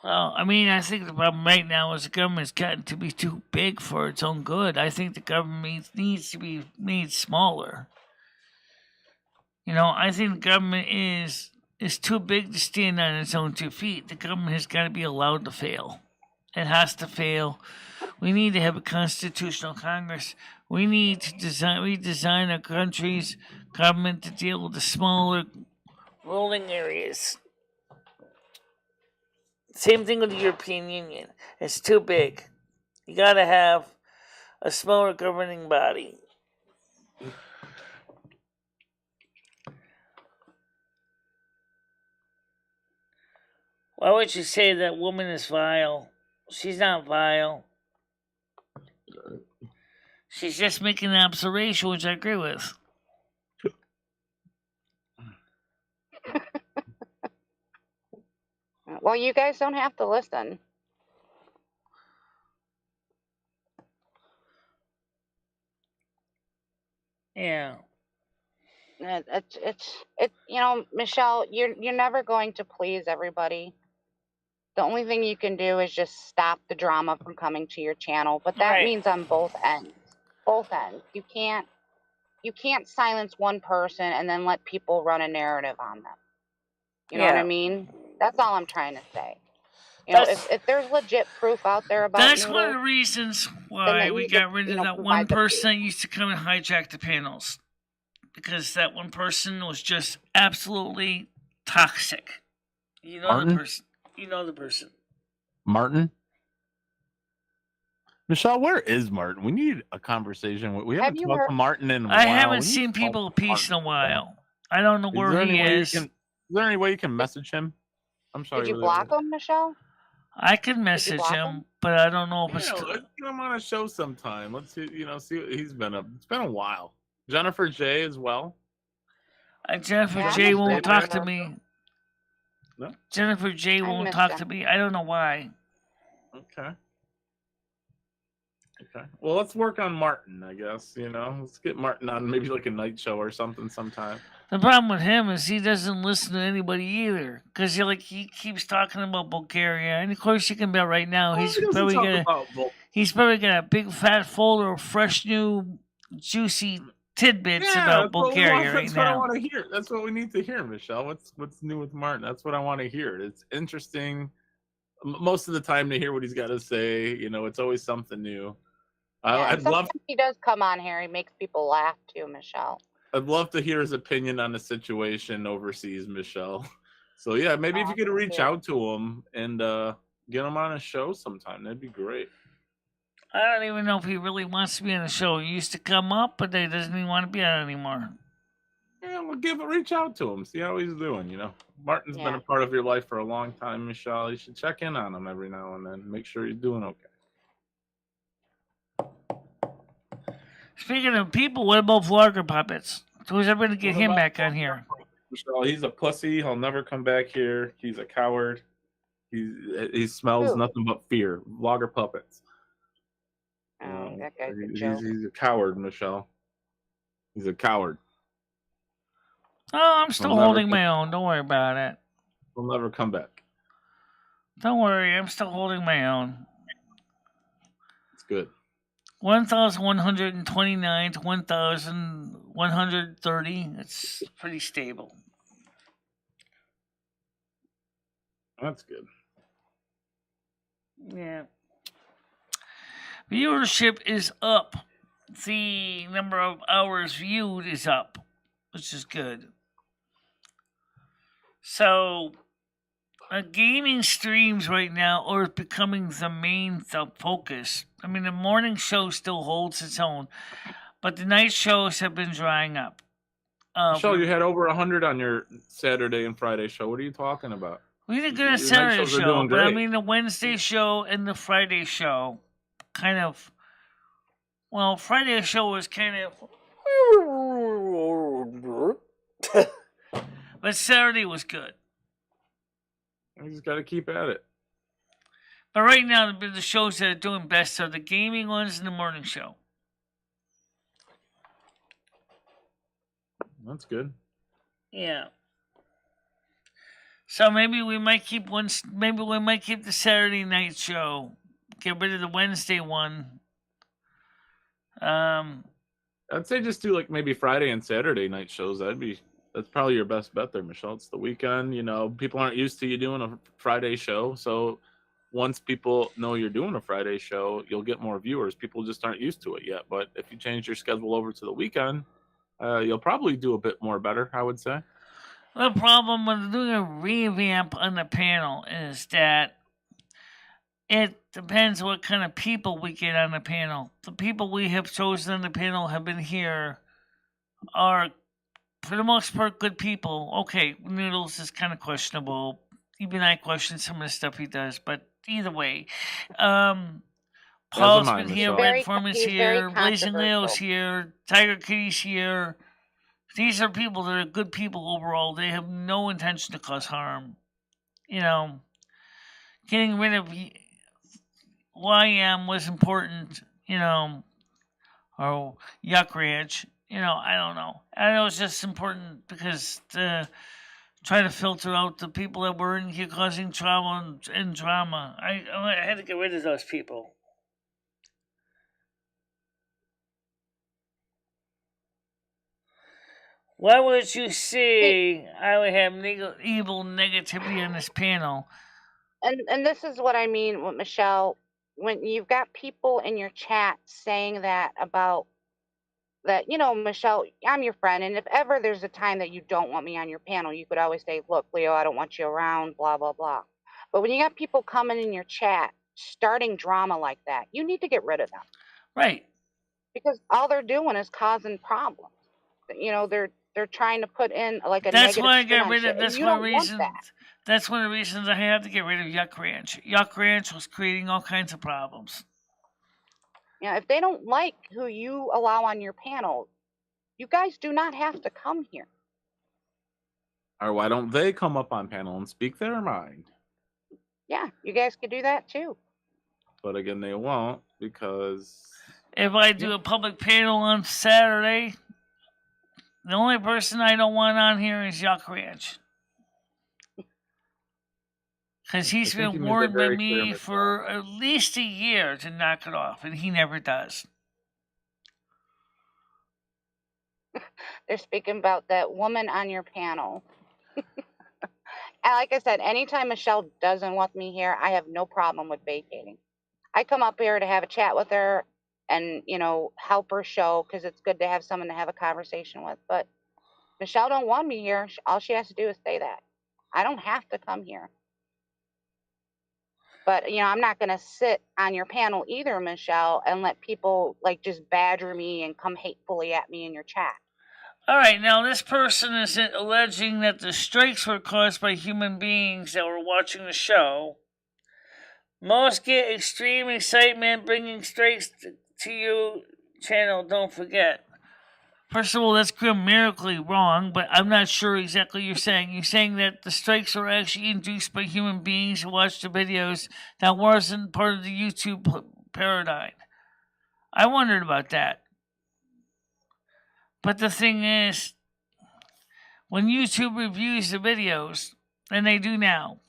Well, I mean, I think the problem right now is the government's gotten to be too big for its own good. I think the government needs to be made smaller. You know, I think the government is too big to stand on its own 2 feet. The government has got to be allowed to fail. It has to fail. We need to have a constitutional Congress. We need to redesign our country's government to deal with the smaller ruling areas. Same thing with the European Union. It's too big. You gotta have a smaller governing body. Why would you say that woman is vile? She's not vile. She's just making an observation, which I agree with. Well, you guys don't have to listen. Yeah. It's Michelle, you're never going to please everybody. The only thing you can do is just stop the drama from coming to your channel, but that means on both ends. Both ends. You can't silence one person and then let people run a narrative on them. You know what I mean? That's all I'm trying to say. You know, if there's legit proof out there about that's noodles, one of the reasons why we got rid of that one person that used to come and hijack the panels. Because that one person was just absolutely toxic. You know Martin? the person. You know the person. Martin? Michelle, where is Martin? We need a conversation. We haven't talked to Martin in a while. I haven't seen people of peace in a while. I don't know where he is. Is there any way you can message him? I'm sorry. Did you block him, Michelle? I can message him, but I don't know if it's. Let's get him on a show sometime. Let's see what he's been up. It's been a while. Jennifer J as well. Jennifer J won't talk to me. No? Jennifer J won't talk to me. I don't know why. Okay. Well, let's work on Martin, I guess. Let's get Martin on maybe like a night show or something sometime. The problem with him is he doesn't listen to anybody either, because he keeps talking about Bulgaria, and of course you can bet right now he's probably got a big fat folder of fresh new juicy tidbits about Bulgaria right now. That's what I want to hear. That's what we need to hear, Michelle. What's new with Martin? That's what I want to hear. It's interesting most of the time to hear what he's got to say. It's always something new. I'd love. He does come on here. He makes people laugh too, Michelle. I'd love to hear his opinion on the situation overseas, Michelle. So yeah, maybe if you could reach out to him and get him on a show sometime, that'd be great. I don't even know if he really wants to be on the show. He used to come up, but he doesn't even want to be on anymore. Yeah, we'll reach out to him, see how he's doing. Martin's been a part of your life for a long time, Michelle. You should check in on him every now and then, make sure he's doing okay. Speaking of people, what about Vlogger Puppets? Who's ever going to get him back on here? Michelle, he's a pussy. He'll never come back here. He's a coward. He smells nothing but fear. Vlogger Puppets. Oh, that guy's he's a coward, Michelle. He's a coward. Oh, I'm still holding my own. Don't worry about it. He'll never come back. Don't worry, I'm still holding my own. It's good. 1,129 to 1,130. It's pretty stable. That's good. Yeah. Viewership is up. The number of hours viewed is up, which is good. So, gaming streams right now are becoming the focus. I mean, the morning show still holds its own, but the night shows have been drying up. Michelle, you had over 100 on your Saturday and Friday show. What are you talking about? We did a good Your Saturday night shows are show, doing but I great. mean the Wednesday show and the Friday show kind of. Well, Friday show was kind of. But Saturday was good. You just got to keep at it. But right now, the shows that are doing best are the gaming ones and the morning show. That's good. Yeah. So maybe we might keep Maybe we might keep the Saturday night show. Get rid of the Wednesday one. I'd say just do like maybe Friday and Saturday night shows. That's probably your best bet there, Michelle. It's the weekend, people aren't used to you doing a Friday show. So once people know you're doing a Friday show, you'll get more viewers. People just aren't used to it yet. But if you change your schedule over to the weekend, you'll probably do a bit more better, I would say. The problem with doing a revamp on the panel is that it depends what kind of people we get on the panel. The people we have chosen on the panel have been here are, for the most part, good people. Okay, Noodles is kind of questionable. Even I question some of the stuff he does, but either way. Paul's been here, Red Foreman's here, Blazing Leo's here, Tiger Kitty's here. These are people that are good people overall. They have no intention to cause harm. Getting rid of YM was important, or Yuck Ranch. I don't know. I know it's just important because to try to filter out the people that were in here causing trauma and drama. I had to get rid of those people. Why would you say I would have evil negativity on this panel? And this is what I mean with Michelle. When you've got people in your chat saying that about that, Michelle, I'm your friend, and if ever there's a time that you don't want me on your panel, you could always say, look, Leo, I don't want you around, blah, blah, blah. But when you got people coming in your chat starting drama like that, you need to get rid of them. Right. Because all they're doing is causing problems. They're trying to put in like a That's negative why I spin got on rid shit, of. That's and you one don't reason. want that. That's one of the reasons I had to get rid of Yuck Ranch. Yuck Ranch was creating all kinds of problems. If they don't like who you allow on your panel, you guys do not have to come here. Or why don't they come up on panel and speak their mind? Yeah, you guys could do that too. But again, they won't because... If I do a public panel on Saturday, the only person I don't want on here is Yuck Ranch. Because he's been warned by me for at least a year to knock it off, and he never does. They're speaking about that woman on your panel. And like I said, anytime Michelle doesn't want me here, I have no problem with vacating. I come up here to have a chat with her and, help her show because it's good to have someone to have a conversation with. But Michelle don't want me here. All she has to do is say that. I don't have to come here. But, I'm not going to sit on your panel either, Michelle, and let people, just badger me and come hatefully at me in your chat. All right, now this person is alleging that the strikes were caused by human beings that were watching the show. Most get extreme excitement bringing strikes to you channel, don't forget. First of all, that's grammatically wrong, but I'm not sure exactly what you're saying. You're saying that the strikes were actually induced by human beings who watched the videos. That wasn't part of the YouTube paradigm. I wondered about that. But the thing is, when YouTube reviews the videos, and they do now,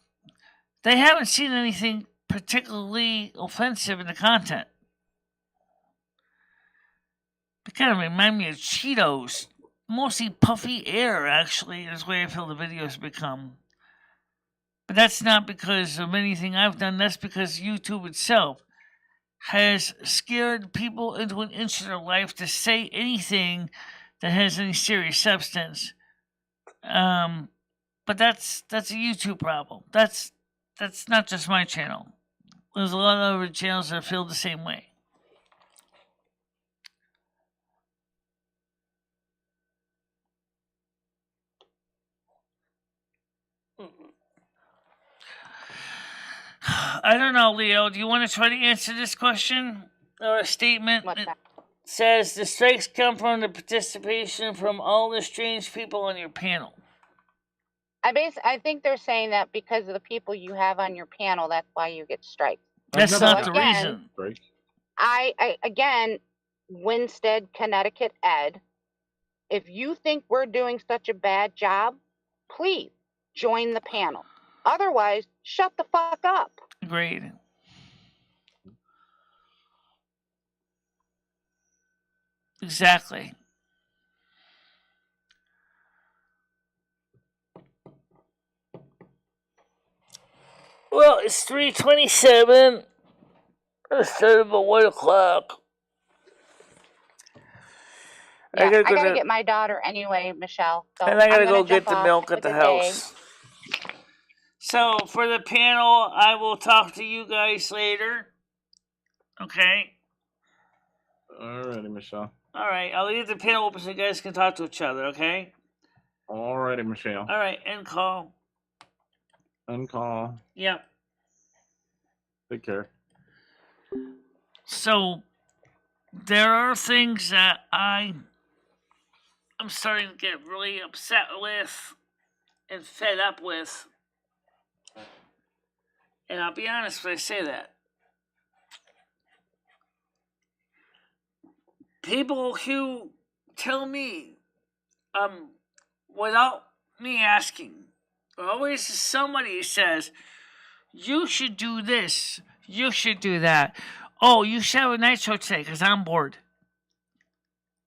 they haven't seen anything particularly offensive in the content. They kind of remind me of Cheetos. Mostly puffy air, actually, is the way I feel the videos become. But that's not because of anything I've done. That's because YouTube itself has scared people into an inch of their life to say anything that has any serious substance. But that's a YouTube problem. That's not just my channel. There's a lot of other channels that feel the same way. I don't know, Leo. Do you want to try to answer this question? Or a statement that says the strikes come from the participation from all the strange people on your panel. I think they're saying that because of the people you have on your panel, that's why you get strikes. That's not the again, reason. I again, Winstead, Connecticut Ed, if you think we're doing such a bad job, please join the panel. Otherwise, shut the fuck up. Agreed. Exactly. Well, it's 3:27. Instead of 1 o'clock. Yeah, I gotta get my daughter anyway, Michelle. So and I gotta go I'm get the milk at the house. So for the panel, I will talk to you guys later. Okay. Alrighty, Michelle. All right, I'll leave the panel open so you guys can talk to each other. Okay. Alrighty, Michelle. All right, end call. End call. Yep. Take care. So there are things that I'm starting to get really upset with and fed up with. And I'll be honest when I say that. People who tell me, without me asking, always somebody says, you should do this, you should do that. Oh, you should have a night show today because I'm bored.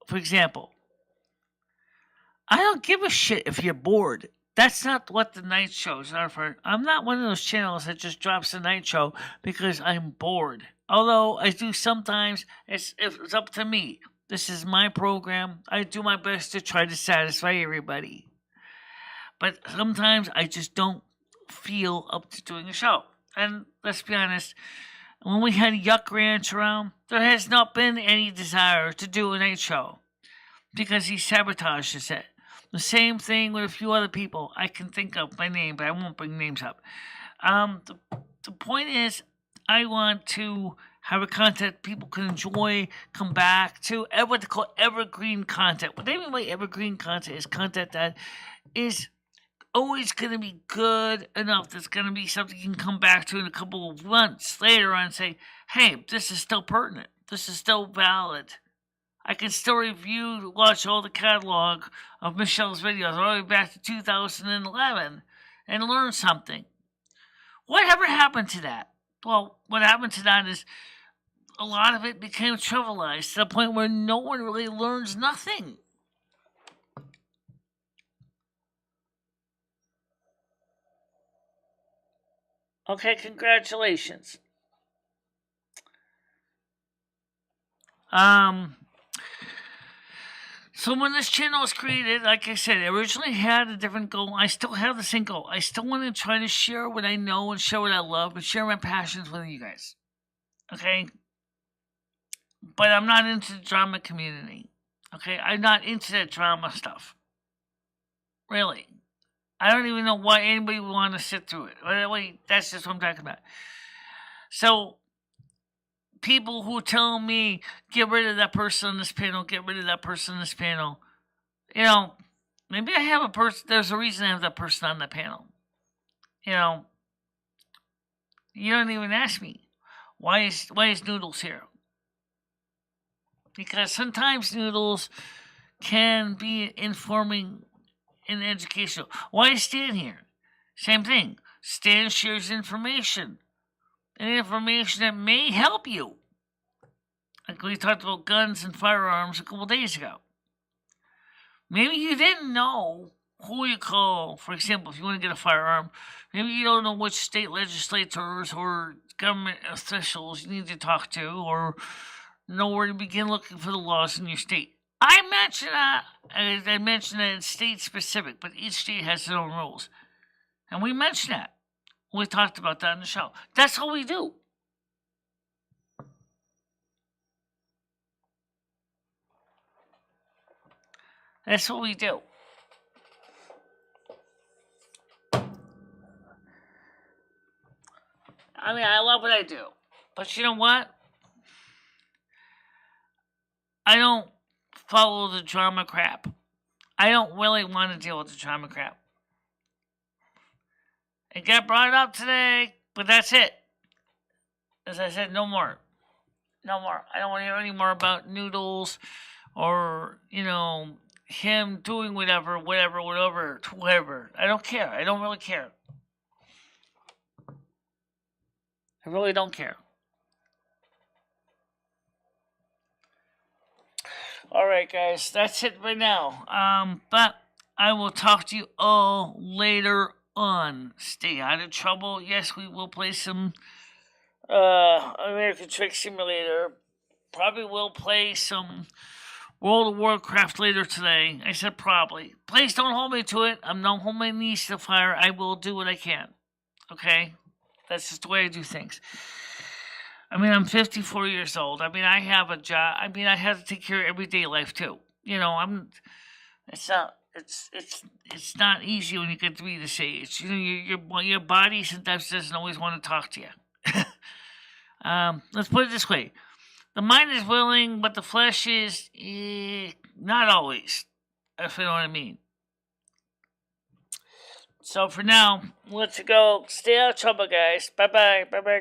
For example, I don't give a shit if you're bored. That's not what the night shows are for. I'm not one of those channels that just drops a night show because I'm bored. Although I do sometimes, it's up to me. This is my program. I do my best to try to satisfy everybody. But sometimes I just don't feel up to doing a show. And let's be honest, when we had Yuck Ranch around, there has not been any desire to do a night show because he sabotages it. The same thing with a few other people. I can think of by name, but I won't bring names up. The point is, I want to have a content people can enjoy, come back to, what they call evergreen content. What they mean by evergreen content is content that is always going to be good enough that's going to be something you can come back to in a couple of months later on and say, hey, this is still pertinent. This is still valid. I can still watch all the catalog of Michelle's videos all the way back to 2011 and learn something. Whatever happened to that? Well, what happened to that is a lot of it became trivialized to the point where no one really learns nothing. Okay, congratulations. So when this channel was created, like I said, it originally had a different goal. I still have the same goal. I still want to try to share what I know and share what I love and share my passions with you guys. Okay? But I'm not into the drama community. Okay? I'm not into that drama stuff. Really. I don't even know why anybody would want to sit through it. Wait, that's just what I'm talking about. So, people who tell me, get rid of that person on this panel, get rid of that person on this panel. You know, maybe I have a person, there's a reason I have that person on the panel. You know, you don't even ask me, why is Noodles here? Because sometimes Noodles can be informing and educational. Why is Stan here? Same thing. Stan shares information. And information that may help you. Like we talked about guns and firearms a couple days ago. Maybe you didn't know who you call. For example, if you want to get a firearm, maybe you don't know which state legislators or government officials you need to talk to, or know where to begin looking for the laws in your state. I mentioned that it's state specific, but each state has its own rules. And we mentioned that. We talked about that in the show. That's what we do. That's what we do. I mean, I love what I do. But you know what? I don't follow the drama crap. I don't really want to deal with the drama crap. It got brought up today, but that's it. As I said, no more. No more. I don't want to hear any more about Noodles or, him doing whatever. I don't care. I don't really care. I really don't care. All right, guys, that's it right now. But I will talk to you all later on. Stay out of trouble. Yes, we will play some American Truck Simulator. Probably will play some World of Warcraft later today. I said probably. Please don't hold me to it. I'm not holding my knees to the fire. I will do what I can. Okay? That's just the way I do things. I mean, I'm 54 years old. I mean, I have a job. I mean, I have to take care of everyday life too. It's not easy when you get to be this age. Your body sometimes doesn't always want to talk to you. Let's put it this way: the mind is willing, but the flesh is not always. If you know what I mean. So for now, let's go. Stay out of trouble, guys. Bye bye. Bye bye.